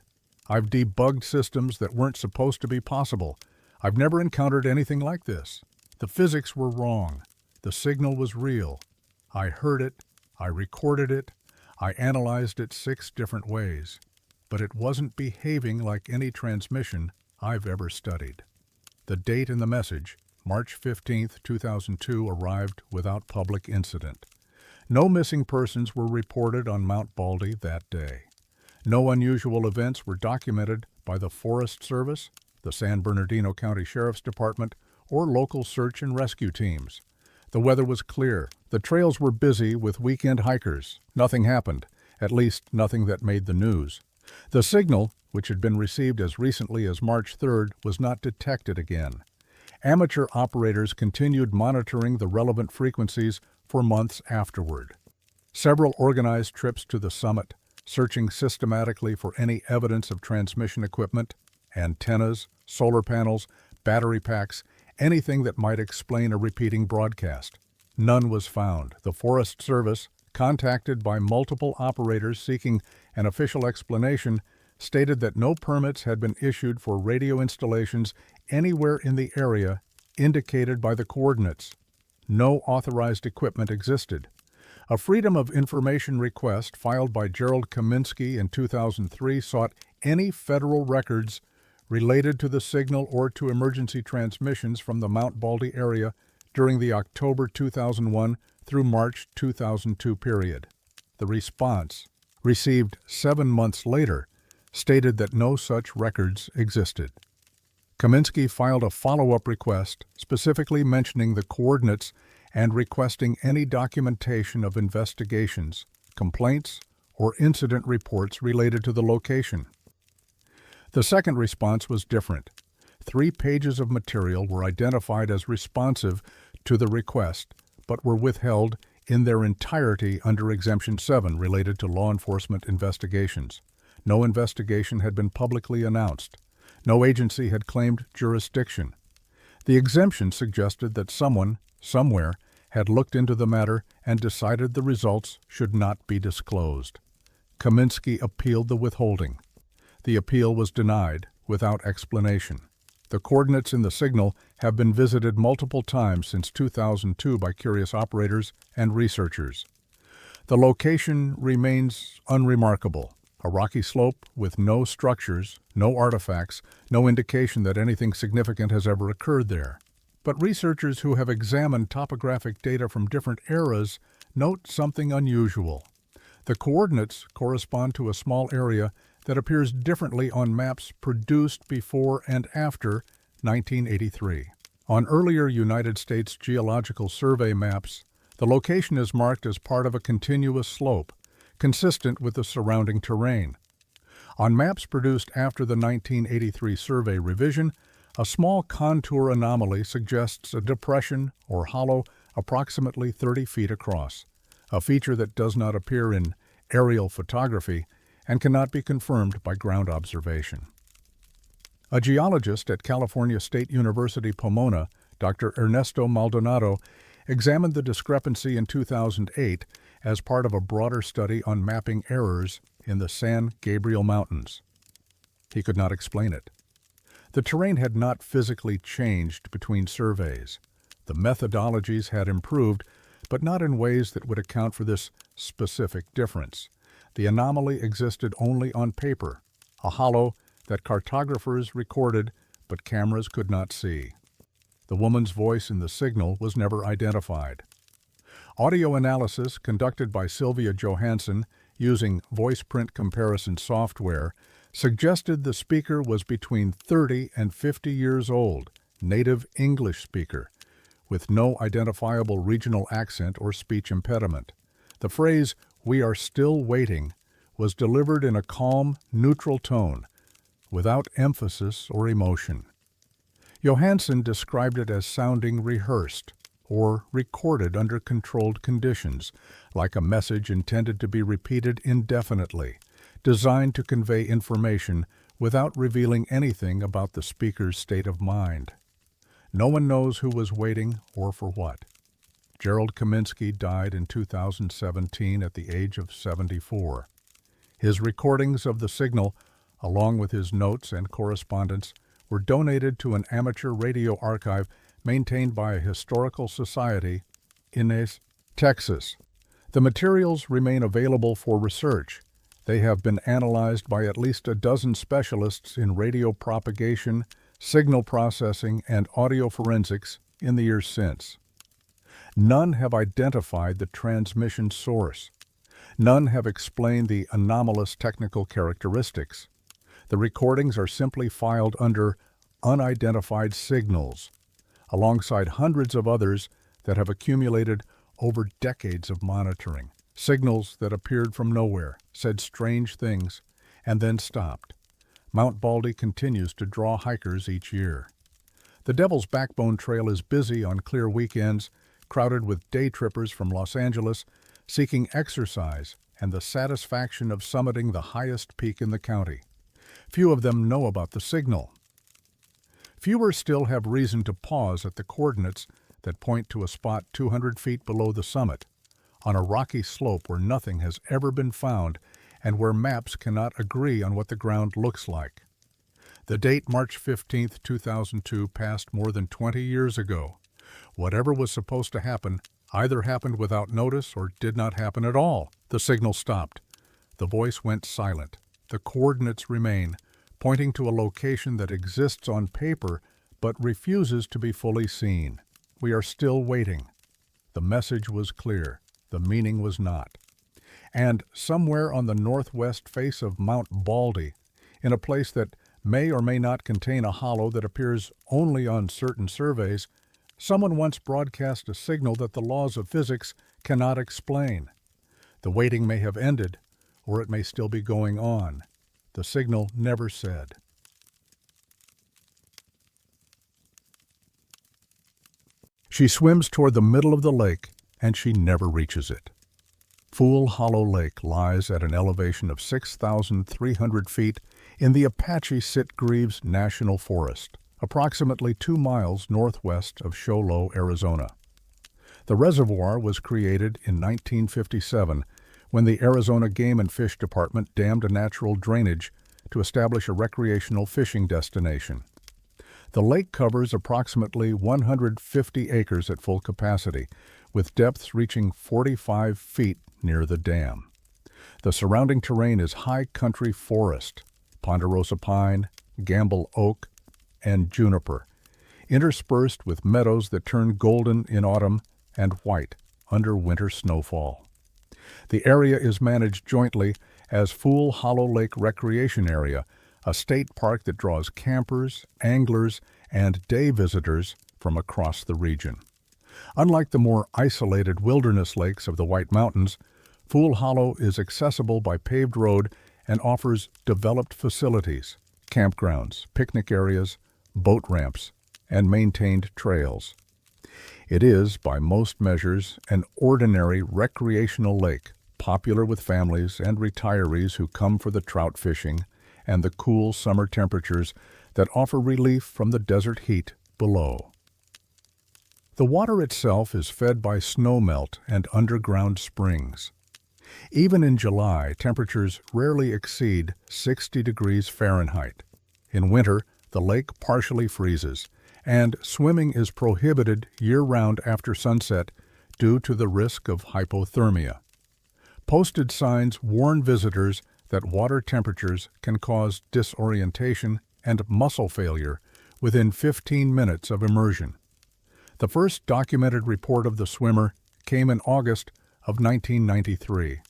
I've debugged systems that weren't supposed to be possible. I've never encountered anything like this. The physics were wrong. The signal was real. I heard it. I recorded it. I analyzed it 6 different ways, but it wasn't behaving like any transmission I've ever studied. The date in the message, March 15, 2002, arrived without public incident. No missing persons were reported on Mount Baldy that day. No unusual events were documented by the Forest Service, the San Bernardino County Sheriff's Department, or local search and rescue teams. The weather was clear. The trails were busy with weekend hikers. Nothing happened, at least nothing that made the news. The signal, which had been received as recently as March 3rd, was not detected again. Amateur operators continued monitoring the relevant frequencies for months afterward. Several organized trips to the summit, searching systematically for any evidence of transmission equipment, antennas, solar panels, battery packs, anything that might explain a repeating broadcast. None was found. The Forest Service, contacted by multiple operators seeking an official explanation, stated that no permits had been issued for radio installations anywhere in the area indicated by the coordinates. No authorized equipment existed. A Freedom of Information request filed by Gerald Kaminsky in 2003 sought any federal records related to the signal or to emergency transmissions from the Mount Baldy area during the October 2001 through March 2002 period. The response, received 7 months later, stated that no such records existed. Kaminsky filed a follow-up request specifically mentioning the coordinates and requesting any documentation of investigations, complaints, or incident reports related to the location. The second response was different. 3 pages of material were identified as responsive to the request, but were withheld in their entirety under Exemption 7 related to law enforcement investigations. No investigation had been publicly announced. No agency had claimed jurisdiction. The exemption suggested that someone, somewhere, had looked into the matter and decided the results should not be disclosed. Kaminsky appealed the withholding. The appeal was denied without explanation. The coordinates in the signal have been visited multiple times since 2002 by curious operators and researchers. The location remains unremarkable. A rocky slope with no structures, no artifacts, no indication that anything significant has ever occurred there. But researchers who have examined topographic data from different eras note something unusual. The coordinates correspond to a small area that appears differently on maps produced before and after 1983. On earlier United States Geological Survey maps, the location is marked as part of a continuous slope, consistent with the surrounding terrain. On maps produced after the 1983 survey revision, a small contour anomaly suggests a depression or hollow approximately 30 feet across, a feature that does not appear in aerial photography and cannot be confirmed by ground observation. A geologist at California State University Pomona, Dr. Ernesto Maldonado, examined the discrepancy in 2008 as part of a broader study on mapping errors in the San Gabriel Mountains. He could not explain it. The terrain had not physically changed between surveys. The methodologies had improved, but not in ways that would account for this specific difference. The anomaly existed only on paper, a hollow that cartographers recorded but cameras could not see. The woman's voice in the signal was never identified. Audio analysis conducted by Sylvia Johansson using voice print comparison software suggested the speaker was between 30 and 50 years old, native English speaker, with no identifiable regional accent or speech impediment. The phrase, "We are still waiting," was delivered in a calm, neutral tone, without emphasis or emotion. Johansson described it as sounding rehearsed or recorded under controlled conditions, like a message intended to be repeated indefinitely, designed to convey information without revealing anything about the speaker's state of mind. No one knows who was waiting or for what. Gerald Kaminsky died in 2017 at the age of 74. His recordings of the signal, along with his notes and correspondence, were donated to an amateur radio archive maintained by a historical society in Texas. The materials remain available for research. They have been analyzed by at least a dozen specialists in radio propagation, signal processing, and audio forensics in the years since. None have identified the transmission source. None have explained the anomalous technical characteristics. The recordings are simply filed under unidentified signals, alongside hundreds of others that have accumulated over decades of monitoring. Signals that appeared from nowhere, said strange things, and then stopped. Mount Baldy continues to draw hikers each year. The Devil's Backbone Trail is busy on clear weekends, crowded with day trippers from Los Angeles seeking exercise and the satisfaction of summiting the highest peak in the county. Few of them know about the signal. Fewer still have reason to pause at the coordinates that point to a spot 200 feet below the summit, on a rocky slope where nothing has ever been found and where maps cannot agree on what the ground looks like. The date March 15, 2002 passed more than 20 years ago. Whatever was supposed to happen either happened without notice or did not happen at all. The signal stopped. The voice went silent. The coordinates remain, pointing to a location that exists on paper but refuses to be fully seen. We are still waiting. The message was clear. The meaning was not. And somewhere on the northwest face of Mount Baldy, in a place that may or may not contain a hollow that appears only on certain surveys, someone once broadcast a signal that the laws of physics cannot explain. The waiting may have ended, or it may still be going on. The signal never said. She swims toward the middle of the lake, and she never reaches it. Fool Hollow Lake lies at an elevation of 6,300 feet in the Apache Sitgreaves National Forest, approximately 2 miles northwest of Show Low, Arizona. The reservoir was created in 1957 when the Arizona Game and Fish Department dammed a natural drainage to establish a recreational fishing destination. The lake covers approximately 150 acres at full capacity, with depths reaching 45 feet near the dam. The surrounding terrain is high country forest, ponderosa pine, gamble oak, and juniper, interspersed with meadows that turn golden in autumn and white under winter snowfall. The area is managed jointly as Fool Hollow Lake Recreation Area, a state park that draws campers, anglers, and day visitors from across the region. Unlike the more isolated wilderness lakes of the White Mountains, Fool Hollow is accessible by paved road and offers developed facilities, campgrounds, picnic areas, boat ramps, and maintained trails. It is, by most measures, an ordinary recreational lake, popular with families and retirees who come for the trout fishing and the cool summer temperatures that offer relief from the desert heat below. The water itself is fed by snowmelt and underground springs. Even in July, temperatures rarely exceed 60 degrees Fahrenheit. In winter, the lake partially freezes, and swimming is prohibited year-round after sunset due to the risk of hypothermia. Posted signs warn visitors that water temperatures can cause disorientation and muscle failure within 15 minutes of immersion. The first documented report of the swimmer came in August of 1993.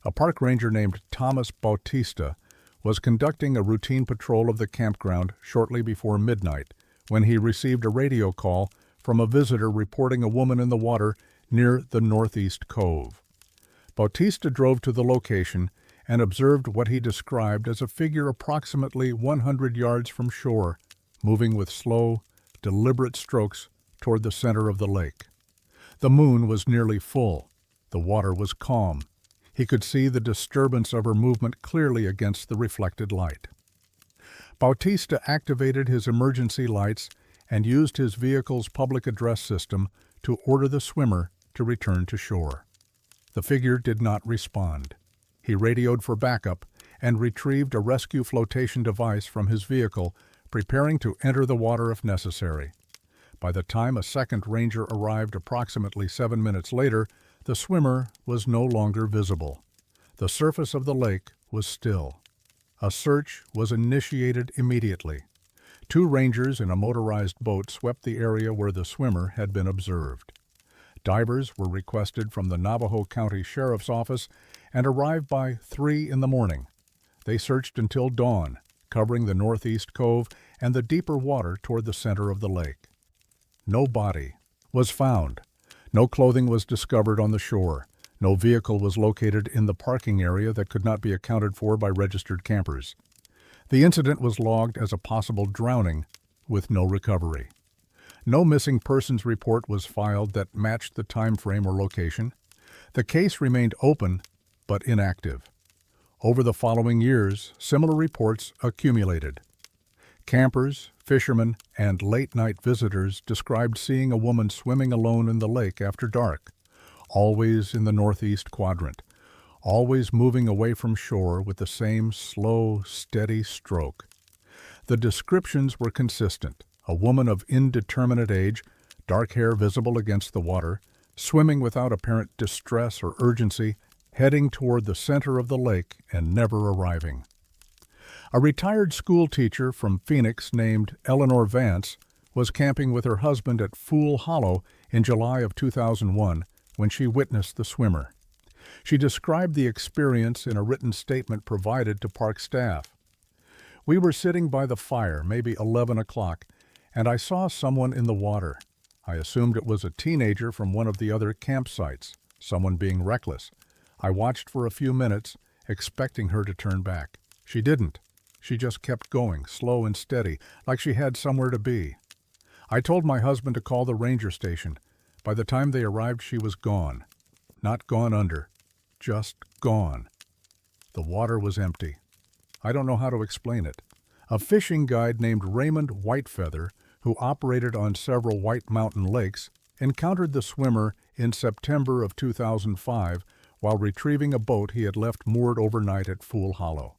A park ranger named Thomas Bautista was conducting a routine patrol of the campground shortly before midnight when he received a radio call from a visitor reporting a woman in the water near the Northeast Cove. Bautista drove to the location and observed what he described as a figure approximately 100 yards from shore, moving with slow, deliberate strokes toward the center of the lake. The moon was nearly full. The water was calm. He could see the disturbance of her movement clearly against the reflected light. Bautista activated his emergency lights and used his vehicle's public address system to order the swimmer to return to shore. The figure did not respond. He radioed for backup and retrieved a rescue flotation device from his vehicle, preparing to enter the water if necessary. By the time a second ranger arrived approximately 7 minutes later, The swimmer was no longer visible. The surface of the lake was still. A search was initiated immediately. 2 rangers in a motorized boat swept the area where the swimmer had been observed. Divers were requested from the Navajo County Sheriff's Office and arrived by 3 in the morning. They searched until dawn, covering the northeast cove and the deeper water toward the center of the lake. No body was found. No clothing was discovered on the shore. No vehicle was located in the parking area that could not be accounted for by registered campers. The incident was logged as a possible drowning with no recovery. No missing persons report was filed that matched the time frame or location. The case remained open but inactive. Over the following years, similar reports accumulated. Campers, fishermen, and late-night visitors described seeing a woman swimming alone in the lake after dark, always in the northeast quadrant, always moving away from shore with the same slow, steady stroke. The descriptions were consistent: a woman of indeterminate age, dark hair visible against the water, swimming without apparent distress or urgency, heading toward the center of the lake and never arriving. A retired school teacher from Phoenix named Eleanor Vance was camping with her husband at Fool Hollow in July of 2001 when she witnessed the swimmer. She described the experience in a written statement provided to park staff. "We were sitting by the fire, maybe 11 o'clock, and I saw someone in the water. I assumed it was a teenager from one of the other campsites, someone being reckless. I watched for a few minutes, expecting her to turn back. She didn't. She just kept going, slow and steady, like she had somewhere to be. I told my husband to call the ranger station. By the time they arrived, she was gone. Not gone under, just gone. The water was empty. I don't know how to explain it. A fishing guide named Raymond Whitefeather, who operated on several White Mountain lakes, encountered the swimmer in September of 2005 while retrieving a boat he had left moored overnight at Fool Hollow.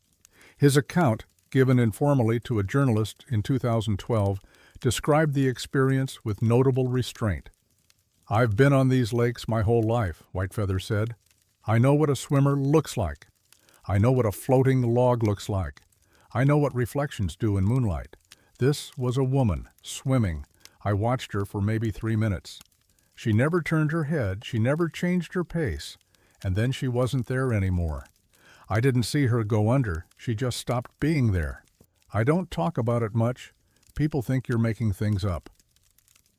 His account, given informally to a journalist in 2012, described the experience with notable restraint. "I've been on these lakes my whole life," Whitefeather said. "I know what a swimmer looks like. I know what a floating log looks like. I know what reflections do in moonlight. This was a woman, swimming. I watched her for maybe 3 minutes. She never turned her head, she never changed her pace, and then she wasn't there anymore. I didn't see her go under, she just stopped being there. I don't talk about it much. People think you're making things up."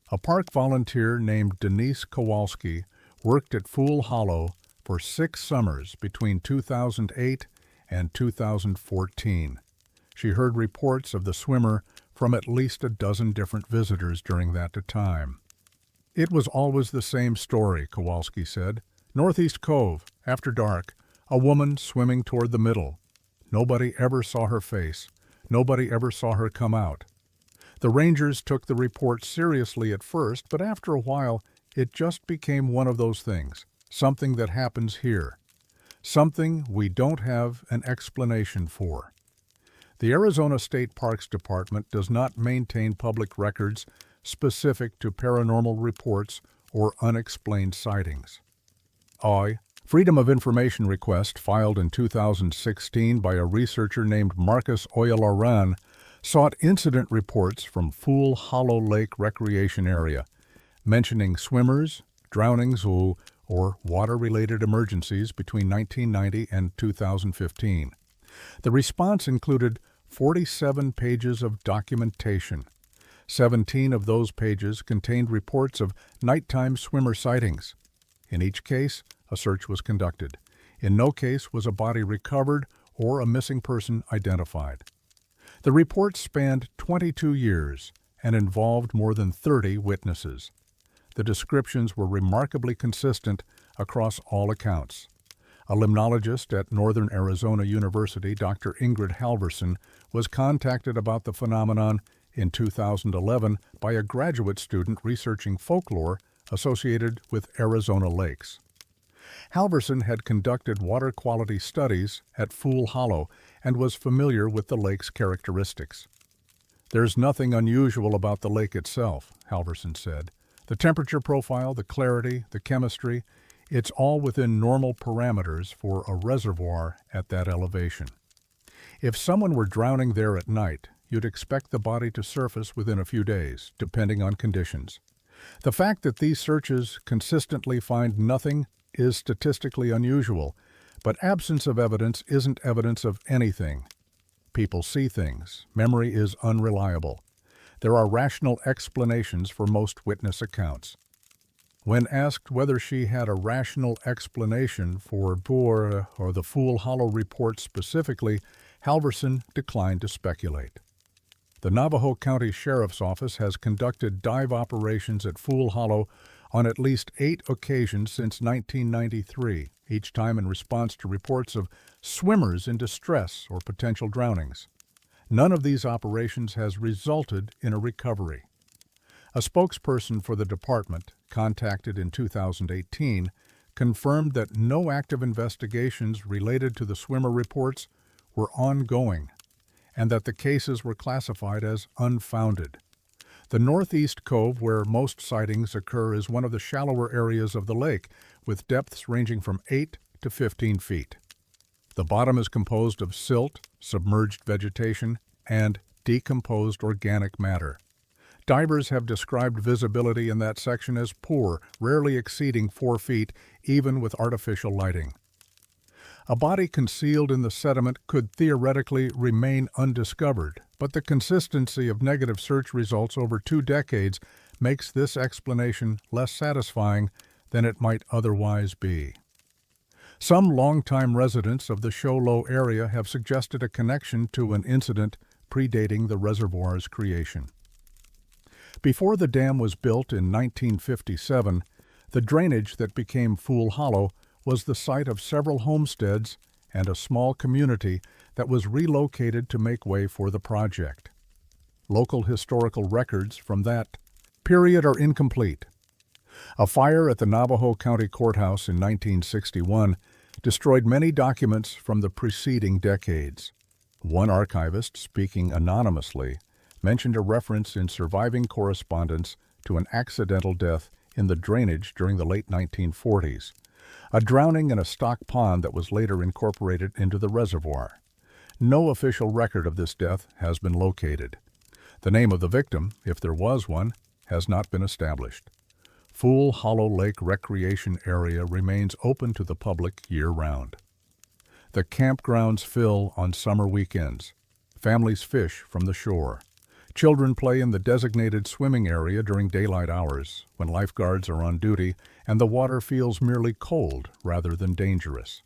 A park volunteer named Denise Kowalski worked at Fool Hollow for 6 summers between 2008 and 2014. She heard reports of the swimmer from at least a dozen different visitors during that time. "It was always the same story," Kowalski said. "Northeast Cove, after dark, a woman swimming toward the middle. Nobody ever saw her face. Nobody ever saw her come out. The rangers took the report seriously at first, but after a while, it just became one of those things, something that happens here, something we don't have an explanation for." The Arizona State Parks Department does not maintain public records specific to paranormal reports or unexplained sightings. Freedom of Information request filed in 2016 by a researcher named Marcus Oyalaran sought incident reports from Fool Hollow Lake Recreation Area, mentioning swimmers, drownings, or water-related emergencies between 1990 and 2015. The response included 47 pages of documentation. 17 of those pages contained reports of nighttime swimmer sightings. In each case, a search was conducted. In no case was a body recovered or a missing person identified. The report spanned 22 years and involved more than 30 witnesses. The descriptions were remarkably consistent across all accounts. A limnologist at Northern Arizona University, Dr. Ingrid Halverson, was contacted about the phenomenon in 2011 by a graduate student researching folklore associated with Arizona lakes. Halverson had conducted water quality studies at Fool Hollow and was familiar with the lake's characteristics. "There's nothing unusual about the lake itself," Halverson said. "The temperature profile, the clarity, the chemistry, It's all within normal parameters for a reservoir at that elevation. If someone were drowning there at night, you'd expect the body to surface within a few days, depending on conditions. The fact that these searches consistently find nothing is statistically unusual, but absence of evidence isn't evidence of anything. People see things. Memory is unreliable. There are rational explanations for most witness accounts. When asked whether she had a rational explanation for Boer or the Fool Hollow report specifically, Halverson declined to speculate. The Navajo County Sheriff's Office has conducted dive operations at Fool Hollow on at least 8 occasions since 1993, each time in response to reports of swimmers in distress or potential drownings. None of these operations has resulted in a recovery. A spokesperson for the department, contacted in 2018, confirmed that no active investigations related to the swimmer reports were ongoing and that the cases were classified as unfounded. The Northeast Cove, where most sightings occur, is one of the shallower areas of the lake, with depths ranging from 8 to 15 feet. The bottom is composed of silt, submerged vegetation, and decomposed organic matter. Divers have described visibility in that section as poor, rarely exceeding 4 feet, even with artificial lighting. A body concealed in the sediment could theoretically remain undiscovered, but the consistency of negative search results over 2 decades makes this explanation less satisfying than it might otherwise be. Some longtime residents of the Show Low area have suggested a connection to an incident predating the reservoir's creation. Before the dam was built in 1957, the drainage that became Fool Hollow was the site of several homesteads and a small community that was relocated to make way for the project. Local historical records from that period are incomplete. A fire at the Navajo County Courthouse in 1961 destroyed many documents from the preceding decades. One archivist, speaking anonymously, mentioned a reference in surviving correspondence to an accidental death in the drainage during the late 1940s, a drowning in a stock pond that was later incorporated into the reservoir. No official record of this death has been located. The name of the victim, if there was one, has not been established. Fool Hollow Lake Recreation Area remains open to the public year-round. The campgrounds fill on summer weekends. Families fish from the shore. Children play in the designated swimming area during daylight hours, when lifeguards are on duty and the water feels merely cold rather than dangerous.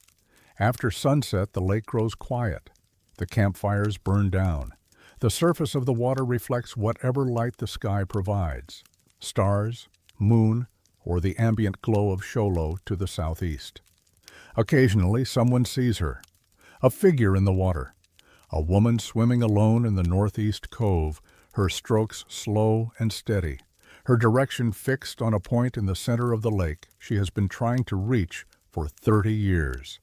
After sunset, the lake grows quiet. The campfires burn down. The surface of the water reflects whatever light the sky provides: stars, moon, or the ambient glow of Show Low to the southeast. Occasionally, someone sees her, a figure in the water, a woman swimming alone in the northeast cove, her strokes slow and steady, her direction fixed on a point in the center of the lake she has been trying to reach for 30 years.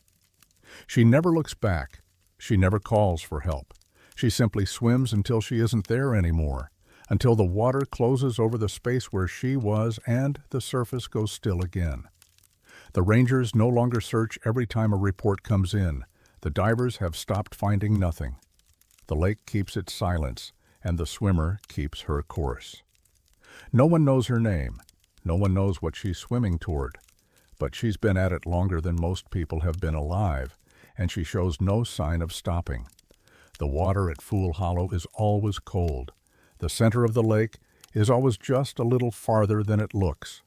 She never looks back. She never calls for help. She simply swims until she isn't there anymore, until the water closes over the space where she was and the surface goes still again. The rangers no longer search every time a report comes in. The divers have stopped finding nothing. The lake keeps its silence, and the swimmer keeps her course. No one knows her name. No one knows what she's swimming toward. But she's been at it longer than most people have been alive, and she shows no sign of stopping. The water at Fool Hollow is always cold. The center of the lake is always just a little farther than it looks.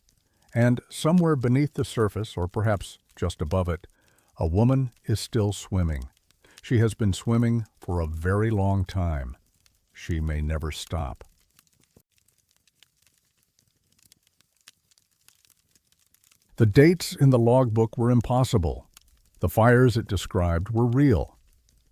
And somewhere beneath the surface, or perhaps just above it, a woman is still swimming. She has been swimming for a very long time. She may never stop. The dates in the logbook were impossible. The fires it described were real.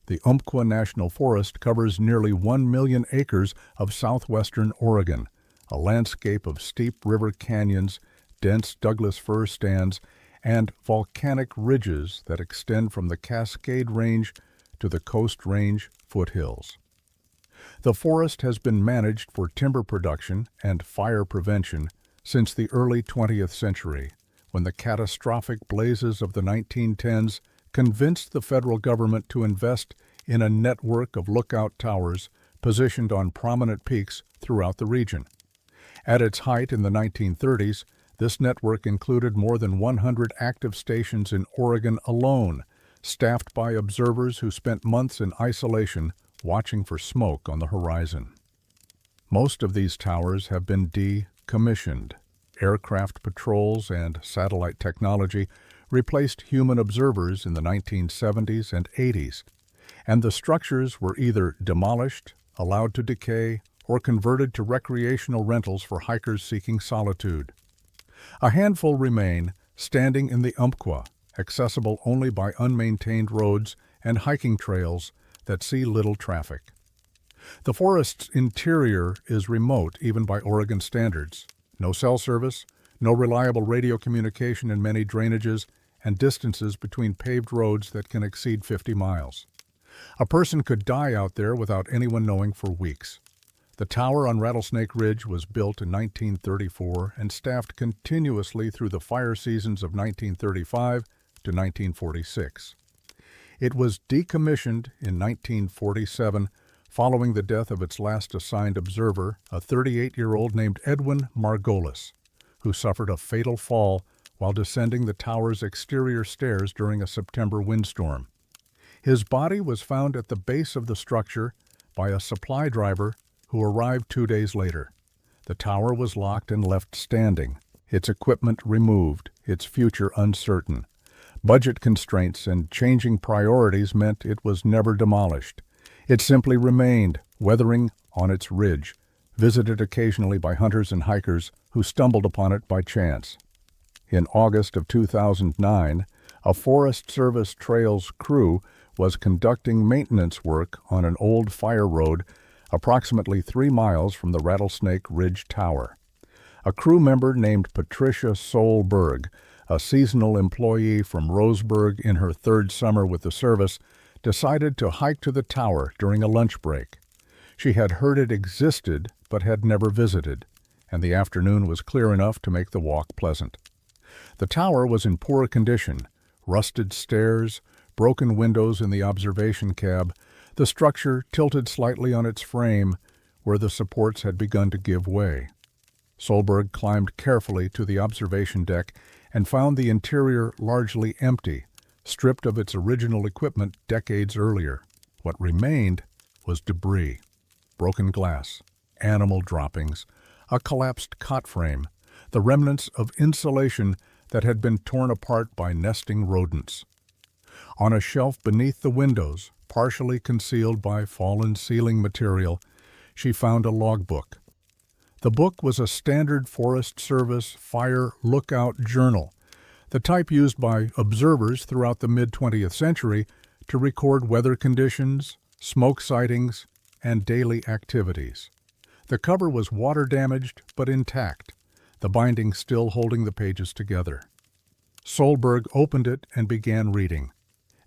The Umpqua National Forest covers nearly 1 million acres of southwestern Oregon, a landscape of steep river canyons, dense Douglas fir stands, and volcanic ridges that extend from the Cascade Range to the Coast Range foothills. The forest has been managed for timber production and fire prevention since the early 20th century, when the catastrophic blazes of the 1910s convinced the federal government to invest in a network of lookout towers positioned on prominent peaks throughout the region. At its height in the 1930s, this network included more than 100 active stations in Oregon alone, staffed by observers who spent months in isolation watching for smoke on the horizon. Most of these towers have been decommissioned. Aircraft patrols and satellite technology replaced human observers in the 1970s and 80s, and the structures were either demolished, allowed to decay, or converted to recreational rentals for hikers seeking solitude. A handful remain, standing in the Umpqua, accessible only by unmaintained roads and hiking trails that see little traffic. The forest's interior is remote even by Oregon standards. No cell service, no reliable radio communication in many drainages, and distances between paved roads that can exceed 50 miles. A person could die out there without anyone knowing for weeks. The tower on Rattlesnake Ridge was built in 1934 and staffed continuously through the fire seasons of 1935 to 1946. It was decommissioned in 1947 following the death of its last assigned observer, a 38-year-old named Edwin Margolis, who suffered a fatal fall while descending the tower's exterior stairs during a September windstorm. His body was found at the base of the structure by a supply driver who arrived 2 days later. The tower was locked and left standing, its equipment removed, its future uncertain. Budget constraints and changing priorities meant it was never demolished. It simply remained, weathering on its ridge, visited occasionally by hunters and hikers who stumbled upon it by chance. In August of 2009, a Forest Service Trails crew was conducting maintenance work on an old fire road approximately 3 miles from the Rattlesnake Ridge Tower. A crew member named Patricia Solberg, a seasonal employee from Roseburg in her 3rd summer with the service, decided to hike to the tower during a lunch break. She had heard it existed but had never visited, and the afternoon was clear enough to make the walk pleasant. The tower was in poor condition: rusted stairs, broken windows in the observation cab, the structure tilted slightly on its frame where the supports had begun to give way. Solberg climbed carefully to the observation deck and found the interior largely empty, stripped of its original equipment decades earlier. What remained was debris: broken glass, animal droppings, a collapsed cot frame, the remnants of insulation that had been torn apart by nesting rodents. On a shelf beneath the windows, partially concealed by fallen ceiling material, she found a logbook. The book was a standard Forest Service fire lookout journal, the type used by observers throughout the mid-20th century to record weather conditions, smoke sightings, and daily activities. The cover was water-damaged but intact, the binding still holding the pages together. Solberg opened it and began reading,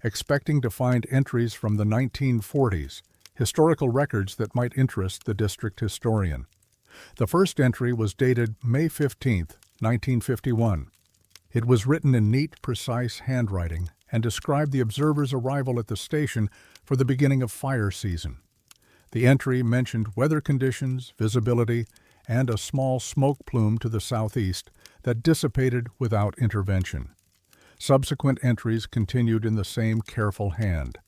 expecting to find entries from the 1940s, historical records that might interest the district historian. The first entry was dated May 15, 1951. It was written in neat, precise handwriting and described the observer's arrival at the station for the beginning of fire season. The entry mentioned weather conditions, visibility, and a small smoke plume to the southeast that dissipated without intervention. Subsequent entries continued in the same careful hand,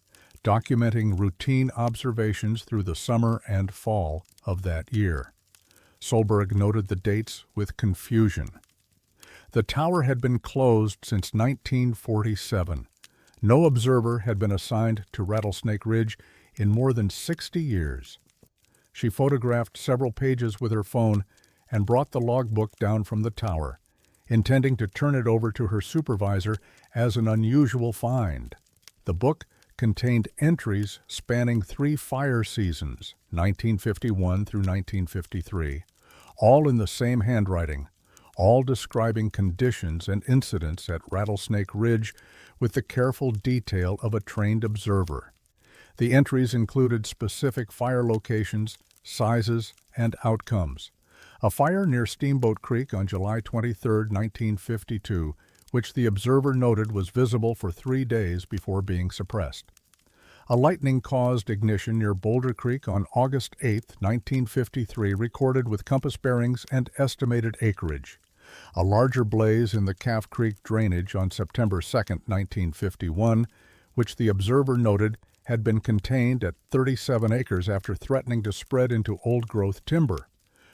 documenting routine observations through the summer and fall of that year. Solberg noted the dates with confusion. The tower had been closed since 1947. No observer had been assigned to Rattlesnake Ridge in more than 60 years. She photographed several pages with her phone and brought the logbook down from the tower, intending to turn it over to her supervisor as an unusual find. The book contained entries spanning 3 fire seasons, 1951 through 1953, all in the same handwriting, all describing conditions and incidents at Rattlesnake Ridge with the careful detail of a trained observer. The entries included specific fire locations, sizes, and outcomes. A fire near Steamboat Creek on July 23, 1952, which the observer noted was visible for 3 days before being suppressed. A lightning-caused ignition near Boulder Creek on August 8, 1953, recorded with compass bearings and estimated acreage. A larger blaze in the Calf Creek drainage on September 2, 1951, which the observer noted had been contained at 37 acres after threatening to spread into old-growth timber.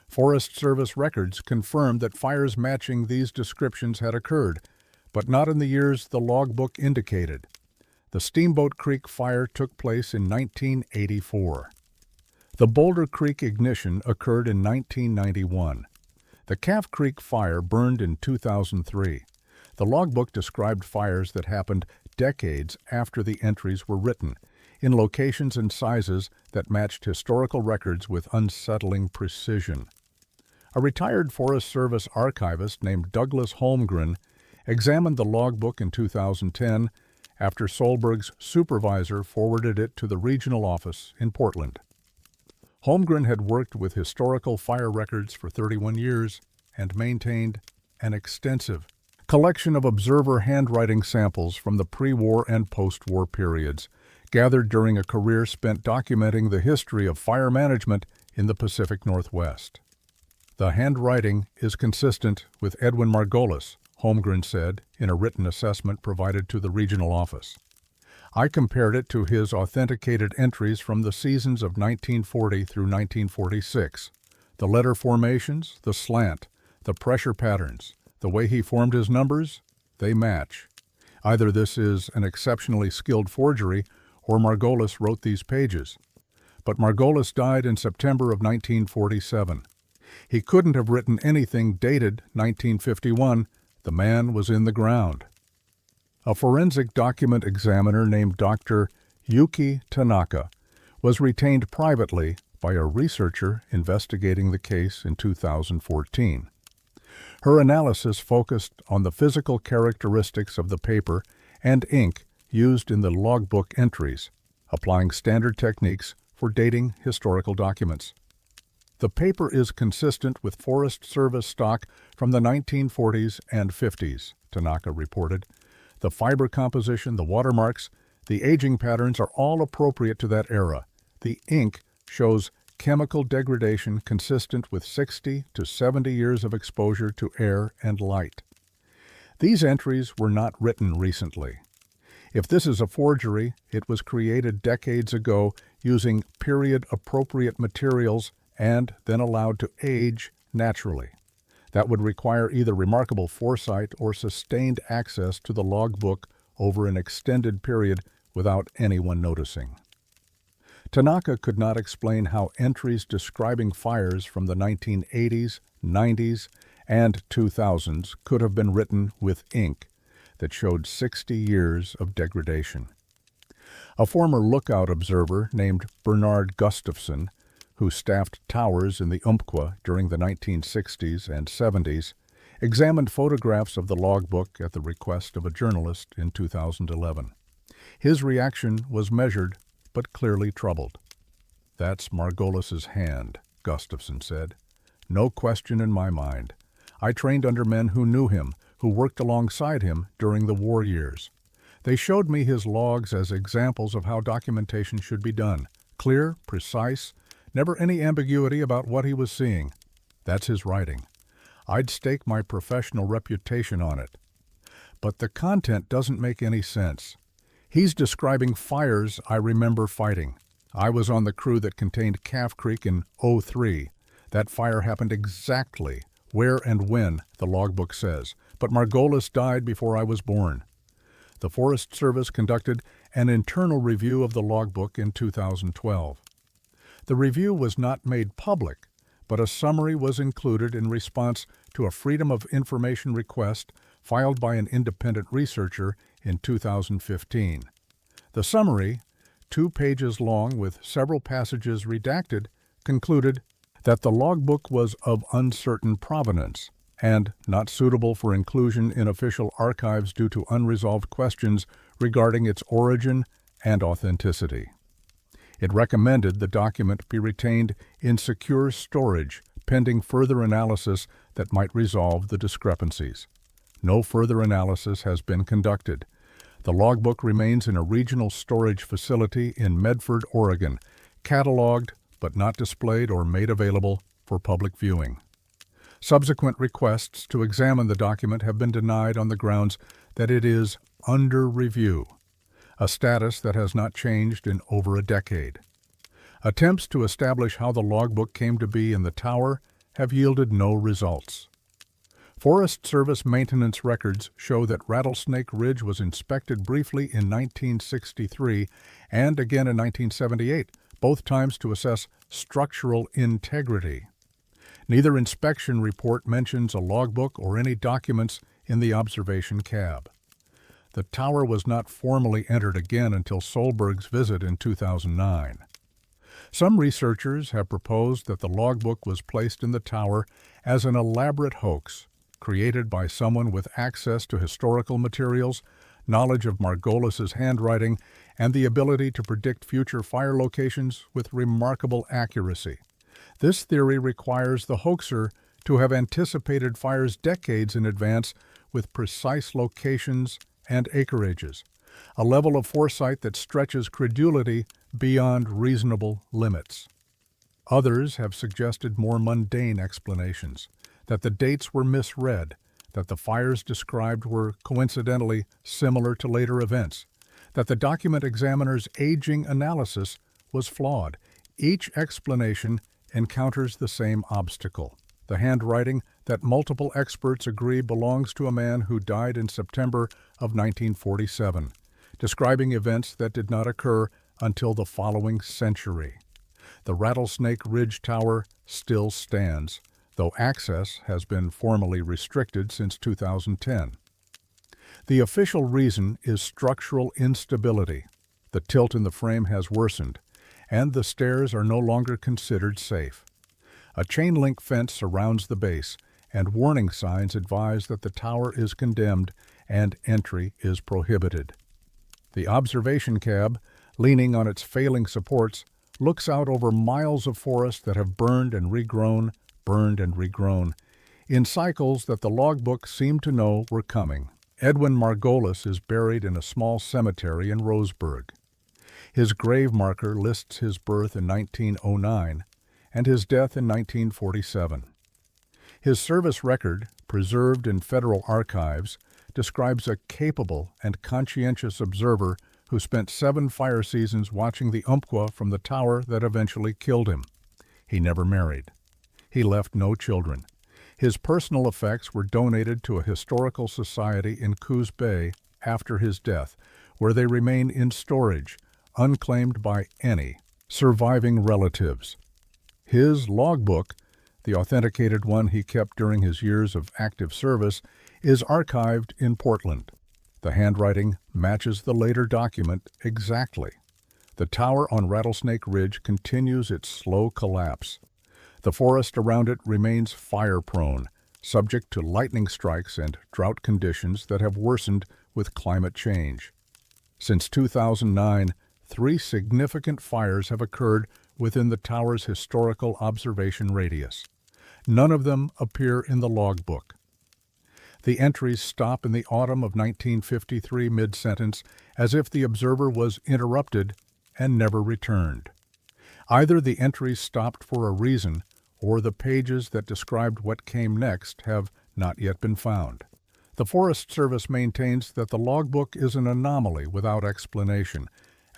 Forest Service records confirmed that fires matching these descriptions had occurred, but not in the years the logbook indicated. The Steamboat Creek fire took place in 1984. The Boulder Creek ignition occurred in 1991. The Calf Creek fire burned in 2003. The logbook described fires that happened decades after the entries were written, in locations and sizes that matched historical records with unsettling precision. A retired Forest Service archivist named Douglas Holmgren examined the logbook in 2010 after Solberg's supervisor forwarded it to the regional office in Portland. Holmgren had worked with historical fire records for 31 years and maintained an extensive collection of observer handwriting samples from the pre-war and post-war periods, gathered during a career spent documenting the history of fire management in the Pacific Northwest. The handwriting is consistent with Edwin Margolis, Holmgren said in a written assessment provided to the regional office. I compared it to his authenticated entries from the seasons of 1940 through 1946. The letter formations, the slant, the pressure patterns, the way he formed his numbers, they match. Either this is an exceptionally skilled forgery or Margolis wrote these pages. But Margolis died in September of 1947. He couldn't have written anything dated 1951. The man was in the ground. A forensic document examiner named Dr. Yuki Tanaka was retained privately by a researcher investigating the case in 2014. Her analysis focused on the physical characteristics of the paper and ink used in the logbook entries, applying standard techniques for dating historical documents. The paper is consistent with Forest Service stock from the 1940s and 50s, Tanaka reported. The fiber composition, the watermarks, the aging patterns are all appropriate to that era. The ink shows chemical degradation consistent with 60 to 70 years of exposure to air and light. These entries were not written recently. If this is a forgery, it was created decades ago using period-appropriate materials and then allowed to age naturally. That would require either remarkable foresight or sustained access to the logbook over an extended period without anyone noticing. Tanaka could not explain how entries describing fires from the 1980s, 90s, and 2000s could have been written with ink that showed 60 years of degradation. A former lookout observer named Bernard Gustafson, who staffed towers in the Umpqua during the 1960s and 70s, examined photographs of the logbook at the request of a journalist in 2011. His reaction was measured but clearly troubled. "That's Margolis's hand," Gustafson said. "No question in my mind. I trained under men who knew him, who worked alongside him during the war years. They showed me his logs as examples of how documentation should be done. Clear, precise, never any ambiguity about what he was seeing. That's his writing. I'd stake my professional reputation on it. But the content doesn't make any sense. He's describing fires I remember fighting. I was on the crew that contained Calf Creek in '03. That fire happened exactly where and when the logbook says, but Margolis died before I was born." The Forest Service conducted an internal review of the logbook in 2012. The review was not made public, but a summary was included in response to a Freedom of Information request filed by an independent researcher in 2015. The summary, 2 pages long with several passages redacted, concluded that the logbook was of uncertain provenance and not suitable for inclusion in official archives due to unresolved questions regarding its origin and authenticity. It recommended the document be retained in secure storage pending further analysis that might resolve the discrepancies. No further analysis has been conducted. The logbook remains in a regional storage facility in Medford, Oregon, cataloged but not displayed or made available for public viewing. Subsequent requests to examine the document have been denied on the grounds that it is under review, a status that has not changed in over a decade. Attempts to establish how the logbook came to be in the tower have yielded no results. Forest Service maintenance records show that Rattlesnake Ridge was inspected briefly in 1963 and again in 1978, both times to assess structural integrity. Neither inspection report mentions a logbook or any documents in the observation cab. The tower was not formally entered again until Solberg's visit in 2009. Some researchers have proposed that the logbook was placed in the tower as an elaborate hoax created by someone with access to historical materials, knowledge of Margolis's handwriting, and the ability to predict future fire locations with remarkable accuracy. This theory requires the hoaxer to have anticipated fires decades in advance with precise locations and acreages, a level of foresight that stretches credulity beyond reasonable limits. Others have suggested more mundane explanations, that the dates were misread, that the fires described were coincidentally similar to later events, that the document examiner's aging analysis was flawed. Each explanation encounters the same obstacle: the handwriting that multiple experts agree belongs to a man who died in September of 1947, describing events that did not occur until the following century. The Rattlesnake Ridge Tower still stands, though access has been formally restricted since 2010. The official reason is structural instability. The tilt in the frame has worsened, and the stairs are no longer considered safe. A chain-link fence surrounds the base, and warning signs advise that the tower is condemned and entry is prohibited. The observation cab, leaning on its failing supports, looks out over miles of forest that have burned and regrown, in cycles that the logbook seemed to know were coming. Edwin Margolis is buried in a small cemetery in Roseburg. His grave marker lists his birth in 1909 and his death in 1947. His service record, preserved in federal archives, describes a capable and conscientious observer who spent 7 fire seasons watching the Umpqua from the tower that eventually killed him. He never married. He left no children. His personal effects were donated to a historical society in Coos Bay after his death, where they remain in storage, unclaimed by any surviving relatives. His logbook, the authenticated one he kept during his years of active service, is archived in Portland. The handwriting matches the later document exactly. The tower on Rattlesnake Ridge continues its slow collapse. The forest around it remains fire-prone, subject to lightning strikes and drought conditions that have worsened with climate change. Since 2009, 3 significant fires have occurred within the tower's historical observation radius. None of them appear in the logbook. The entries stop in the autumn of 1953 mid-sentence, as if the observer was interrupted and never returned. Either the entries stopped for a reason, or the pages that described what came next have not yet been found. The Forest Service maintains that the logbook is an anomaly without explanation,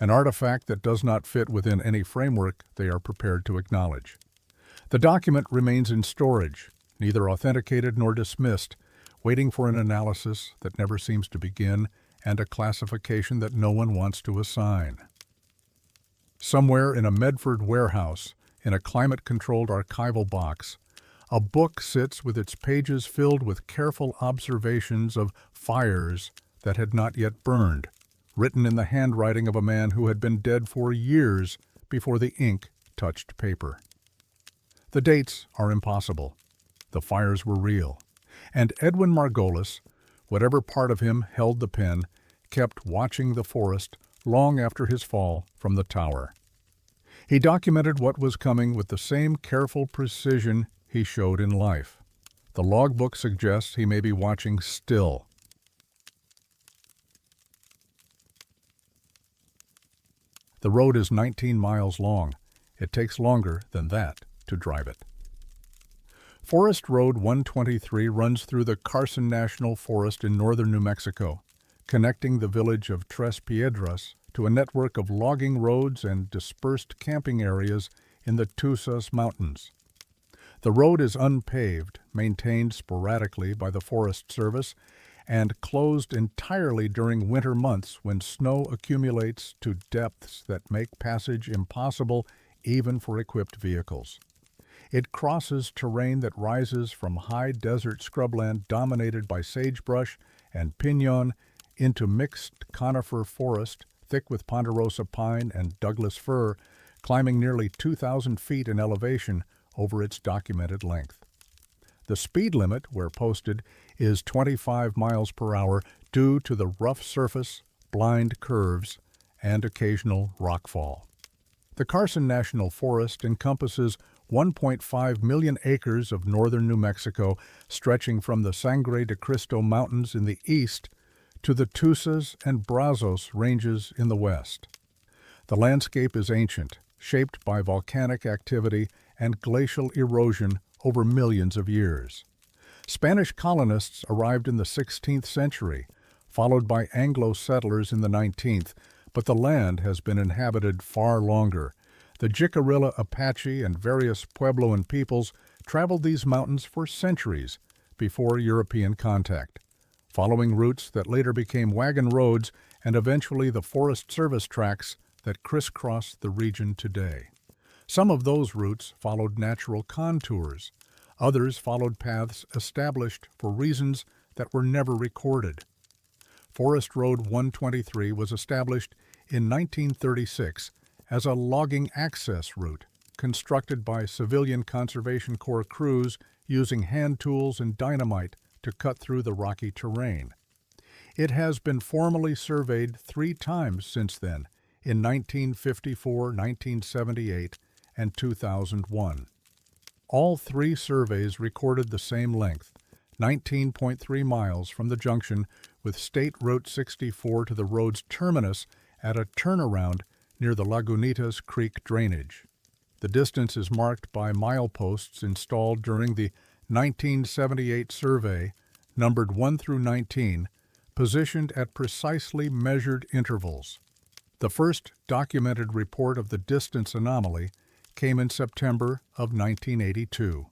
an artifact that does not fit within any framework they are prepared to acknowledge. The document remains in storage, neither authenticated nor dismissed, waiting for an analysis that never seems to begin and a classification that no one wants to assign. Somewhere in a Medford warehouse, in a climate-controlled archival box, a book sits with its pages filled with careful observations of fires that had not yet burned, written in the handwriting of a man who had been dead for years before the ink touched paper. The dates are impossible. The fires were real. And Edwin Margolis, whatever part of him held the pen, kept watching the forest long after his fall from the tower. He documented what was coming with the same careful precision he showed in life. The logbook suggests he may be watching still. The road is 19 miles long. It takes longer than that to drive it. Forest Road 123 runs through the Carson National Forest in northern New Mexico, connecting the village of Tres Piedras to a network of logging roads and dispersed camping areas in the Tusa's Mountains. The road is unpaved, maintained sporadically by the Forest Service, and closed entirely during winter months when snow accumulates to depths that make passage impossible even for equipped vehicles. It crosses terrain that rises from high desert scrubland dominated by sagebrush and pinon into mixed conifer forest thick with ponderosa pine and Douglas fir, climbing nearly 2,000 feet in elevation over its documented length. The speed limit, where posted, is 25 miles per hour due to the rough surface, blind curves, and occasional rockfall. The Carson National Forest encompasses 1.5 million acres of northern New Mexico, stretching from the Sangre de Cristo Mountains in the east to the Tusas and Brazos ranges in the west. The landscape is ancient, shaped by volcanic activity and glacial erosion over millions of years. Spanish colonists arrived in the 16th century, followed by Anglo settlers in the 19th, but the land has been inhabited far longer. The Jicarilla Apache and various Puebloan peoples traveled these mountains for centuries before European contact, following routes that later became wagon roads and eventually the Forest Service tracks that crisscross the region today. Some of those routes followed natural contours. Others followed paths established for reasons that were never recorded. Forest Road 123 was established in 1936 as a logging access route constructed by Civilian Conservation Corps crews using hand tools and dynamite to cut through the rocky terrain. It has been formally surveyed 3 times since then, in 1954, 1978, and 2001. All 3 surveys recorded the same length, 19.3 miles from the junction with State Route 64 to the road's terminus at a turnaround near the Lagunitas Creek drainage. The distance is marked by mileposts installed during the 1978 survey, numbered 1 through 19, positioned at precisely measured intervals. The first documented report of the distance anomaly came in September of 1982.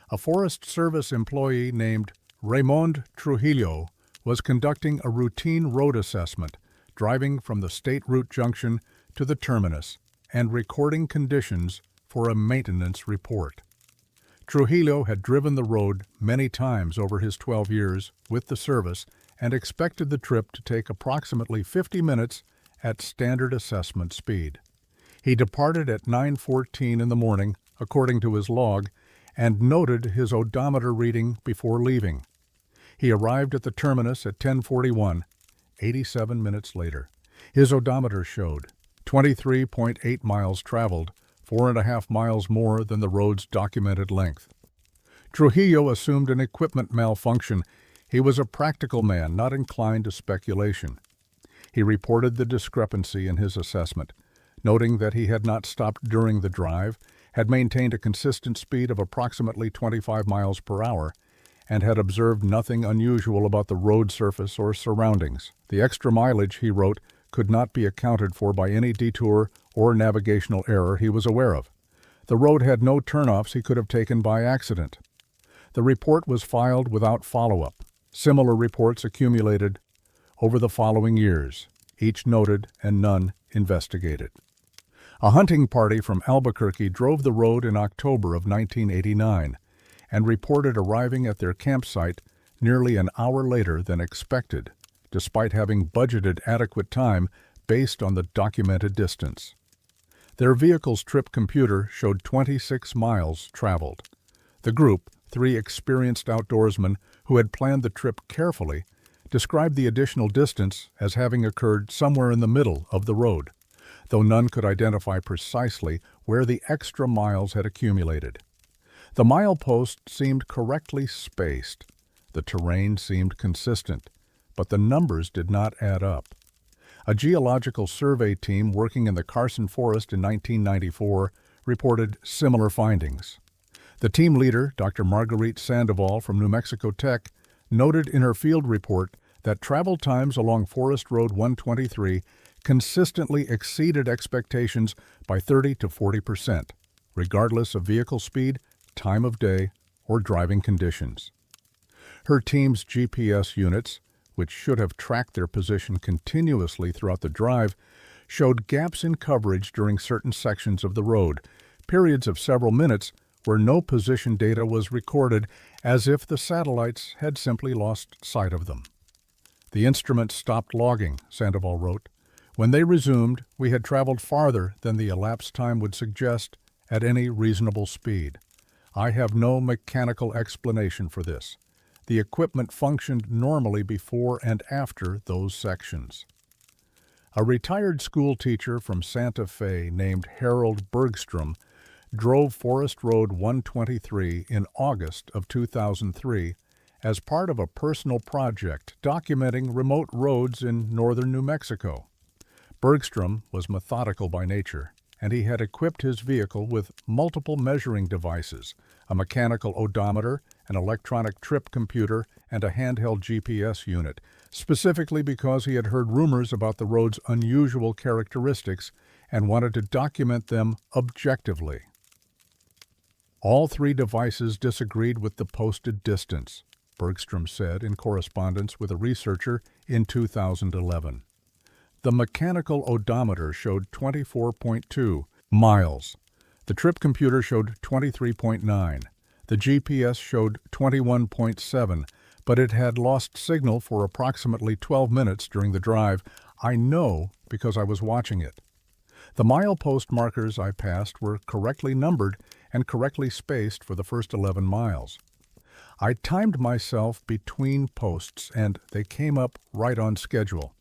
A Forest Service employee named Raymond Trujillo was conducting a routine road assessment, driving from the State Route junction to the terminus and recording conditions for a maintenance report. Trujillo had driven the road many times over his 12 years with the service and expected the trip to take approximately 50 minutes at standard assessment speed. He departed at 9:14 in the morning, according to his log, and noted his odometer reading before leaving. He arrived at the terminus at 10:41, 87 minutes later. His odometer showed 23.8 miles traveled, 4.5 miles more than the road's documented length. Trujillo assumed an equipment malfunction. He was a practical man, not inclined to speculation. He reported the discrepancy in his assessment, noting that he had not stopped during the drive, had maintained a consistent speed of approximately 25 miles per hour, and had observed nothing unusual about the road surface or surroundings. The extra mileage, he wrote, could not be accounted for by any detour or navigational error he was aware of. The road had no turnoffs he could have taken by accident. The report was filed without follow-up. Similar reports accumulated over the following years, each noted and none investigated. A hunting party from Albuquerque drove the road in October of 1989 and reported arriving at their campsite nearly an hour later than expected, despite having budgeted adequate time based on the documented distance. Their vehicle's trip computer showed 26 miles traveled. The group, 3 experienced outdoorsmen who had planned the trip carefully, described the additional distance as having occurred somewhere in the middle of the road, though none could identify precisely where the extra miles had accumulated. The milepost seemed correctly spaced. The terrain seemed consistent, but the numbers did not add up. A geological survey team working in the Carson Forest in 1994 reported similar findings. The team leader, Dr. Marguerite Sandoval from New Mexico Tech, noted in her field report that travel times along Forest Road 123 consistently exceeded expectations by 30 to 40%, regardless of vehicle speed, time of day, or driving conditions. Her team's GPS units, which should have tracked their position continuously throughout the drive, showed gaps in coverage during certain sections of the road, periods of several minutes where no position data was recorded, as if the satellites had simply lost sight of them. The instrument stopped logging, Sandoval wrote. When they resumed, we had traveled farther than the elapsed time would suggest at any reasonable speed. I have no mechanical explanation for this. The equipment functioned normally before and after those sections. A retired school teacher from Santa Fe named Harold Bergstrom drove Forest Road 123 in August of 2003 as part of a personal project documenting remote roads in northern New Mexico. Bergstrom was methodical by nature, and he had equipped his vehicle with multiple measuring devices, a mechanical odometer, an electronic trip computer, and a handheld GPS unit, specifically because he had heard rumors about the road's unusual characteristics and wanted to document them objectively. All three devices disagreed with the posted distance, Bergstrom said in correspondence with a researcher in 2011. The mechanical odometer showed 24.2 miles. The trip computer showed 23.9. The GPS showed 21.7, but it had lost signal for approximately 12 minutes during the drive. I know because I was watching it. The milepost markers I passed were correctly numbered and correctly spaced for the first 11 miles. I timed myself between posts, and they came up right on schedule.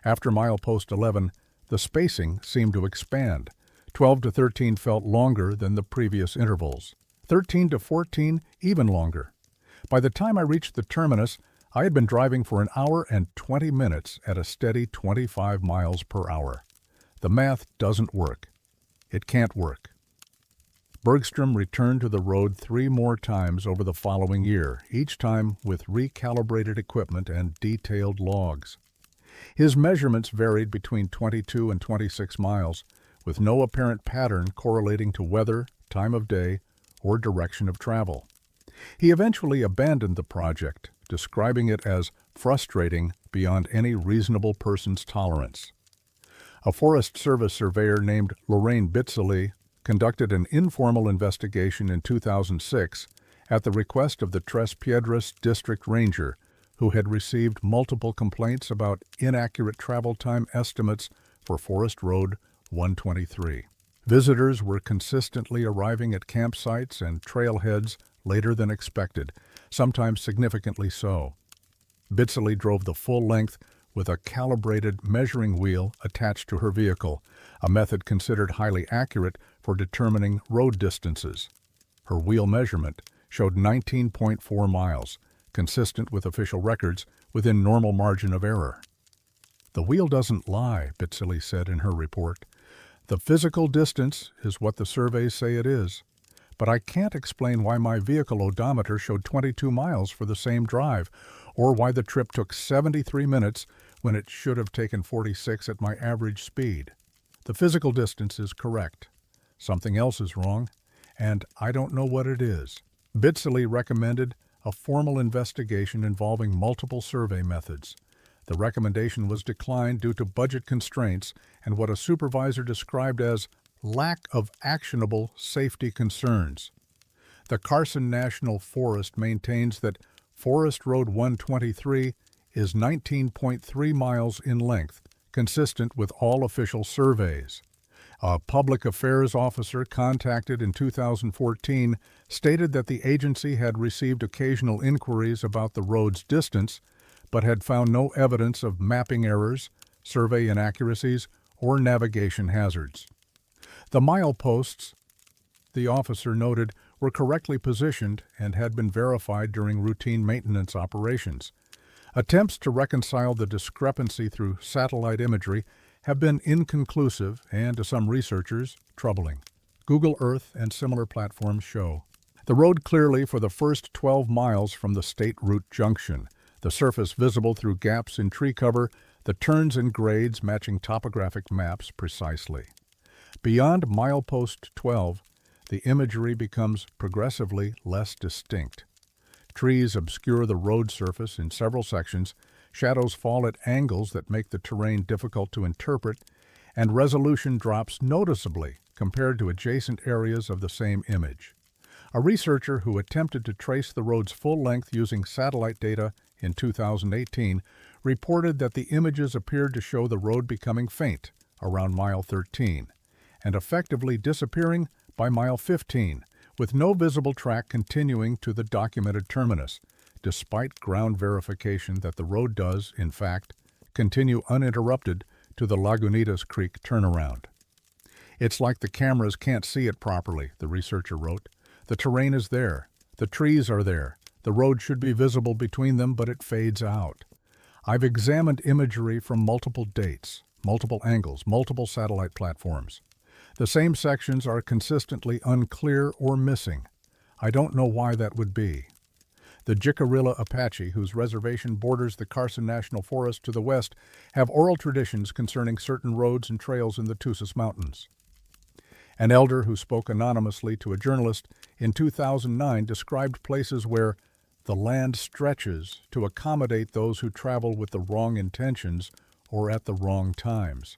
After milepost 11, the spacing seemed to expand. 12 to 13 felt longer than the previous intervals. 13 to 14 even longer. By the time I reached the terminus, I had been driving for an hour and 20 minutes at a steady 25 miles per hour. The math doesn't work. It can't work. Bergstrom returned to the road 3 more times over the following year, each time with recalibrated equipment and detailed logs. His measurements varied between 22 and 26 miles, with no apparent pattern correlating to weather, time of day, or direction of travel. He eventually abandoned the project, describing it as frustrating beyond any reasonable person's tolerance. A Forest Service surveyor named Lorraine Bitzeli conducted an informal investigation in 2006 at the request of the Tres Piedras District Ranger, who had received multiple complaints about inaccurate travel time estimates for Forest Road 123. Visitors were consistently arriving at campsites and trailheads later than expected, sometimes significantly so. Bitzeli drove the full length with a calibrated measuring wheel attached to her vehicle, a method considered highly accurate for determining road distances. Her wheel measurement showed 19.4 miles, consistent with official records, within normal margin of error. "The wheel doesn't lie," Bitzeli said in her report. "The physical distance is what the surveys say it is. But I can't explain why my vehicle odometer showed 22 miles for the same drive, or why the trip took 73 minutes when it should have taken 46 at my average speed. The physical distance is correct. Something else is wrong, and I don't know what it is." Bitzeli recommended a formal investigation involving multiple survey methods. The recommendation was declined due to budget constraints and what a supervisor described as lack of actionable safety concerns. The Carson National Forest maintains that Forest Road 123 is 19.3 miles in length, consistent with all official surveys. A public affairs officer contacted in 2014 stated that the agency had received occasional inquiries about the road's distance, but had found no evidence of mapping errors, survey inaccuracies, or navigation hazards. The mileposts, the officer noted, were correctly positioned and had been verified during routine maintenance operations. Attempts to reconcile the discrepancy through satellite imagery have been inconclusive and, to some researchers, troubling. Google Earth and similar platforms show the road clearly for the first 12 miles from the State Route junction, the surface visible through gaps in tree cover, the turns and grades matching topographic maps precisely. Beyond milepost 12, the imagery becomes progressively less distinct. Trees obscure the road surface in several sections, shadows fall at angles that make the terrain difficult to interpret, and resolution drops noticeably compared to adjacent areas of the same image. A researcher who attempted to trace the road's full length using satellite data in 2018 reported that the images appeared to show the road becoming faint around mile 13 and effectively disappearing by mile 15, with no visible track continuing to the documented terminus, despite ground verification that the road does, in fact, continue uninterrupted to the Lagunitas Creek turnaround. "It's like the cameras can't see it properly," the researcher wrote. "The terrain is there. The trees are there. The road should be visible between them, but it fades out. I've examined imagery from multiple dates, multiple angles, multiple satellite platforms. The same sections are consistently unclear or missing. I don't know why that would be." The Jicarilla Apache, whose reservation borders the Carson National Forest to the west, have oral traditions concerning certain roads and trails in the Tusis Mountains. An elder who spoke anonymously to a journalist in 2009 described places where the land stretches to accommodate those who travel with the wrong intentions or at the wrong times.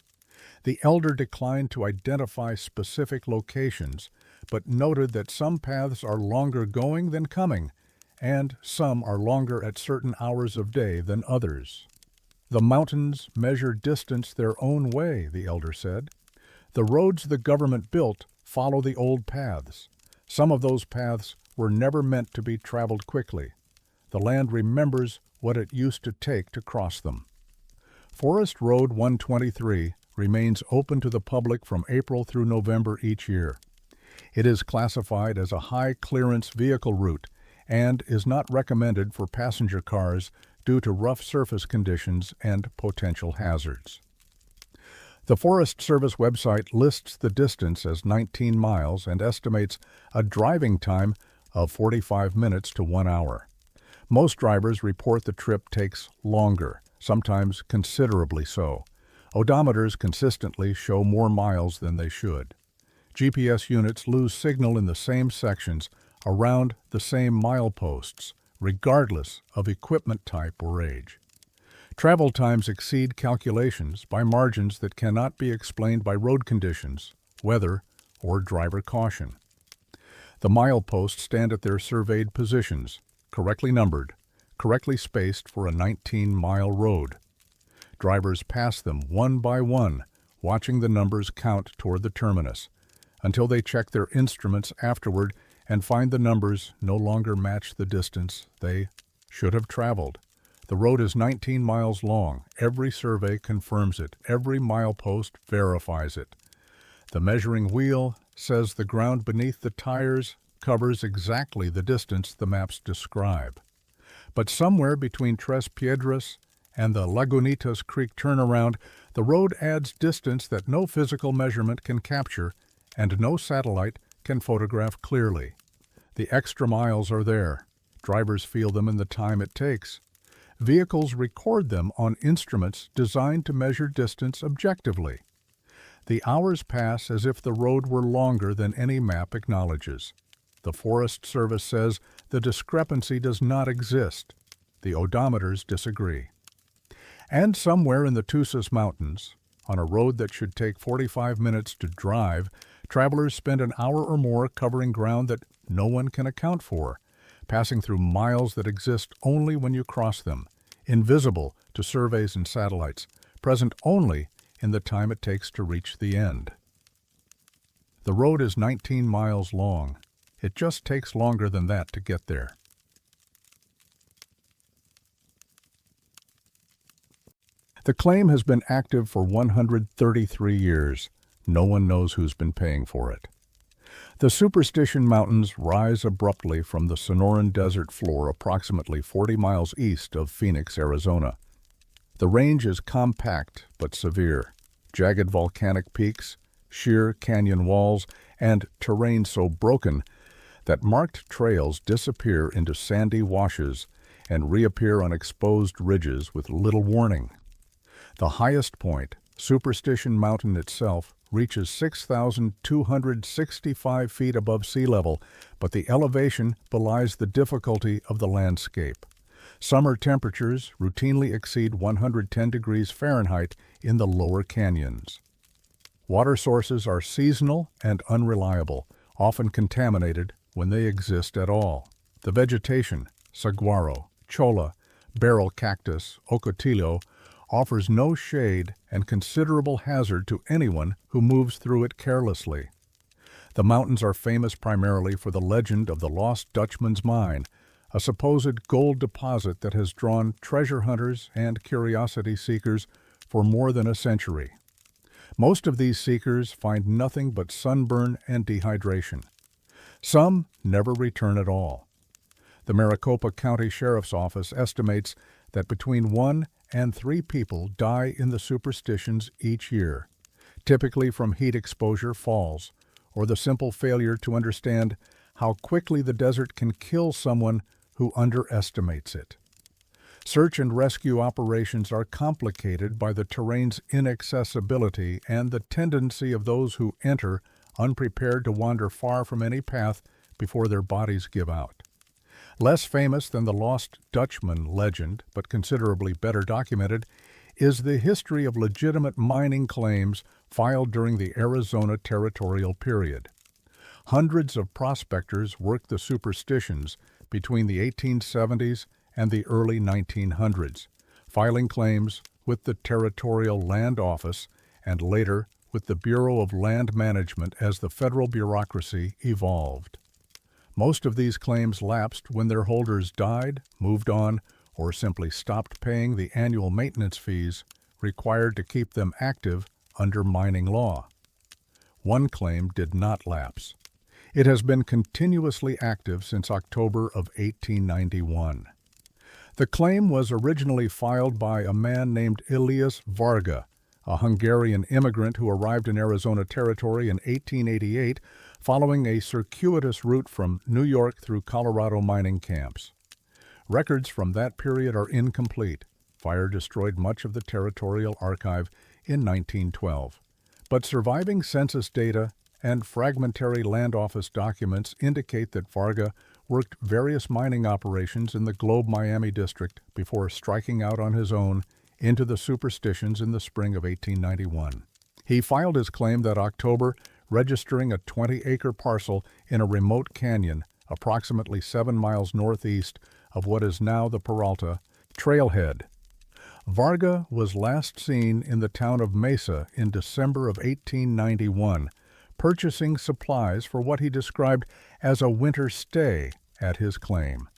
The elder declined to identify specific locations, but noted that some paths are longer going than coming, and some are longer at certain hours of day than others. "The mountains measure distance their own way," the elder said. "The roads the government built follow the old paths. Some of those paths were never meant to be traveled quickly. The land remembers what it used to take to cross them." Forest Road 123 remains open to the public from April through November each year. It is classified as a high-clearance vehicle route and is not recommended for passenger cars due to rough surface conditions and potential hazards. The Forest Service website lists the distance as 19 miles and estimates a driving time of 45 minutes to 1 hour. Most drivers report the trip takes longer, sometimes considerably so. Odometers consistently show more miles than they should. GPS units lose signal in the same sections around the same mileposts, regardless of equipment type or age. Travel times exceed calculations by margins that cannot be explained by road conditions, weather, or driver caution. The mileposts stand at their surveyed positions, correctly numbered, correctly spaced for a 19-mile road. Drivers pass them one by one, watching the numbers count toward the terminus, until they check their instruments afterward and find the numbers no longer match the distance they should have traveled. The road is 19 miles long. Every survey confirms it. Every milepost verifies it. The measuring wheel says the ground beneath the tires covers exactly the distance the maps describe. But somewhere between Tres Piedras and the Lagunitas Creek turnaround, the road adds distance that no physical measurement can capture and no satellite can photograph clearly. The extra miles are there. Drivers feel them in the time it takes. Vehicles record them on instruments designed to measure distance objectively. The hours pass as if the road were longer than any map acknowledges. The Forest Service says the discrepancy does not exist. The odometers disagree. And somewhere in the Tusis Mountains, on a road that should take 45 minutes to drive, travelers spend an hour or more covering ground that no one can account for, passing through miles that exist only when you cross them, invisible to surveys and satellites, present only in the time it takes to reach the end. The road is 19 miles long. It just takes longer than that to get there. The claim has been active for 133 years. No one knows who's been paying for it. The Superstition Mountains rise abruptly from the Sonoran Desert floor approximately 40 miles east of Phoenix, Arizona. The range is compact but severe. Jagged volcanic peaks, sheer canyon walls, and terrain so broken that marked trails disappear into sandy washes and reappear on exposed ridges with little warning. The highest point, Superstition Mountain itself, reaches 6,265 feet above sea level, but the elevation belies the difficulty of the landscape. Summer temperatures routinely exceed 110 degrees Fahrenheit in the lower canyons. Water sources are seasonal and unreliable, often contaminated when they exist at all. The vegetation, saguaro, cholla, barrel cactus, ocotillo, offers no shade and considerable hazard to anyone who moves through it carelessly. The mountains are famous primarily for the legend of the Lost Dutchman's Mine, a supposed gold deposit that has drawn treasure hunters and curiosity seekers for more than a century. Most of these seekers find nothing but sunburn and dehydration. Some never return at all. The Maricopa County Sheriff's Office estimates that between 1 and 3 people die in the Superstitions each year, typically from heat exposure falls, or the simple failure to understand how quickly the desert can kill someone who underestimates it. Search and rescue operations are complicated by the terrain's inaccessibility and the tendency of those who enter unprepared to wander far from any path before their bodies give out. Less famous than the Lost Dutchman legend, but considerably better documented, is the history of legitimate mining claims filed during the Arizona territorial period. Hundreds of prospectors worked the Superstitions between the 1870s and the early 1900s, filing claims with the Territorial Land Office and later with the Bureau of Land Management as the federal bureaucracy evolved. Most of these claims lapsed when their holders died, moved on, or simply stopped paying the annual maintenance fees required to keep them active under mining law. One claim did not lapse. It has been continuously active since October of 1891. The claim was originally filed by a man named Elias Varga, a Hungarian immigrant who arrived in Arizona Territory in 1888 following a circuitous route from New York through Colorado mining camps. Records from that period are incomplete. Fire destroyed much of the territorial archive in 1912. But surviving census data and fragmentary land office documents indicate that Varga worked various mining operations in the Globe Miami district before striking out on his own into the Superstitions in the spring of 1891. He filed his claim that October, registering a 20-acre parcel in a remote canyon approximately 7 miles northeast of what is now the Peralta Trailhead. Varga was last seen in the town of Mesa in December of 1891, purchasing supplies for what he described as a winter stay at his claim.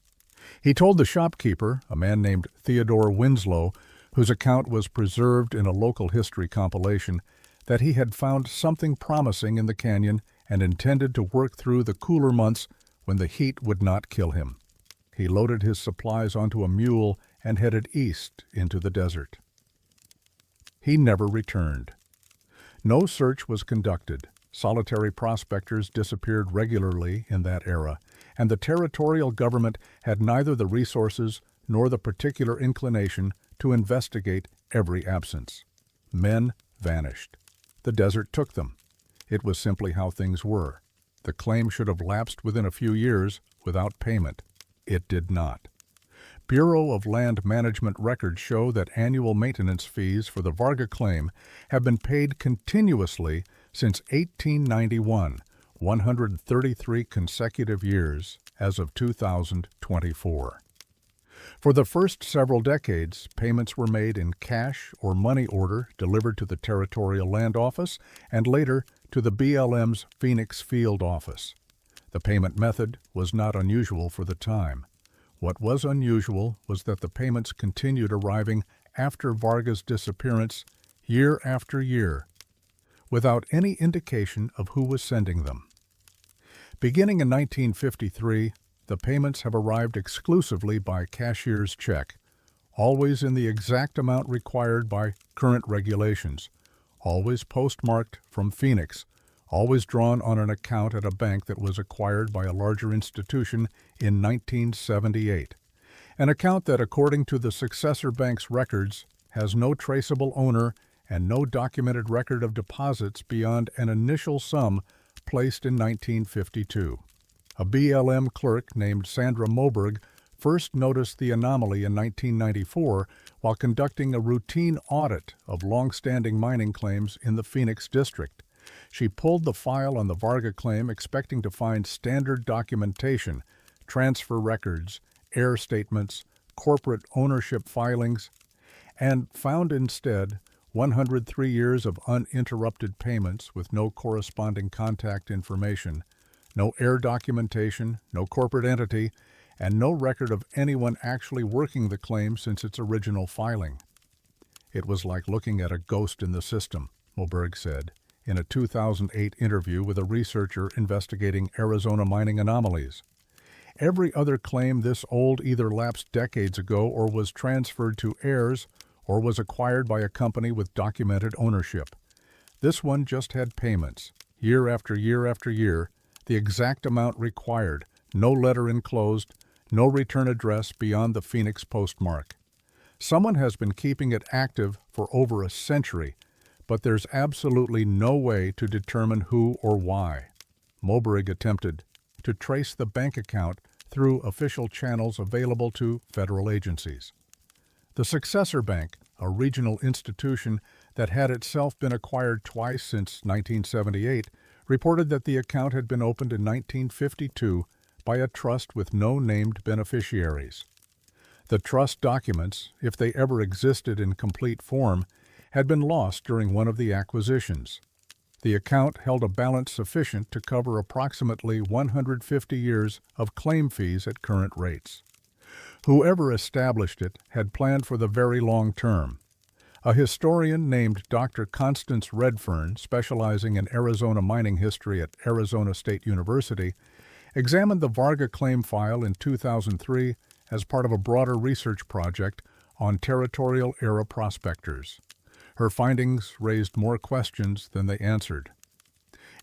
He told the shopkeeper, a man named Theodore Winslow, whose account was preserved in a local history compilation, that he had found something promising in the canyon and intended to work through the cooler months when the heat would not kill him. He loaded his supplies onto a mule and headed east into the desert. He never returned. No search was conducted. Solitary prospectors disappeared regularly in that era, and the territorial government had neither the resources nor the particular inclination to investigate every absence. Men vanished. The desert took them. It was simply how things were. The claim should have lapsed within a few years without payment. It did not. Bureau of Land Management records show that annual maintenance fees for the Varga claim have been paid continuously since 1891, 133 consecutive years as of 2024. For the first several decades, payments were made in cash or money order delivered to the Territorial Land Office and later to the BLM's Phoenix Field Office. The payment method was not unusual for the time. What was unusual was that the payments continued arriving after Varga's disappearance year after year, without any indication of who was sending them. Beginning in 1953, the payments have arrived exclusively by cashier's check, always in the exact amount required by current regulations, always postmarked from Phoenix, always drawn on an account at a bank that was acquired by a larger institution in 1978. An account that, according to the successor bank's records, has no traceable owner and no documented record of deposits beyond an initial sum placed in 1952. A BLM clerk named Sandra Moberg first noticed the anomaly in 1994 while conducting a routine audit of long-standing mining claims in the Phoenix district. She pulled the file on the Varga claim expecting to find standard documentation, transfer records, heir statements, corporate ownership filings, and found instead 103 years of uninterrupted payments with no corresponding contact information, no heir documentation, no corporate entity, and no record of anyone actually working the claim since its original filing. It was like looking at a ghost in the system, Moberg said, in a 2008 interview with a researcher investigating Arizona mining anomalies. Every other claim this old either lapsed decades ago or was transferred to heirs or was acquired by a company with documented ownership. This one just had payments, year after year after year, the exact amount required, no letter enclosed, no return address beyond the Phoenix postmark. Someone has been keeping it active for over a century, but there's absolutely no way to determine who or why. Moberg attempted to trace the bank account through official channels available to federal agencies. The successor bank, a regional institution that had itself been acquired twice since 1978, reported that the account had been opened in 1952 by a trust with no named beneficiaries. The trust documents, if they ever existed in complete form, had been lost during one of the acquisitions. The account held a balance sufficient to cover approximately 150 years of claim fees at current rates. Whoever established it had planned for the very long term. A historian named Dr. Constance Redfern, specializing in Arizona mining history at Arizona State University, examined the Varga claim file in 2003 as part of a broader research project on territorial-era prospectors. Her findings raised more questions than they answered.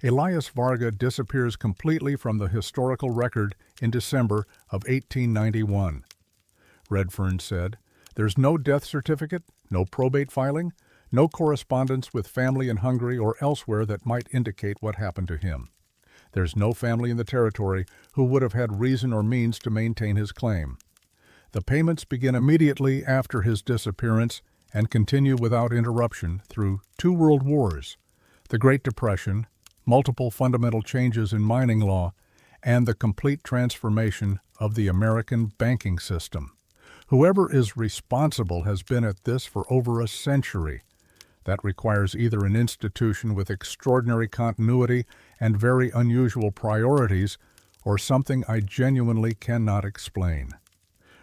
Elias Varga disappears completely from the historical record in December of 1891. Redfern said, "There's no death certificate, no probate filing, no correspondence with family in Hungary or elsewhere that might indicate what happened to him. There's no family in the territory who would have had reason or means to maintain his claim. The payments begin immediately after his disappearance and continue without interruption through 2 world wars, the Great Depression, multiple fundamental changes in mining law, and the complete transformation of the American banking system. Whoever is responsible has been at this for over a century. That requires either an institution with extraordinary continuity and very unusual priorities, or something I genuinely cannot explain."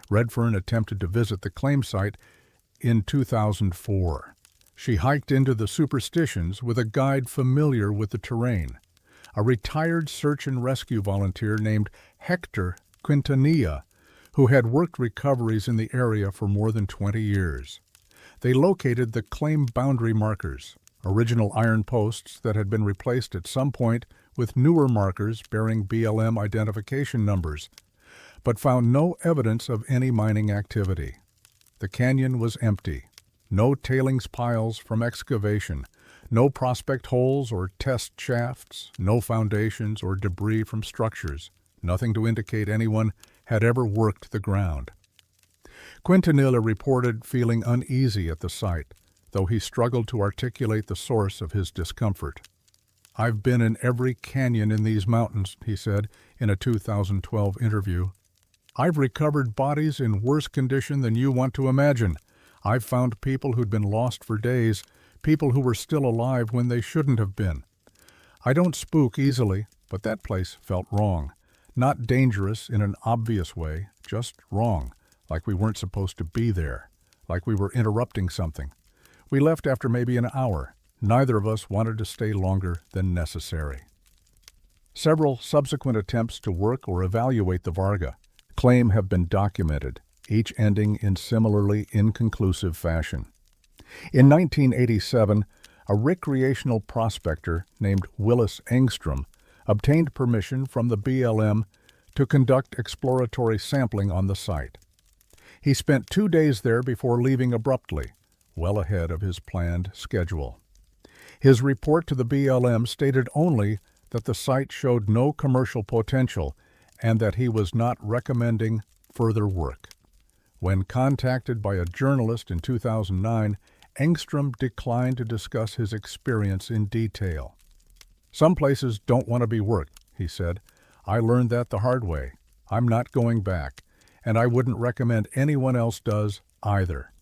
Redfern attempted to visit the claim site in 2004. She hiked into the superstitions with a guide familiar with the terrain, a retired search and rescue volunteer named Hector Quintanilla, who had worked recoveries in the area for more than 20 years. They located the claim boundary markers, original iron posts that had been replaced at some point with newer markers bearing BLM identification numbers, but found no evidence of any mining activity. The canyon was empty. No tailings piles from excavation, no prospect holes or test shafts, no foundations or debris from structures, nothing to indicate anyone had ever worked the ground. Quintanilla reported feeling uneasy at the site, though he struggled to articulate the source of his discomfort. "I've been in every canyon in these mountains," he said in a 2012 interview. "I've recovered bodies in worse condition than you want to imagine. I've found people who'd been lost for days, people who were still alive when they shouldn't have been. I don't spook easily, but that place felt wrong. Not dangerous in an obvious way, just wrong, like we weren't supposed to be there, like we were interrupting something. We left after maybe an hour. Neither of us wanted to stay longer than necessary." Several subsequent attempts to work or evaluate the Varga claim have been documented, each ending in similarly inconclusive fashion. In 1987, a recreational prospector named Willis Engstrom obtained permission from the BLM to conduct exploratory sampling on the site. He spent 2 days there before leaving abruptly, well ahead of his planned schedule. His report to the BLM stated only that the site showed no commercial potential and that he was not recommending further work. When contacted by a journalist in 2009, Engstrom declined to discuss his experience in detail. "Some places don't want to be worked," he said. "I learned that the hard way. I'm not going back, and I wouldn't recommend anyone else does either."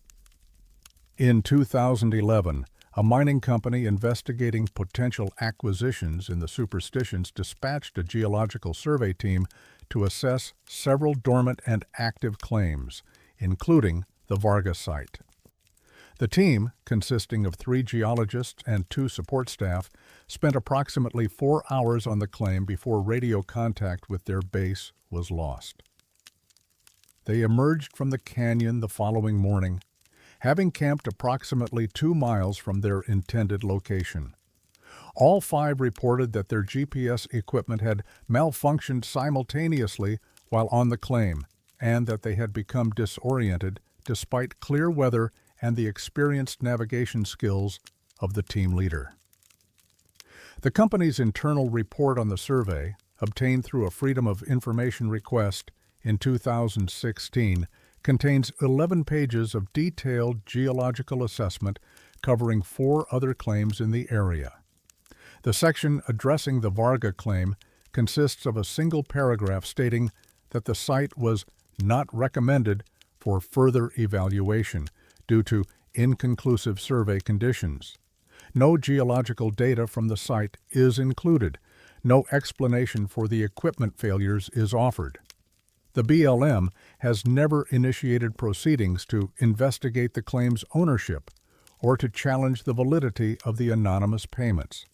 In 2011, a mining company investigating potential acquisitions in the Superstitions dispatched a geological survey team to assess several dormant and active claims, including the Varga site. The team, consisting of 3 geologists and 2 support staff, spent approximately 4 hours on the claim before radio contact with their base was lost. They emerged from the canyon the following morning, having camped approximately 2 miles from their intended location. All 5 reported that their GPS equipment had malfunctioned simultaneously while on the claim, and that they had become disoriented despite clear weather and the experienced navigation skills of the team leader. The company's internal report on the survey, obtained through a Freedom of Information request in 2016, contains 11 pages of detailed geological assessment covering 4 other claims in the area. The section addressing the Varga claim consists of a single paragraph stating that the site was not recommended for further evaluation due to inconclusive survey conditions. No geological data from the site is included. No explanation for the equipment failures is offered. The BLM has never initiated proceedings to investigate the claim's ownership or to challenge the validity of the anonymous payments.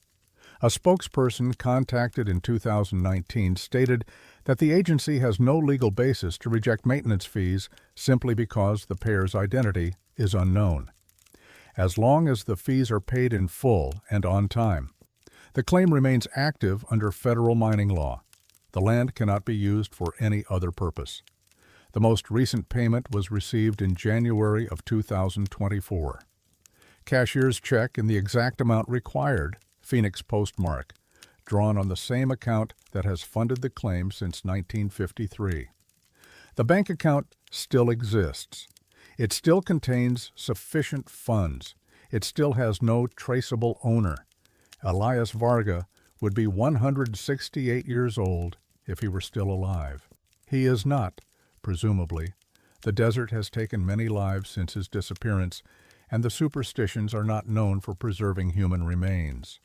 A spokesperson contacted in 2019 stated that the agency has no legal basis to reject maintenance fees simply because the payer's identity is unknown. As long as the fees are paid in full and on time, the claim remains active under federal mining law. The land cannot be used for any other purpose. The most recent payment was received in January of 2024. Cashier's check in the exact amount required, Phoenix postmark, drawn on the same account that has funded the claim since 1953. The bank account still exists. It still contains sufficient funds. It still has no traceable owner. Elias Varga would be 168 years old if he were still alive. He is not, presumably. The desert has taken many lives since his disappearance, and the Superstitions are not known for preserving human remains.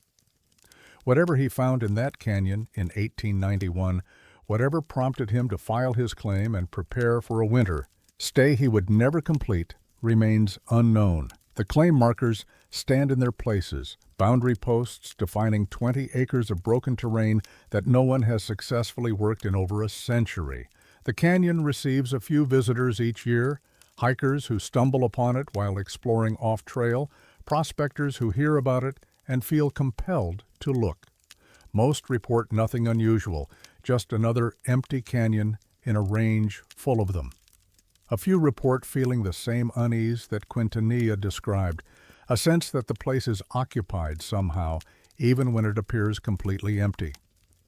Whatever he found in that canyon in 1891, whatever prompted him to file his claim and prepare for a winter stay he would never complete, remains unknown. The claim markers stand in their places, boundary posts defining 20 acres of broken terrain that no one has successfully worked in over a century. The canyon receives a few visitors each year, hikers who stumble upon it while exploring off-trail, prospectors who hear about it and feel compelled to look. Most report nothing unusual, just another empty canyon in a range full of them. A few report feeling the same unease that Quintanilla described, a sense that the place is occupied somehow, even when it appears completely empty.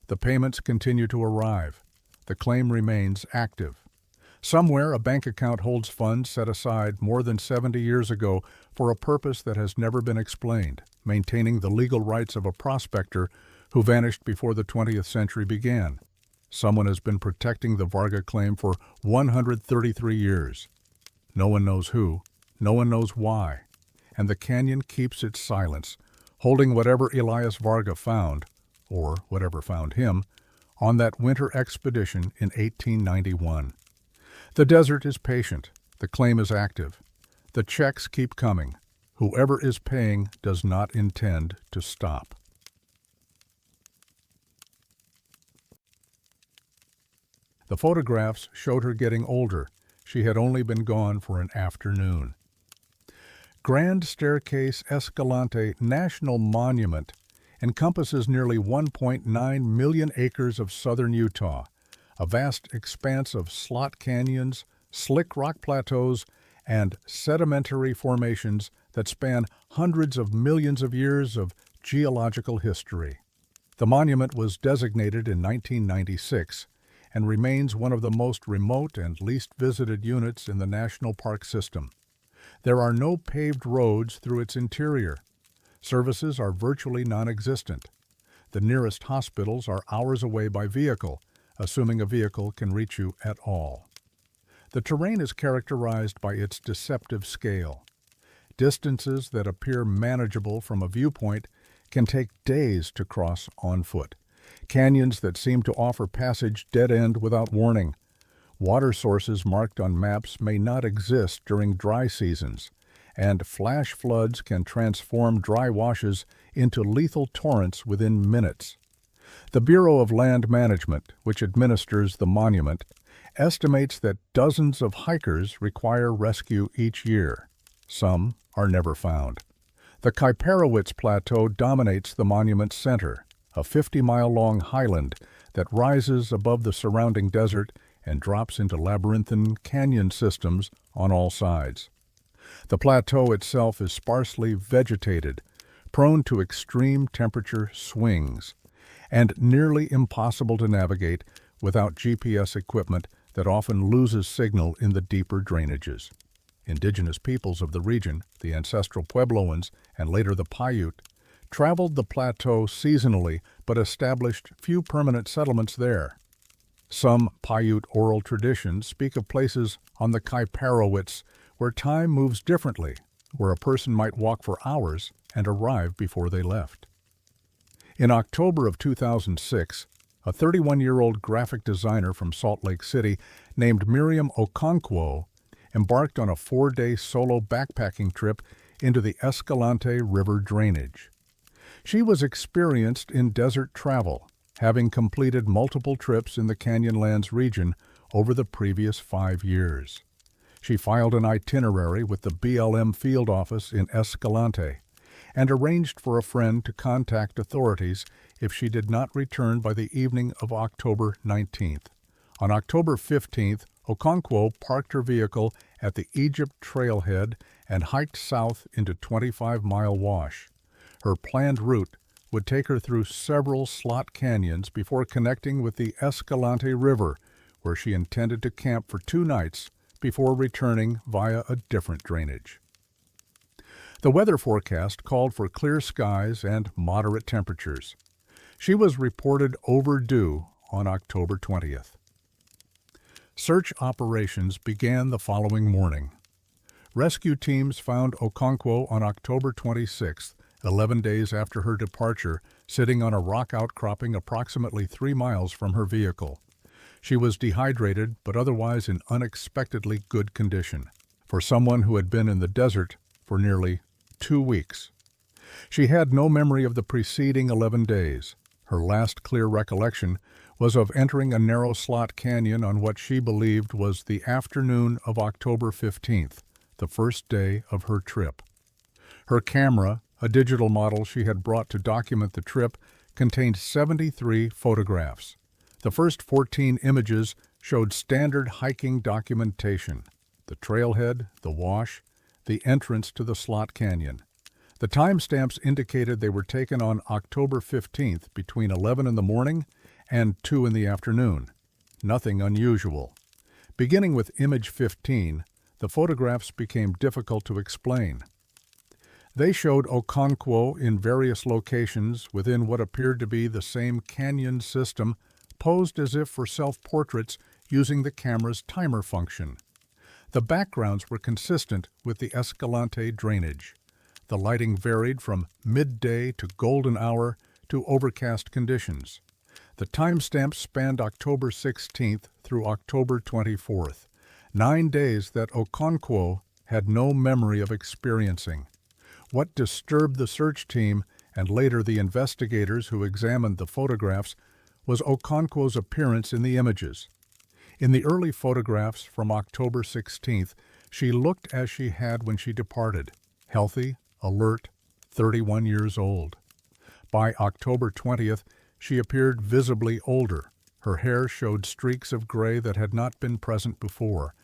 The payments continue to arrive. The claim remains active. Somewhere a bank account holds funds set aside more than 70 years ago for a purpose that has never been explained, maintaining the legal rights of a prospector who vanished before the 20th century began. Someone has been protecting the Varga claim for 133 years. No one knows who, no one knows why, and the canyon keeps its silence, holding whatever Elias Varga found, or whatever found him, on that winter expedition in 1891. The desert is patient. The claim is active. The checks keep coming. Whoever is paying does not intend to stop. The photographs showed her getting older. She had only been gone for an afternoon. Grand Staircase Escalante National Monument encompasses nearly 1.9 million acres of southern Utah, a vast expanse of slot canyons, slick rock plateaus, and sedimentary formations that span hundreds of millions of years of geological history. The monument was designated in 1996 and remains one of the most remote and least visited units in the national park system. There are no paved roads through its interior. Services are virtually non-existent. The nearest hospitals are hours away by vehicle, assuming a vehicle can reach you at all. The terrain is characterized by its deceptive scale. Distances that appear manageable from a viewpoint can take days to cross on foot. Canyons that seem to offer passage dead-end without warning. Water sources marked on maps may not exist during dry seasons, and flash floods can transform dry washes into lethal torrents within minutes. The Bureau of Land Management, which administers the monument, estimates that dozens of hikers require rescue each year. Some are never found. The Kaiparowitz Plateau dominates the monument's center, a 50-mile-long highland that rises above the surrounding desert and drops into labyrinthine canyon systems on all sides. The plateau itself is sparsely vegetated, prone to extreme temperature swings, and nearly impossible to navigate without GPS equipment that often loses signal in the deeper drainages. Indigenous peoples of the region, the ancestral Puebloans and later the Paiute, traveled the plateau seasonally but established few permanent settlements there. Some Paiute oral traditions speak of places on the Kaiparowitz where time moves differently, where a person might walk for hours and arrive before they left. In October of 2006, a 31-year-old graphic designer from Salt Lake City named Miriam Okonkwo embarked on a 4-day solo backpacking trip into the Escalante River drainage. She was experienced in desert travel, having completed multiple trips in the Canyonlands region over the previous 5 years. She filed an itinerary with the BLM field office in Escalante and arranged for a friend to contact authorities if she did not return by the evening of October 19th. On October 15th, Okonkwo parked her vehicle at the Egypt trailhead and hiked south into 25-Mile Wash. Her planned route would take her through several slot canyons before connecting with the Escalante River, where she intended to camp for 2 nights before returning via a different drainage. The weather forecast called for clear skies and moderate temperatures. She was reported overdue on October 20th. Search operations began the following morning. Rescue teams found Okonkwo on October 26th, 11 days after her departure, sitting on a rock outcropping approximately 3 miles from her vehicle. She was dehydrated but otherwise in unexpectedly good condition for someone who had been in the desert for nearly 2 weeks. She had no memory of the preceding 11 days. Her last clear recollection was of entering a narrow slot canyon on what she believed was the afternoon of October 15th, the first day of her trip. Her camera, a digital model she had brought to document the trip, contained 73 photographs. The first 14 images showed standard hiking documentation: the trailhead, the wash, the entrance to the slot canyon. The timestamps indicated they were taken on October 15th between 11 in the morning and 2 in the afternoon. Nothing unusual. Beginning with image 15, the photographs became difficult to explain. They showed Okonkwo in various locations within what appeared to be the same canyon system, posed as if for self-portraits using the camera's timer function. The backgrounds were consistent with the Escalante drainage. The lighting varied from midday to golden hour to overcast conditions. The timestamps spanned October 16th through October 24th, 9 days that Okonkwo had no memory of experiencing. What disturbed the search team and later the investigators who examined the photographs was Okonkwo's appearance in the images. In the early photographs from October 16th, she looked as she had when she departed, healthy, alert, 31 years old. By October 20th, she appeared visibly older. Her hair showed streaks of gray that had not been present before.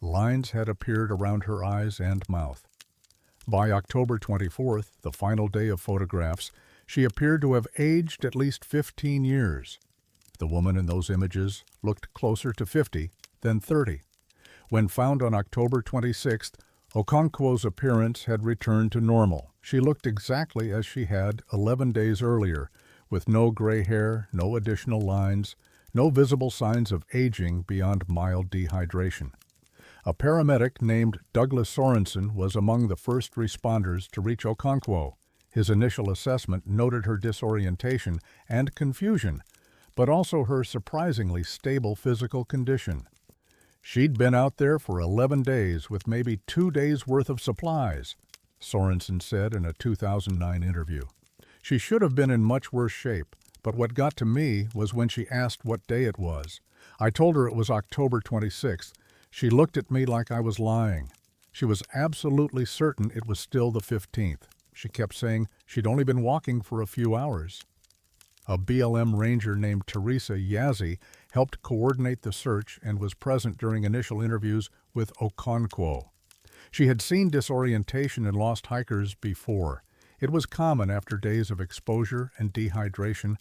Lines had appeared around her eyes and mouth. By October 24th, the final day of photographs, she appeared to have aged at least 15 years. The woman in those images looked closer to 50 than 30. When found on October 26th, Okonkwo's appearance had returned to normal. She looked exactly as she had 11 days earlier, with no gray hair, no additional lines, no visible signs of aging beyond mild dehydration. A paramedic named Douglas Sorensen was among the first responders to reach Okonkwo. His initial assessment noted her disorientation and confusion, but also her surprisingly stable physical condition. She'd been out there for 11 days with maybe 2 days' worth of supplies, Sorensen said in a 2009 interview. She should have been in much worse shape, but what got to me was when she asked what day it was. I told her it was October 26th. She looked at me like I was lying. She was absolutely certain it was still the 15th. She kept saying she'd only been walking for a few hours. A BLM ranger named Teresa Yazzie helped coordinate the search and was present during initial interviews with Okonkwo. She had seen disorientation in lost hikers before. It was common after days of exposure and dehydration,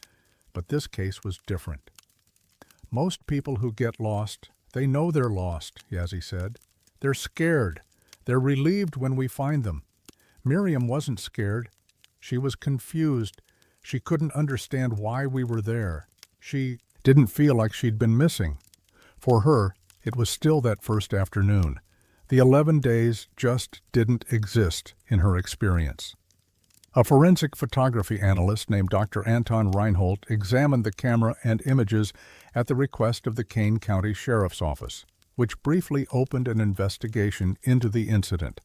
but this case was different. Most people who get lost, they know they're lost, Yazzie said. They're scared. They're relieved when we find them. Miriam wasn't scared. She was confused. She couldn't understand why we were there. She didn't feel like she'd been missing. For her, it was still that first afternoon. The 11 days just didn't exist in her experience. A forensic photography analyst named Dr. Anton Reinhold examined the camera and images at the request of the Kane County Sheriff's Office, which briefly opened an investigation into the incident.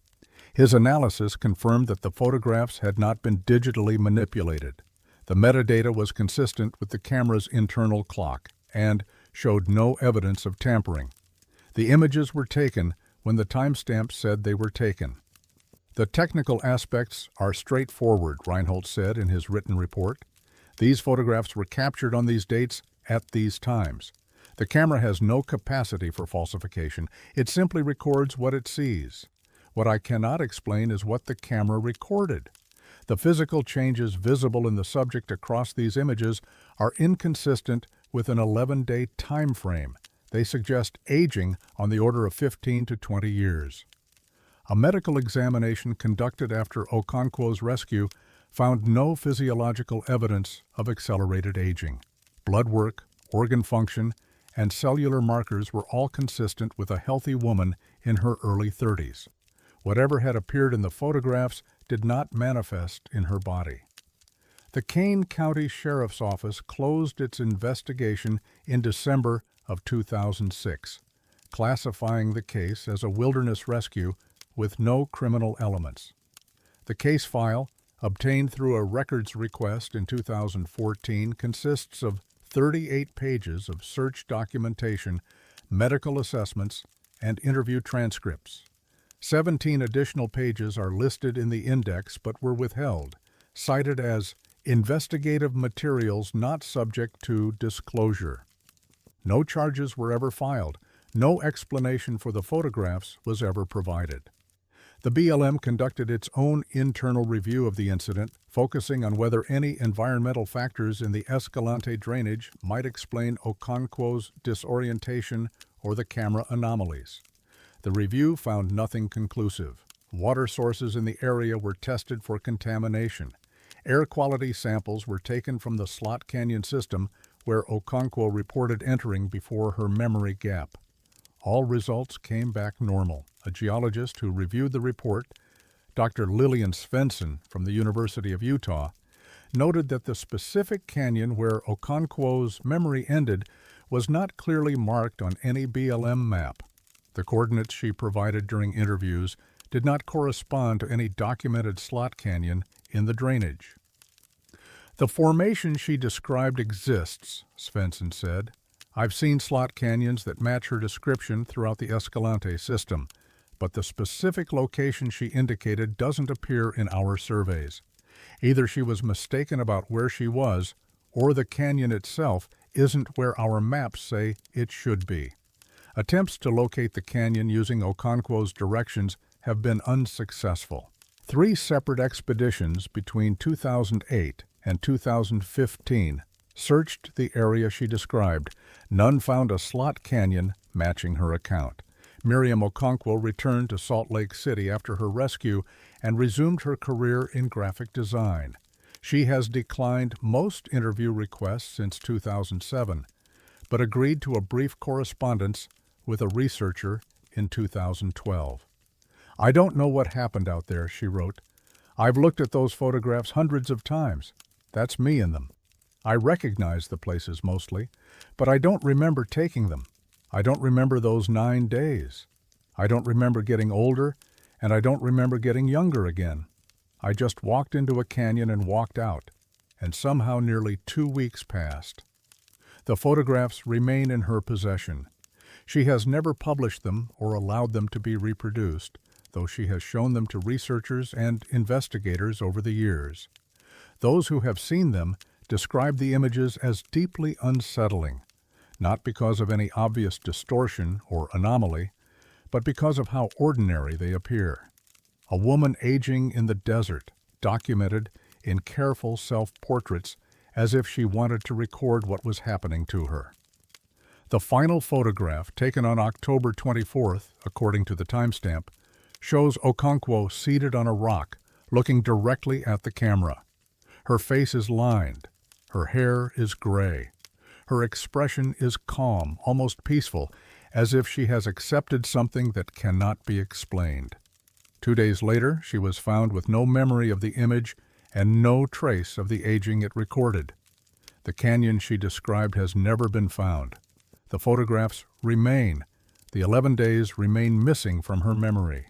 His analysis confirmed that the photographs had not been digitally manipulated. The metadata was consistent with the camera's internal clock and showed no evidence of tampering. The images were taken when the timestamp said they were taken. The technical aspects are straightforward, Reinhold said in his written report. These photographs were captured on these dates at these times. The camera has no capacity for falsification. It simply records what it sees. What I cannot explain is what the camera recorded. The physical changes visible in the subject across these images are inconsistent with an 11-day time frame. They suggest aging on the order of 15 to 20 years. A medical examination conducted after Okonkwo's rescue found no physiological evidence of accelerated aging. Blood work, organ function, and cellular markers were all consistent with a healthy woman in her early 30s. Whatever had appeared in the photographs did not manifest in her body. The Kane County Sheriff's Office closed its investigation in December of 2006, classifying the case as a wilderness rescue with no criminal elements. The case file, obtained through a records request in 2014, consists of 38 pages of search documentation, medical assessments, and interview transcripts. 17 additional pages are listed in the index but were withheld, cited as investigative materials not subject to disclosure. No charges were ever filed. No explanation for the photographs was ever provided. The BLM conducted its own internal review of the incident, focusing on whether any environmental factors in the Escalante drainage might explain Okonkwo's disorientation or the camera anomalies. The review found nothing conclusive. Water sources in the area were tested for contamination. Air quality samples were taken from the Slot Canyon system, where Okonkwo reported entering before her memory gap. All results came back normal. A geologist who reviewed the report, Dr. Lillian Svensson from the University of Utah, noted that the specific canyon where Okonkwo's memory ended was not clearly marked on any BLM map. The coordinates she provided during interviews did not correspond to any documented slot canyon in the drainage. The formation she described exists, Svensson said, I've seen slot canyons that match her description throughout the Escalante system, but the specific location she indicated doesn't appear in our surveys. Either she was mistaken about where she was, or the canyon itself isn't where our maps say it should be. Attempts to locate the canyon using Okonkwo's directions have been unsuccessful. 3 separate expeditions between 2008 and 2015 searched the area she described. None found a slot canyon matching her account. Miriam Okonkwo returned to Salt Lake City after her rescue and resumed her career in graphic design. She has declined most interview requests since 2007, but agreed to a brief correspondence with a researcher in 2012. "I don't know what happened out there," she wrote. "I've looked at those photographs hundreds of times. That's me in them. I recognize the places mostly, but I don't remember taking them. I don't remember those 9 days. I don't remember getting older, and I don't remember getting younger again. I just walked into a canyon and walked out, and somehow nearly 2 weeks passed." The photographs remain in her possession. She has never published them or allowed them to be reproduced, though she has shown them to researchers and investigators over the years. Those who have seen them describe the images as deeply unsettling, not because of any obvious distortion or anomaly, but because of how ordinary they appear. A woman aging in the desert, documented in careful self-portraits as if she wanted to record what was happening to her. The final photograph, taken on October 24th, according to the timestamp, shows Okonkwo seated on a rock, looking directly at the camera. Her face is lined. Her hair is gray. Her expression is calm, almost peaceful, as if she has accepted something that cannot be explained. 2 days later, she was found with no memory of the image and no trace of the aging it recorded. The canyon she described has never been found. The photographs remain. The 11 days remain missing from her memory.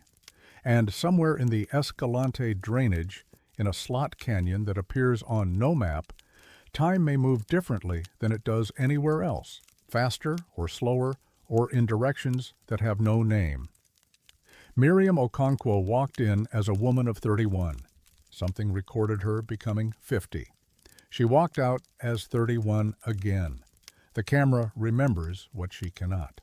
And somewhere in the Escalante drainage, in a slot canyon that appears on no map, time may move differently than it does anywhere else, faster or slower, or in directions that have no name. Miriam Okonkwo walked in as a woman of 31. Something recorded her becoming 50. She walked out as 31 again. The camera remembers what she cannot.